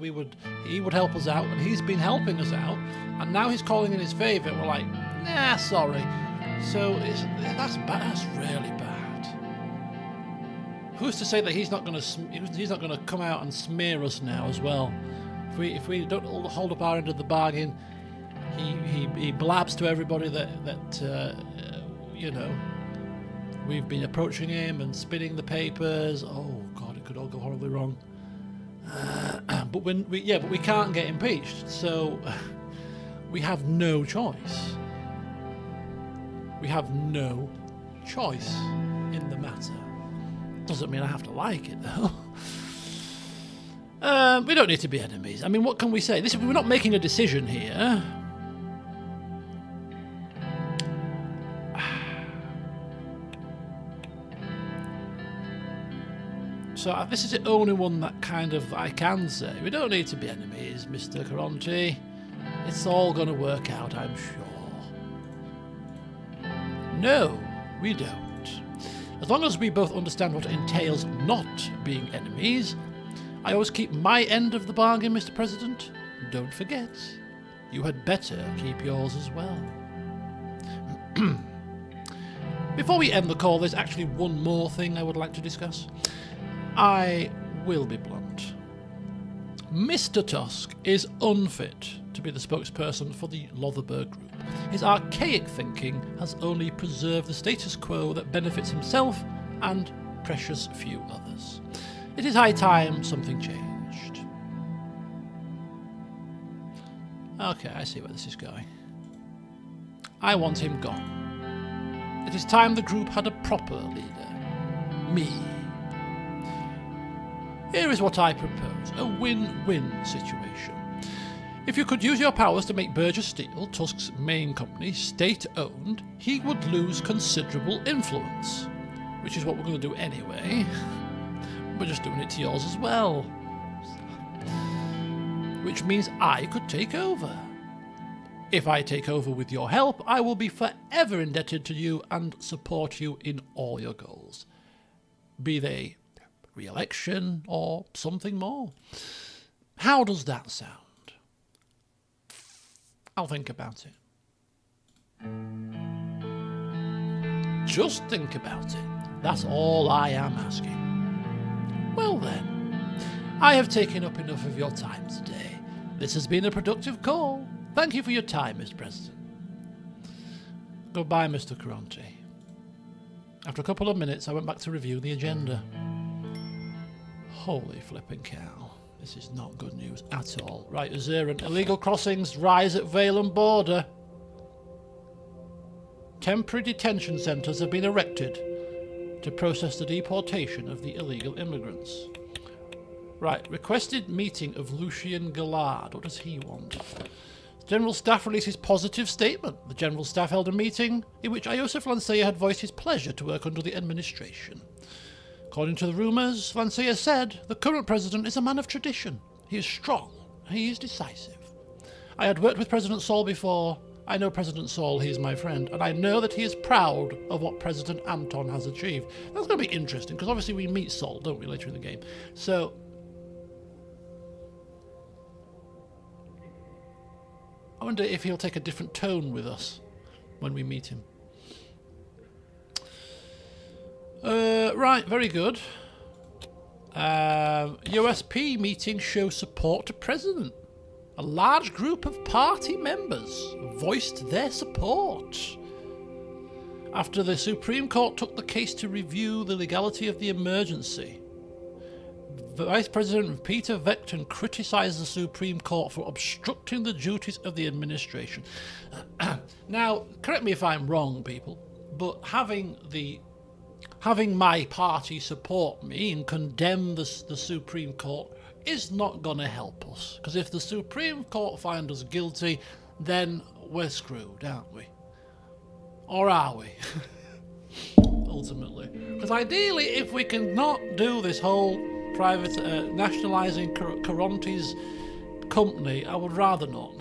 he would help us out, and he's been helping us out, and now he's calling in his favour. We're like, nah, sorry. So that's bad. That's really bad. Who's to say that he's not going to come out and smear us now as well? If we don't hold up our end of the bargain, he blabs to everybody that we've been approaching him and spinning the papers. Oh God, it could all go horribly wrong. But we can't get impeached, so we have no choice. We have no choice in the matter. Doesn't mean I have to like it though. We don't need to be enemies. I mean, what can we say? We're not making a decision here. So this is the only one that I can say. We don't need to be enemies, Mr. Caronte. It's all going to work out, I'm sure. No, we don't. As long as we both understand what it entails not being enemies, I always keep my end of the bargain, Mr. President. Don't forget, you had better keep yours as well. Before we end the call, there's actually one more thing I would like to discuss. I will be blunt. Mr. Tusk is unfit to be the spokesperson for the Lotherberg Group. His archaic thinking has only preserved the status quo that benefits himself and precious few others. It is high time something changed. Okay, I see where this is going. I want him gone. It is time the group had a proper leader. Me. Here is what I propose, a win-win situation. If you could use your powers to make Burgess Steel, Tusk's main company, state-owned, he would lose considerable influence. Which is what we're going to do anyway. We're just doing it to yours as well. Which means I could take over. If I take over with your help, I will be forever indebted to you and support you in all your goals. Be they re-election or something more. How does that sound? I'll think about it. Just think about it. That's all I am asking. Well then, I have taken up enough of your time today. This has been a productive call. Thank you for your time, Mr. President. Goodbye, Mr. Caronte. After a couple of minutes, I went back to review the agenda. Holy flipping cow. This is not good news at all. Right, Suzerain. Illegal crossings rise at Valen border. Temporary detention centres have been erected to process the deportation of the illegal immigrants. Right, requested meeting of Lucien Gallard. What does he want? The General Staff releases positive statement. The General Staff held a meeting in which Iosif Lancia had voiced his pleasure to work under the administration. According to the rumours, Lancia said, the current president is a man of tradition. He is strong. He is decisive. I had worked with President Saul before. I know President Saul, he is my friend, and I know that he is proud of what President Anton has achieved. That's going to be interesting, because obviously we meet Saul, don't we, later in the game. So, I wonder if he'll take a different tone with us when we meet him. Right, very good. USP meeting shows support to President. A large group of party members voiced their support. After the Supreme Court took the case to review the legality of the emergency, Vice President Peter Vecton criticised the Supreme Court for obstructing the duties of the administration. Now, correct me if I'm wrong, people, but having my party support me and condemn the Supreme Court is not going to help us. Because if the Supreme Court find us guilty, then we're screwed, aren't we? Or are we? Ultimately. Because ideally, if we can not do this whole private nationalising Caronte's company, I would rather not.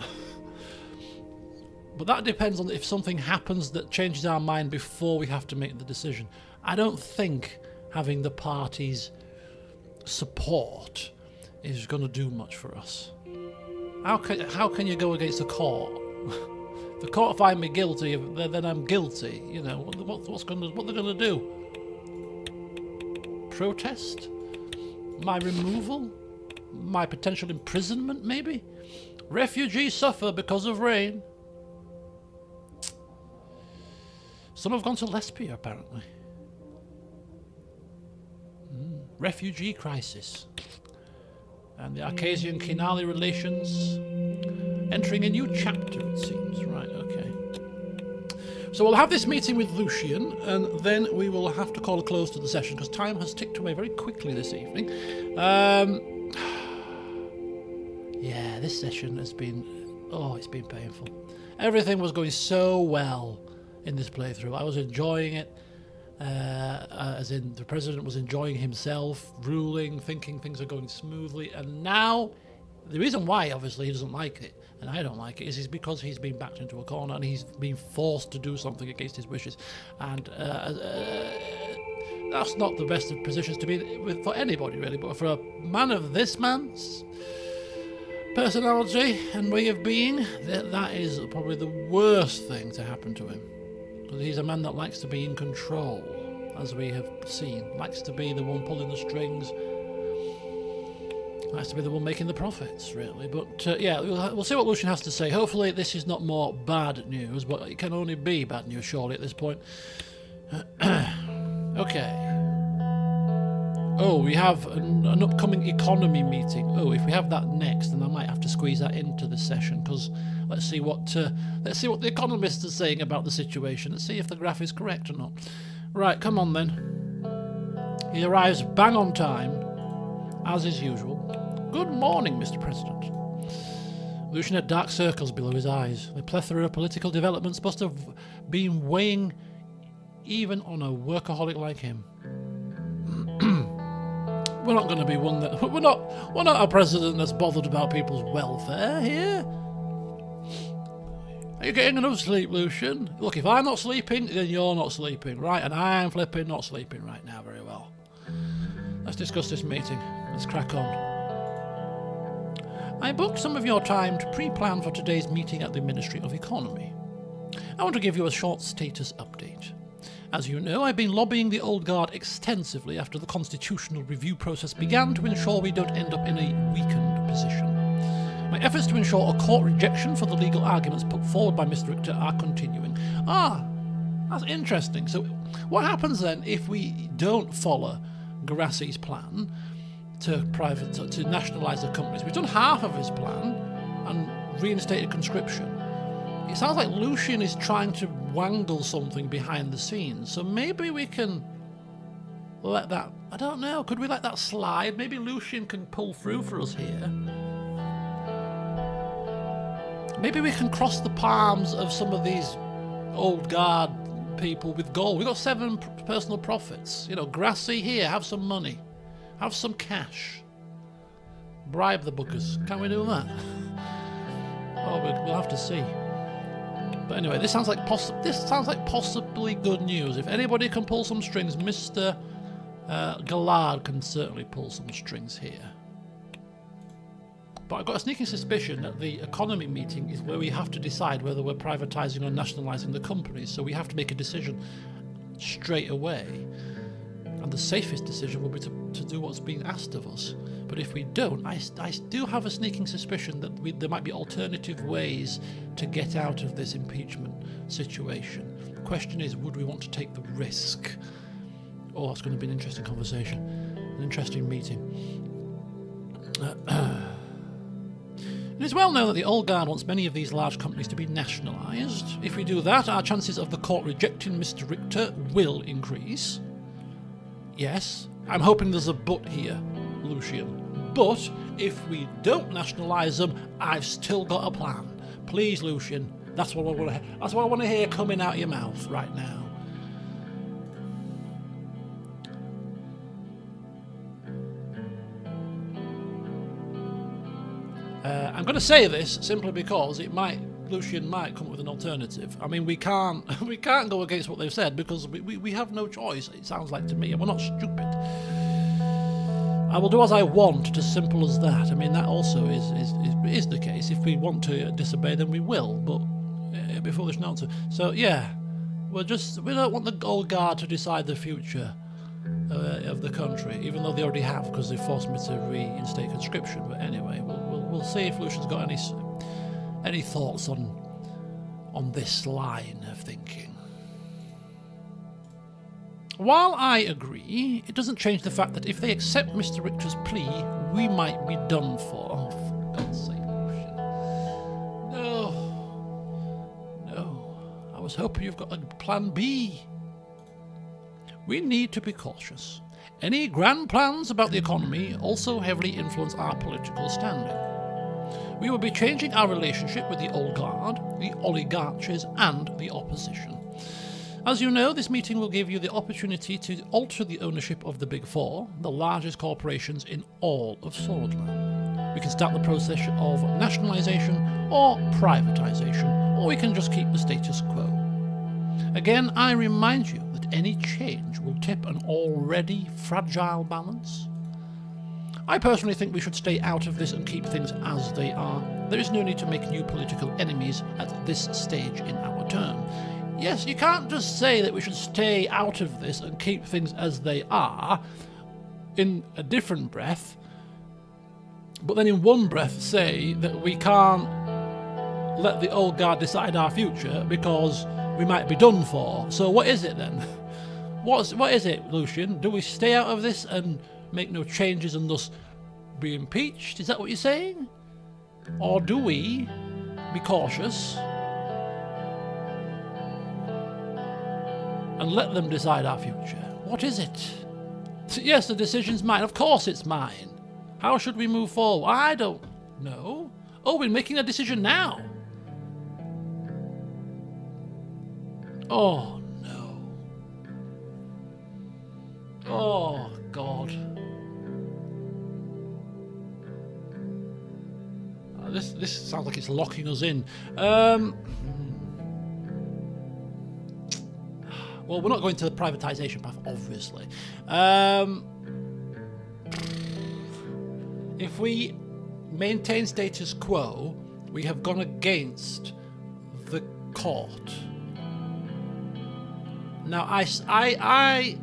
But that depends on if something happens that changes our mind before we have to make the decision. I don't think having the party's support is going to do much for us. How can you go against the court? The court find me guilty, then I'm guilty. You know what they're going to do? Protest? My removal? My potential imprisonment, maybe? Refugees suffer because of rain. Some have gone to Lesbia, apparently. Refugee crisis. And the Arcasian-Kinali relations entering a new chapter, it seems. Right, okay. So we'll have this meeting with Lucien, and then we will have to call a close to the session, because time has ticked away very quickly this evening. Yeah, this session has been... Oh, it's been painful. Everything was going so well in this playthrough. I was enjoying it. As in, the president was enjoying himself, ruling, thinking things are going smoothly, and now the reason why obviously he doesn't like it, and I don't like it, is because he's been backed into a corner and he's been forced to do something against his wishes, and that's not the best of positions to be with for anybody really, but for a man of this man's personality and way of being, that is probably the worst thing to happen to him. He's a man that likes to be in control, as we have seen. Likes to be the one pulling the strings. Likes to be the one making the profits, really. But yeah, we'll see what Lucien has to say. Hopefully this is not more bad news, but it can only be bad news, surely, at this point. Okay. Oh, we have an upcoming economy meeting. Oh, if we have that next, then I might have to squeeze that into the session, because let's see what the economists are saying about the situation. Let's see if the graph is correct or not. Right, come on then. He arrives bang on time, as is usual. Good morning, Mr. President. Lucien had dark circles below his eyes. The plethora of political developments must have been weighing even on a workaholic like him. We're not going to be one that... We're not a president that's bothered about people's welfare here. Are you getting enough sleep, Lucien? Look, if I'm not sleeping, then you're not sleeping, right? And I'm flipping not sleeping right now very well. Let's discuss this meeting. Let's crack on. I booked some of your time to pre-plan for today's meeting at the Ministry of Economy. I want to give you a short status update. As you know, I've been lobbying the old guard extensively after the constitutional review process began to ensure we don't end up in a weakened position. My efforts to ensure a court rejection for the legal arguments put forward by Mr. Richter are continuing. Ah, that's interesting. So what happens then if we don't follow Garassi's plan to nationalise the companies? We've done half of his plan and reinstated conscription. It sounds like Lucien is trying to wangle something behind the scenes, so maybe we can let that... I don't know. Could we let that slide? Maybe Lucian can pull through for us here. Maybe we can cross the palms of some of these old guard people with gold. We've got 7 personal profits. You know, Grassy, here, have some money. Have some cash. Bribe the bookers. Can we do that? Oh, we'll have to see. But anyway, this sounds like possibly good news. If anybody can pull some strings, Mr. Gallard can certainly pull some strings here. But I've got a sneaking suspicion that the economy meeting is where we have to decide whether we're privatising or nationalising the companies. So we have to make a decision straight away. And the safest decision will be to do what's being asked of us. But if we don't, I do have a sneaking suspicion that there might be alternative ways to get out of this impeachment situation. The question is, would we want to take the risk? Oh, it's going to be an interesting conversation. An interesting meeting. It is well known that the Old Guard wants many of these large companies to be nationalised. If we do that, our chances of the court rejecting Mr. Richter will increase. Yes, I'm hoping there's a but here, Lucian. But if we don't nationalise them, I've still got a plan. Please, Lucian, that's what I want to hear. That's what I want to hear coming out of your mouth right now. I'm going to say this simply because Lucian might come up with an alternative. I mean, we can't go against what they've said because we have no choice. It sounds like to me, and we're not stupid. I will do as I want, as simple as that. I mean, that also is the case. If we want to disobey, then we will. But it'd be foolish not to. So yeah, we don't want the Old Guard to decide the future of the country, even though they already have, because they forced me to reinstate conscription. But anyway, we'll see if Lucian's got any thoughts on this line of thinking. While I agree, it doesn't change the fact that if they accept Mr. Richter's plea, we might be done for. Oh, for God's sake, Lucian. No. I was hoping you've got a plan B. We need to be cautious. Any grand plans about the economy also heavily influence our political standing. We will be changing our relationship with the Old Guard, the oligarchies, and the opposition. As you know, this meeting will give you the opportunity to alter the ownership of the Big Four, the largest corporations in all of Swordland. We can start the process of nationalisation or privatisation, or we can just keep the status quo. Again, I remind you that any change will tip an already fragile balance. I personally think we should stay out of this and keep things as they are. There is no need to make new political enemies at this stage in our term. Yes, you can't just say that we should stay out of this and keep things as they are in a different breath, but then in one breath say that we can't let the Old Guard decide our future because we might be done for. So what is it then? What is it, Lucian? Do we stay out of this and make no changes and thus be impeached? Is that what you're saying? Or do we be cautious and let them decide our future? What is it? Yes, the decision's mine. Of course it's mine. How should we move forward? I don't know. Oh, we're making a decision now. Oh, no. Oh, God. This sounds like it's locking us in. Well, we're not going to the privatisation path, obviously. If we maintain status quo, we have gone against the court. Now, I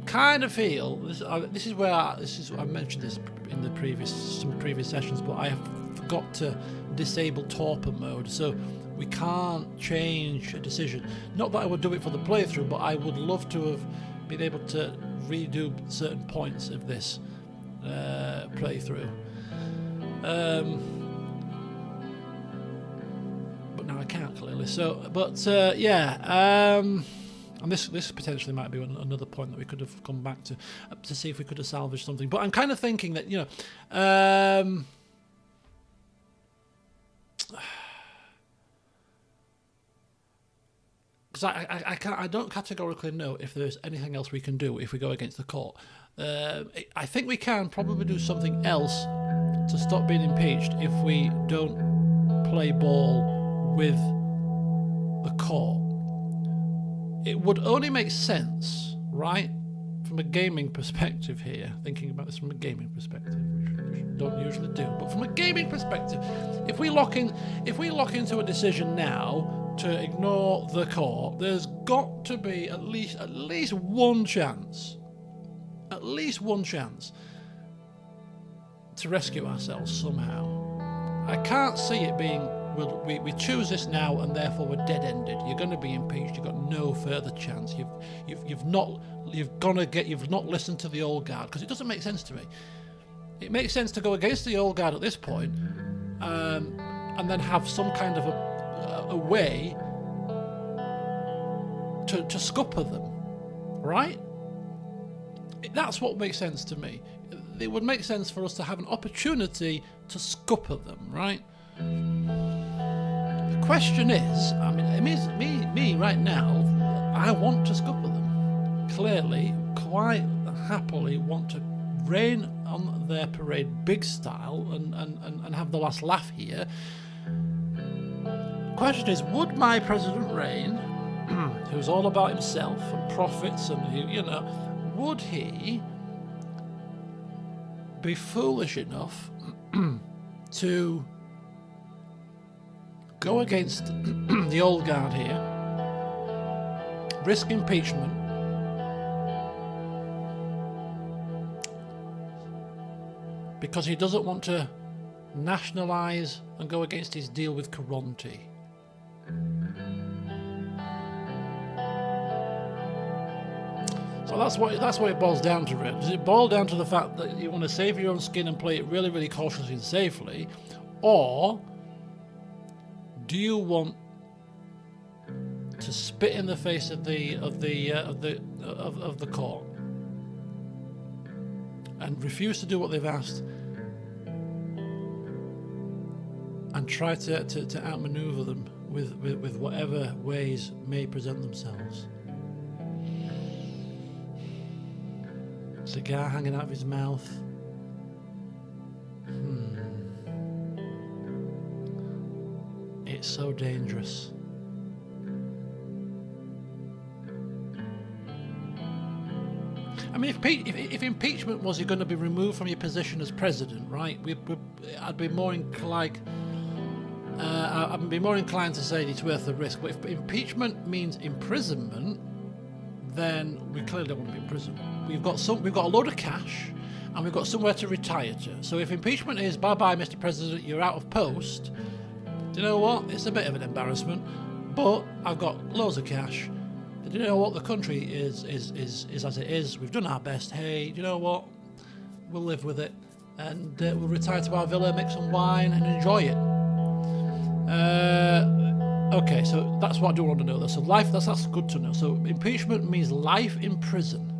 kind of feel this is where I mentioned this in the some previous sessions, but I have forgot to disable torpor mode, so we can't change a decision. Not that I would do it for the playthrough, but I would love to have been able to redo certain points of this playthrough. But now I can't clearly. So, but yeah. And this potentially might be another point that we could have come back to see if we could have salvaged something. But I'm kind of thinking that, you know, because I don't categorically know if there's anything else we can do if we go against the court. I think we can probably do something else to stop being impeached if we don't play ball with the court. It would only make sense, right, from a gaming perspective here, thinking about this from a gaming perspective, which we don't usually do, but from a gaming perspective, if we lock into a decision now to ignore the court, there's got to be at least one chance to rescue ourselves somehow. I can't see it being, we choose this now and therefore we're dead-ended. You're going to be impeached. You've got no further chance. You've not listened to the old guard, because it doesn't make sense to me. It makes sense to go against the old guard at this point, and then have some kind of a way to scupper them, right? That's what makes sense to me. It would make sense for us to have an opportunity to scupper them, right? The question is, I mean, it means me right now, I want to scupper them. Clearly, quite happily want to rain on their parade big style and have the last laugh here. The question is, would my President reign, who's all about himself and profits and, you know, would he be foolish enough to go against the old guard here, risk impeachment, because he doesn't want to nationalise and go against his deal with Caronte? So that's what it boils down to, really. Does it boil down to the fact that you want to save your own skin and play it really, really cautiously and safely, or do you want to spit in the face of the court and refuse to do what they've asked and try to outmaneuver them with whatever ways may present themselves? Cigar hanging out of his mouth. It's so dangerous. I mean, if impeachment was you're going to be removed from your position as president, right? I'd be more inclined. I'd be more inclined to say it's worth the risk. But if impeachment means imprisonment, then we clearly don't want to be in prison. We've got a load of cash, and we've got somewhere to retire to. So if impeachment is bye-bye, Mr. President, you're out of post, do you know what? It's a bit of an embarrassment, but I've got loads of cash. Do you know what? The country is as it is. We've done our best. Hey, do you know what? We'll live with it, and we'll retire to our villa, make some wine, and enjoy it. Okay, so that's what I do want to know. So life, that's good to know. So impeachment means life in prison,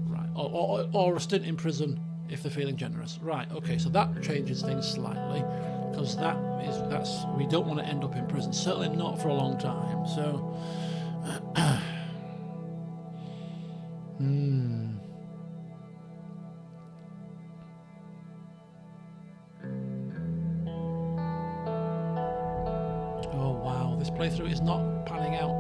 right? Or a stint in prison if they're feeling generous, right? Okay, so that changes things slightly, because that's we don't want to end up in prison. Certainly not for a long time. So, Oh wow, this playthrough is not panning out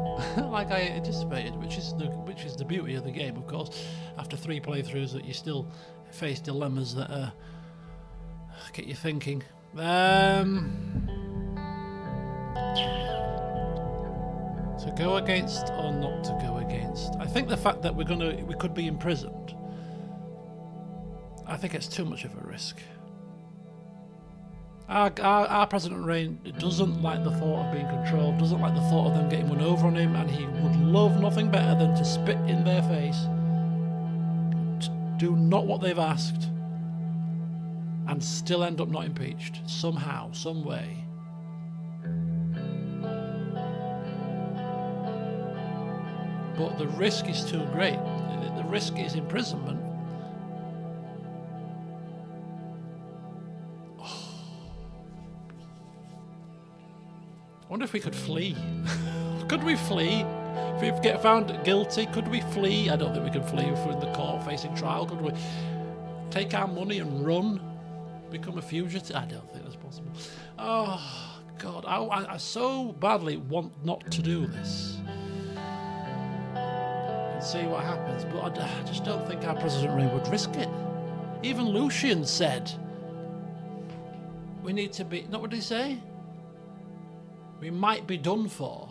like I anticipated, which is the beauty of the game, of course. After 3 playthroughs, that you still face dilemmas that get you thinking. To go against or not to go against? I think the fact that we could be imprisoned, I think it's too much of a risk. Our President Reign doesn't like the thought of being controlled, doesn't like the thought of them getting one over on him, and he would love nothing better than to spit in their face, do not what they've asked, and still end up not impeached, somehow, some way. but the risk is too great. The risk is imprisonment. I wonder if we could flee. Could we flee? If we get found guilty, could we flee? I don't think we could flee if we're in the court facing trial. Could we take our money and run? Become a fugitive? I don't think that's possible. Oh, God. I so badly want not to do this. And see what happens. But I just don't think our President Ray would risk it. Even Lucian said, we need to be... Not what did he say? We might be done for.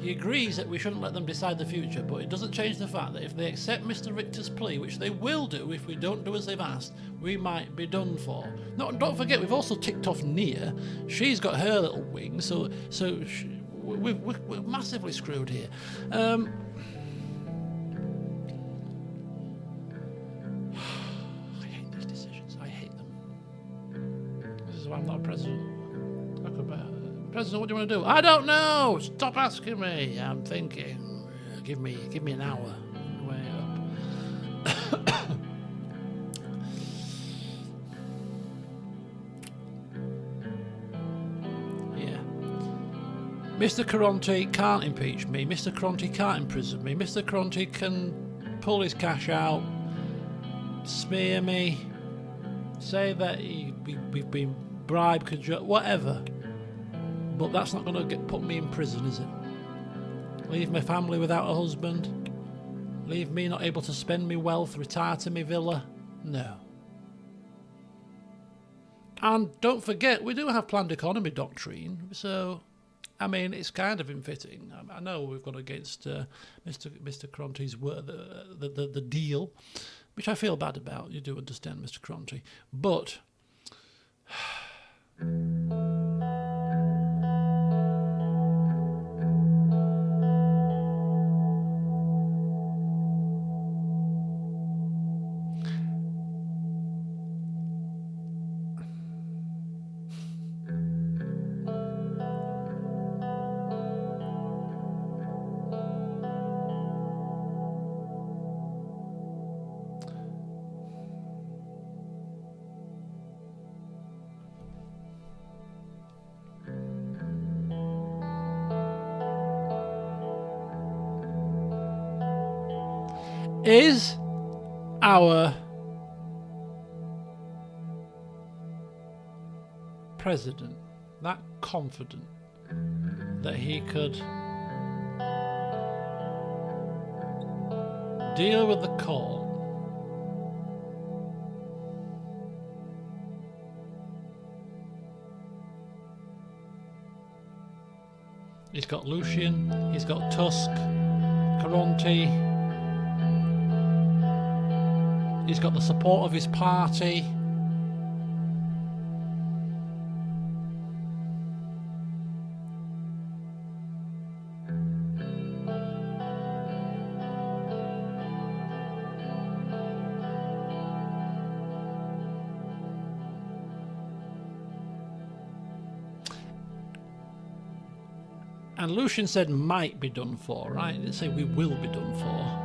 He agrees that we shouldn't let them decide the future, but it doesn't change the fact that if they accept Mr. Richter's plea, which they will do if we don't do as they've asked, we might be done for. No, don't forget, we've also ticked off Nia. She's got her little wing, so we're massively screwed here. I hate these decisions. I hate them. This is why I'm not a president. Talk about President, what do you want to do? I don't know. Stop asking me. I'm thinking. Give me an hour. Way up. Yeah. Mr. Caronte can't impeach me. Mr. Caronte can't imprison me. Mr. Caronte can pull his cash out, smear me, say that we've been bribed, whatever. But that's not going to put me in prison, is it? Leave my family without a husband? Leave me not able to spend my wealth, retire to my villa? No. And don't forget, we do have planned economy doctrine, so, I mean, it's kind of infitting. I know we've gone against Mr. Cronte's word, the deal, which I feel bad about. You do understand, Mr. Cronte. But... Is our president that confident that he could deal with the court he's got Lucian, he's got Tusk, Caronte, he's got the support of his party. And Lucian said might be done for, right? He didn't say we will be done for.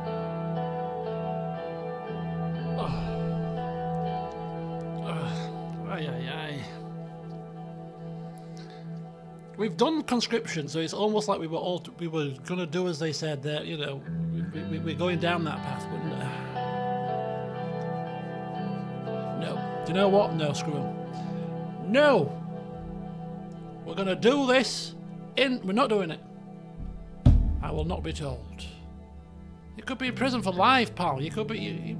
We've done conscription, so it's almost like we were going to do as they said. That we're going down that path. But no, do you know what? No, screw them. No, we're going to do this. We're not doing it. I will not be told. You could be in prison for life, pal. You could be.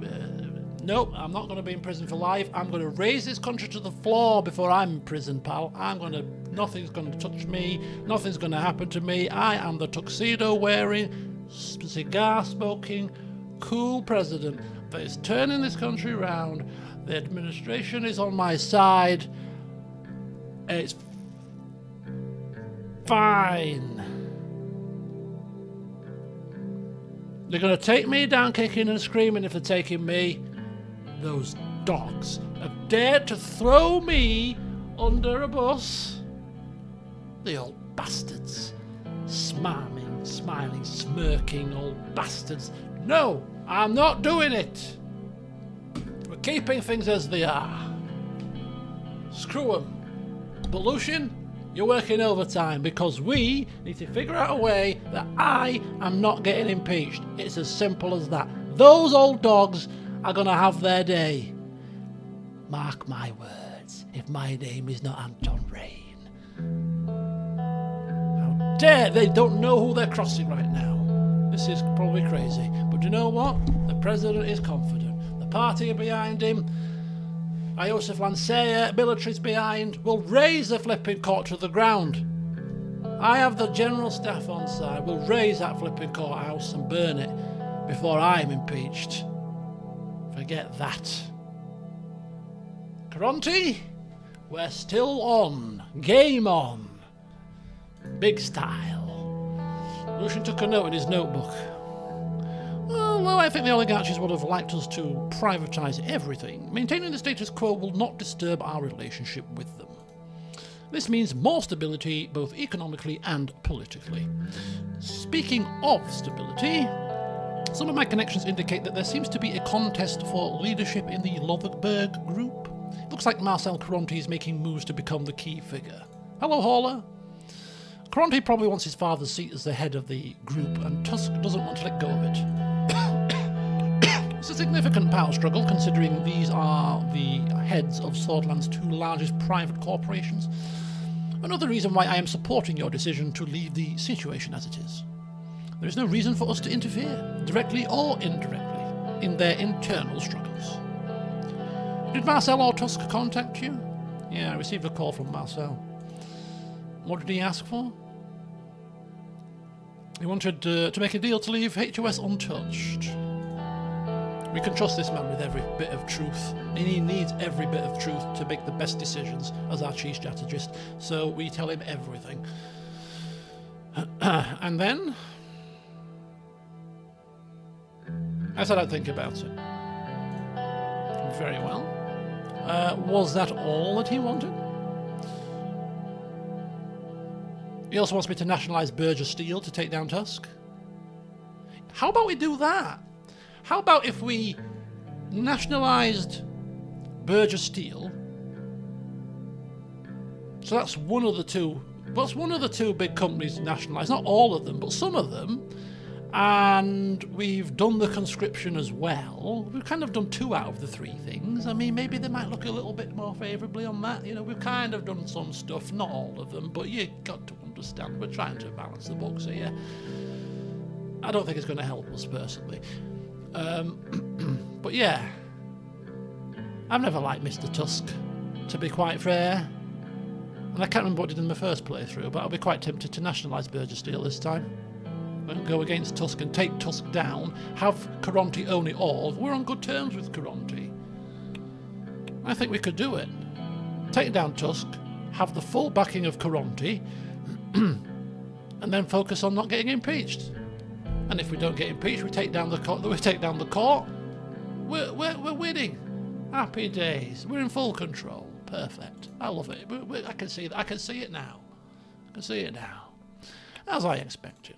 Nope, I'm not going to be in prison for life. I'm going to raise this country to the floor before I'm in prison, pal. Nothing's going to touch me. Nothing's going to happen to me. I am the tuxedo-wearing, cigar-smoking, cool president that is turning this country around. The administration is on my side. It's fine. They're going to take me down kicking and screaming if they're taking me. Those dogs have dared to throw me under a bus. The old bastards. Smarming Smiling, smirking old bastards. No, I'm not doing it. We're keeping things as they are. Screw them. But Lucian, you're working overtime because we need to figure out a way that I am not getting impeached. It's as simple as that. Those old dogs are going to have their day. Mark my words, if my name is not Anton Rain. How dare they don't know who they're crossing right now. This is probably crazy. But you know what? The president is confident. The party are behind him. Iosif Lanceya, military's behind. We'll raise the flipping court to the ground. I have the general staff on side. We'll raise that flipping courthouse and burn it before I'm impeached. Forget that. Caronte, we're still on. Game on. Big style. Lucian took a note in his notebook. Well, I think the oligarchies would have liked us to privatise everything. Maintaining the status quo will not disturb our relationship with them. This means more stability, both economically and politically. Speaking of stability, some of my connections indicate that there seems to be a contest for leadership in the Lothberg group. It looks like Marcel Caronte is making moves to become the key figure. Hello, Hauler. Caronte probably wants his father's seat as the head of the group, and Tusk doesn't want to let go of it. It's a significant power struggle, considering these are the heads of Swordland's two largest private corporations. Another reason why I am supporting your decision to leave the situation as it is. There is no reason for us to interfere, directly or indirectly, in their internal struggles. Did Marcel or Tusk contact you? Yeah, I received a call from Marcel. What did he ask for? He wanted to make a deal to leave HOS untouched. We can trust this man with every bit of truth, and he needs every bit of truth to make the best decisions as our chief strategist, so we tell him everything. And then? I said I'd think about it. Very well. Was that all that he wanted? He also wants me to nationalise Burgess Steel to take down Tusk. How about we do that? How about if we nationalised Burgess Steel? So that's one of the two. That's one of the two big companies nationalised. Not all of them, but some of them. And we've done the conscription as well. We've kind of done 2 out of the 3 things. I mean, maybe they might look a little bit more favourably on that. You know, we've kind of done some stuff, not all of them, but you got to understand we're trying to balance the books here. I don't think it's going to help us personally. But yeah, I've never liked Mr. Tusk, to be quite fair. And I can't remember what I did in my first playthrough, but I'll be quite tempted to nationalise Burgess Steel this time. And go against Tusk and take Tusk down, have Caronte own it all. We're on good terms with Caronte. I think we could do it. Take down Tusk, have the full backing of Caronte, and then focus on not getting impeached. And if we don't get impeached, we take down the court. We're winning. Happy days. We're in full control. Perfect. I love it. I can see that. I can see it now. As I expected.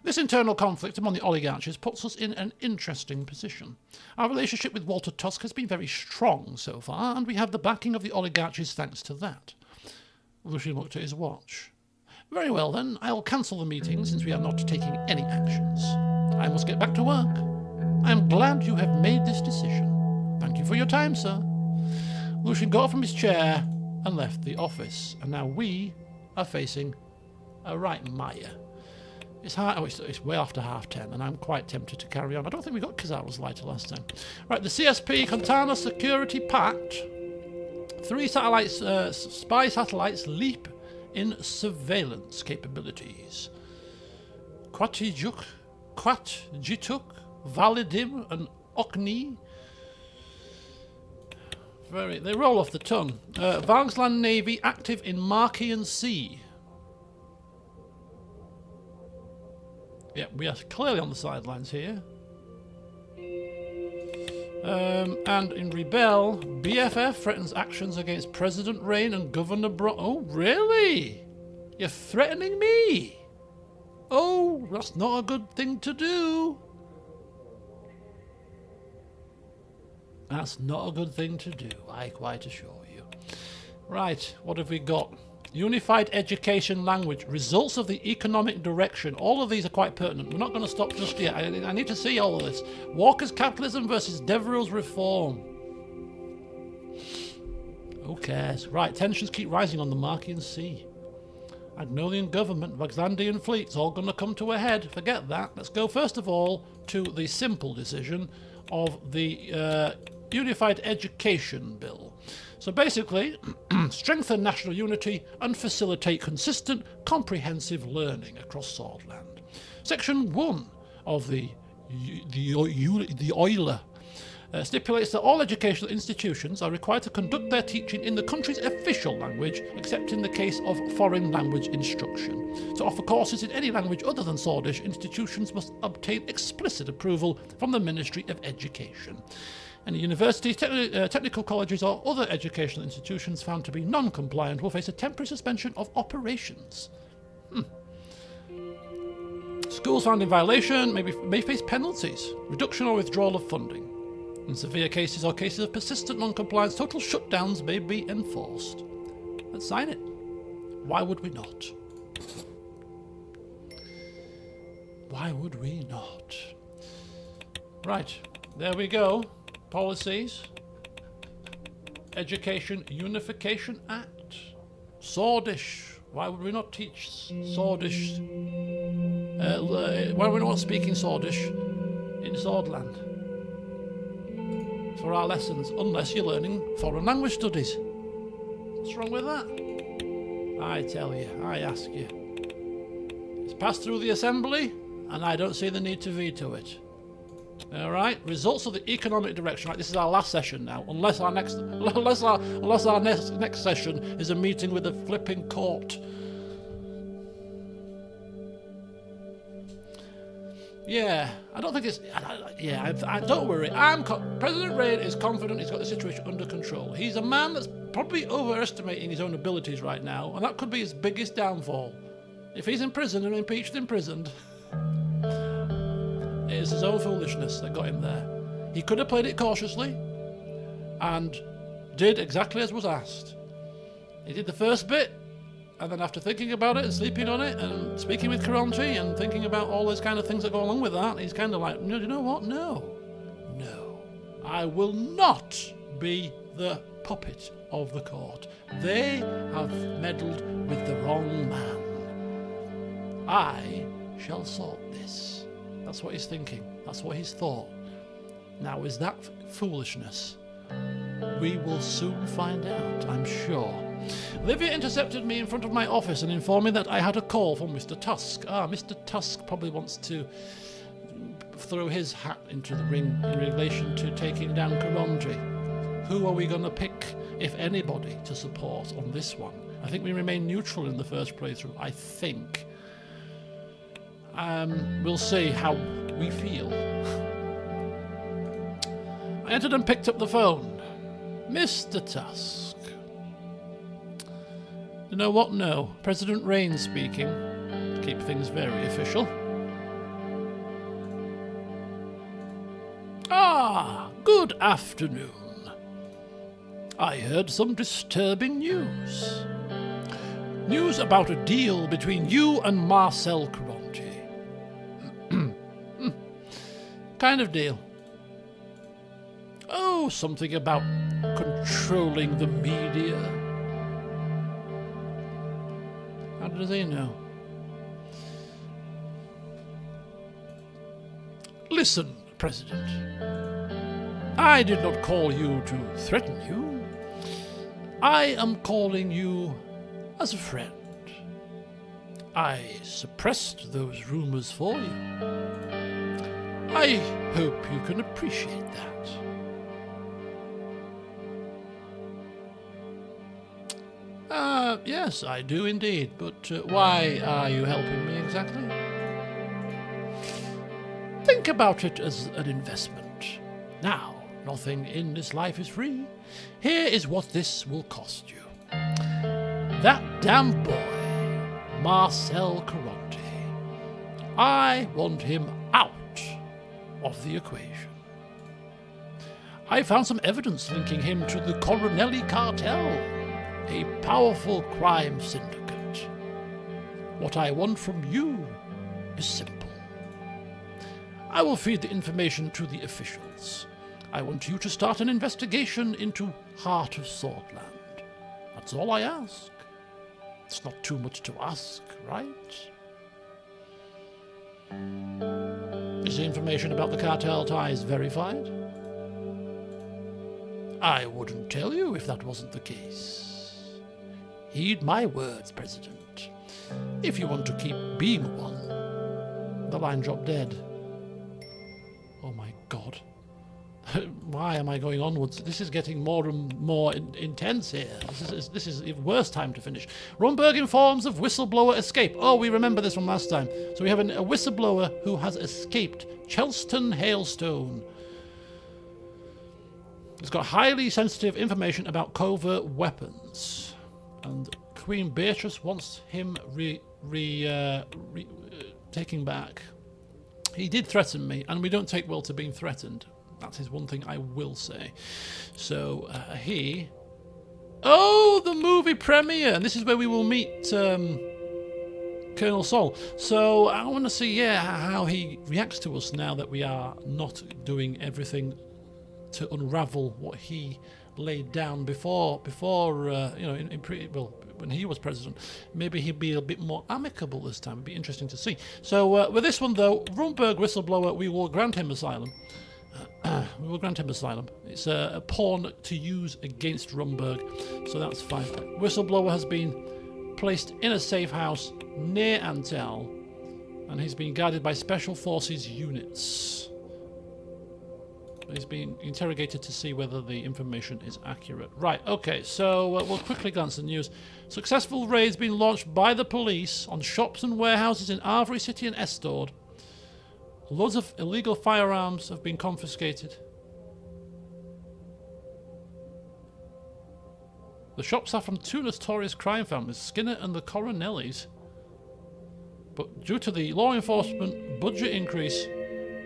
This internal conflict among the oligarchies puts us in an interesting position. Our relationship with Walter Tusk has been very strong so far, and we have the backing of the oligarchies thanks to that. Lucian looked at his watch. Very well then, I'll cancel the meeting since we are not taking any actions. I must get back to work. I am glad you have made this decision. Thank you for your time, sir. Lucian got up from his chair and left the office, and now we are facing a right mire. It's way after 10:30, and I'm quite tempted to carry on. I don't think we got Kizaru's lighter last time. Right, the CSP, Contana Security Pact. 3 satellites, spy satellites leap in surveillance capabilities. Quatjituk, Validim, and Okni. They roll off the tongue. Vargsland Navy active in Markian Sea. Yeah, we are clearly on the sidelines here. And in Rebel, BFF threatens actions against President Rain and Governor Oh, really? You're threatening me? Oh, that's not a good thing to do. That's not a good thing to do, I quite assure you. Right, what have we got? Unified education language, results of the economic direction. All of these are quite pertinent. We're not going to stop just yet. I need to see all of this. Walker's capitalism versus Devereux's reform. Who cares? Right, tensions keep rising on the Markian Sea. Agnolian government, Vaxlandian fleet, it's all going to come to a head. Forget that. Let's go first of all to the simple decision of the Unified Education Bill. So basically, strengthen national unity and facilitate consistent, comprehensive learning across Swordland. Section 1 of the Euler stipulates that all educational institutions are required to conduct their teaching in the country's official language, except in the case of foreign language instruction. To offer courses in any language other than Swordish, institutions must obtain explicit approval from the Ministry of Education. Any universities, technical colleges or other educational institutions found to be non-compliant will face a temporary suspension of operations. Schools found in violation may face penalties, reduction or withdrawal of funding. In severe cases or cases of persistent non-compliance, total shutdowns may be enforced. Let's sign it. Why would we not? Why would we not? Right, there we go. Policies. Education Unification Act. Swordish. Why would we not teach Swordish? Why are we not speaking Swordish in Swordland for our lessons, unless you're learning foreign language studies? What's wrong with that? I tell you, I ask you. It's passed through the Assembly, and I don't see the need to veto it. Alright, results of the economic direction. Right, this is our last session now, unless our next session is a meeting with the flipping court. Yeah, I don't think it's... don't worry. President Rain is confident he's got the situation under control. He's a man that's probably overestimating his own abilities right now, and that could be his biggest downfall. If he's in prison and impeached and imprisoned, it is his own foolishness that got him there. He could have played it cautiously and did exactly as was asked. He did the first bit, and then after thinking about it and sleeping on it and speaking with Karanchi and thinking about all those kind of things that go along with that, he's kind of like, no, you know what? No. I will not be the puppet of the court. They have meddled with the wrong man. I shall sort this. That's what he's thinking. That's what he's thought. Now, is that foolishness? We will soon find out, I'm sure. Livia intercepted me in front of my office and informed me that I had a call from Mr. Tusk. Mr. Tusk probably wants to throw his hat into the ring in relation to taking down Karonji. Who are we going to pick, if anybody, to support on this one? I think we remain neutral in the first playthrough, I think. We'll see how we feel. I entered and picked up the phone. Mr. Tusk. You know what? No. President Rain speaking. To keep things very official. Good afternoon. I heard some disturbing news. News about a deal between you and Marcel Karonji. Kind of deal. Oh, something about controlling the media. How does he know? Listen, President. I did not call you to threaten you. I am calling you as a friend. I suppressed those rumors for you. I hope you can appreciate that. Yes, I do indeed, but why are you helping me exactly? Think about it as an investment. Now, nothing in this life is free. Here is what this will cost you. That damn boy, Marcel Karonji. I want him out of the equation. I found some evidence linking him to the Coronelli cartel, a powerful crime syndicate. What I want from you is simple. I will feed the information to the officials. I want you to start an investigation into Heart of Swordland. That's all I ask. It's not too much to ask, right? Is the information about the cartel ties verified? I wouldn't tell you if that wasn't the case. Heed my words, President. If you want to keep being one. The line dropped dead. Oh my God. Why am I going onwards? This is getting more and more intense here. This is the worst time to finish. Rumberg informs of whistleblower escape. Oh, we remember this from last time. So we have a whistleblower who has escaped Chelston Hailstone. He's got highly sensitive information about covert weapons. And Queen Beatrice wants him taking back. He did threaten me, and we don't take well to being threatened. That is one thing I will say. So, Oh, the movie premiere! And this is where we will meet Colonel Sol. So, I want to see, how he reacts to us now that we are not doing everything to unravel what he laid down before when he was president. Maybe he'd be a bit more amicable this time. It'd be interesting to see. So, with this one, though, Rumberg whistleblower, we will grant him asylum. We will grant him asylum. It's a pawn to use against Rumberg, so that's fine. Whistleblower has been placed in a safe house near Antel, and he's being guarded by Special Forces units. He's being interrogated to see whether the information is accurate. Right, okay, so we'll quickly glance at the news. Successful raids being launched by the police on shops and warehouses in Arvery City and Estord. Loads of illegal firearms have been confiscated. The shops are from two notorious crime families, Skinner and the Coronellis. But due to the law enforcement budget increase,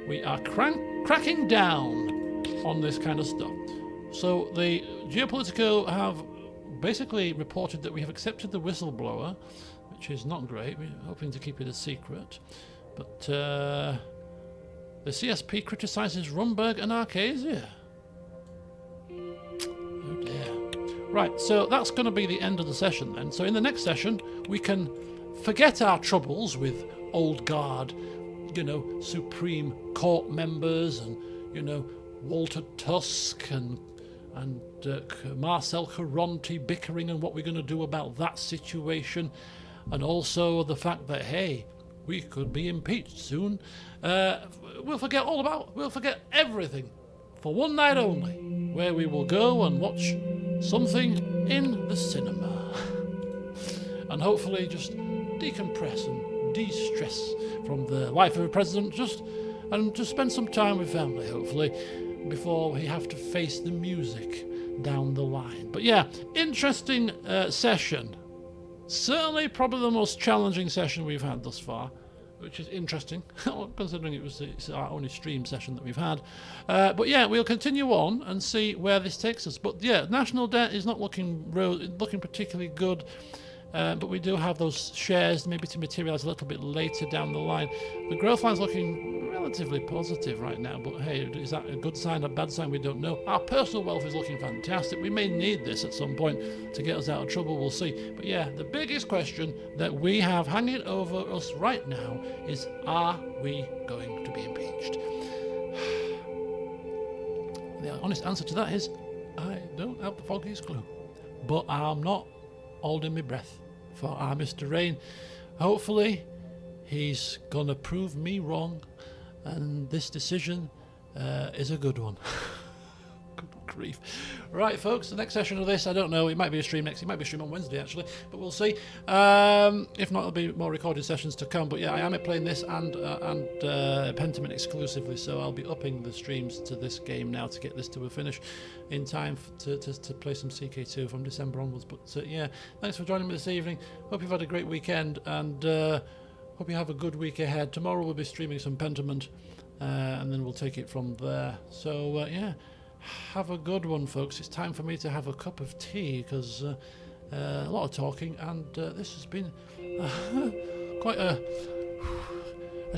we are cracking down on this kind of stuff. So the Geopolitico have basically reported that we have accepted the whistleblower, which is not great. We're hoping to keep it a secret. But the CSP criticises Rumberg and Arcasia. Oh dear. Right, so that's going to be the end of the session then. So in the next session, we can forget our troubles with Old Guard, Supreme Court members and, Walter Tusk and Marcel Caronti bickering and what we're going to do about that situation. And also the fact that, hey, we could be impeached soon. We'll forget everything for one night only, where we will go and watch something in the cinema. And hopefully just decompress and de-stress from the life of a president, just spend some time with family, hopefully, before we have to face the music down the line. But yeah, interesting session. Certainly probably the most challenging session we've had thus far, which is interesting, considering it's our only stream session that we've had. But yeah, we'll continue on and see where this takes us. But yeah, national debt is not looking particularly good. But we do have those shares maybe to materialise a little bit later down the line. The growth line's looking relatively positive right now, but hey, is that a good sign, a bad sign? We don't know. Our personal wealth is looking fantastic. We may need this at some point to get us out of trouble, we'll see. But yeah, the biggest question that we have hanging over us right now is, are we going to be impeached? The honest answer to that is, I don't have the foggiest clue. But I'm not holding my breath for our Mr. Rain. Hopefully he's gonna prove me wrong and this decision is a good one. Good grief. Right folks, the next session of this, I don't know, it might be a stream next, it might be a stream on Wednesday actually, but we'll see. If not, there'll be more recorded sessions to come. But yeah, I am playing this and Pentiment exclusively, so I'll be upping the streams to this game now to get this to a finish in time to play some CK2 from December onwards. But yeah, thanks for joining me this evening. Hope you've had a great weekend, and Hope you have a good week ahead. Tomorrow we'll be streaming some Pentiment, and then we'll take it from there. So, yeah, have a good one, folks. It's time for me to have a cup of tea, because a lot of talking, and this has been quite a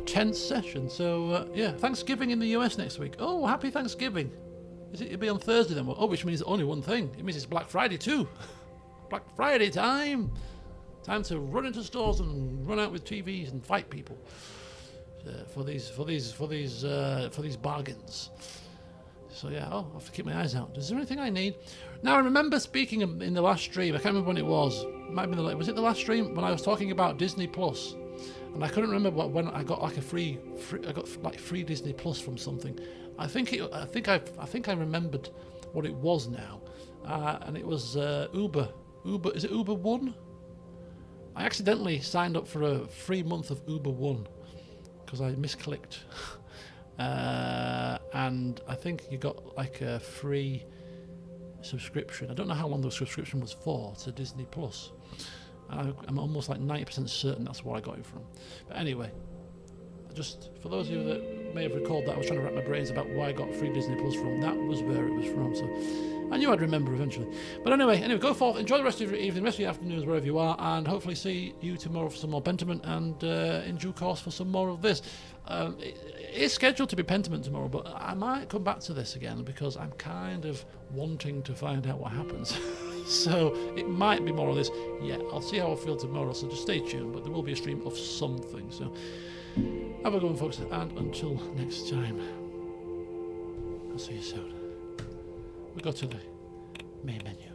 tense session. So, yeah, Thanksgiving in the US next week. Oh, happy Thanksgiving. It'll be on Thursday then. Oh, which means only one thing. It means it's Black Friday too. Black Friday time. Time to run into stores and run out with TVs and fight people for these bargains. So yeah, I'll have to keep my eyes out. Is there anything I need? Now I remember speaking in the last stream. I can't remember when it was. Might have been was it the last stream when I was talking about Disney Plus, and I couldn't remember when I got like a free Disney Plus from something. I think I remembered what it was now, and it was Uber. Is it Uber One? I accidentally signed up for a free month of Uber One because I misclicked. And I think you got like a free subscription. I don't know how long the subscription was for to Disney Plus. I'm almost like 90% certain that's where I got it from. But anyway, just for those of you that may have recalled that, I was trying to wrap my brains about where I got free Disney Plus from. That was where it was from. So I knew I'd remember eventually. But anyway, go forth, enjoy the rest of your evening, rest of your afternoons, wherever you are, and hopefully see you tomorrow for some more Pentiment, and in due course for some more of this. It's scheduled to be Pentiment tomorrow, but I might come back to this again because I'm kind of wanting to find out what happens. So it might be more of this. Yeah, I'll see how I feel tomorrow, so just stay tuned, but there will be a stream of something. So have a good one, folks, and until next time, I'll see you soon. We go to the main menu.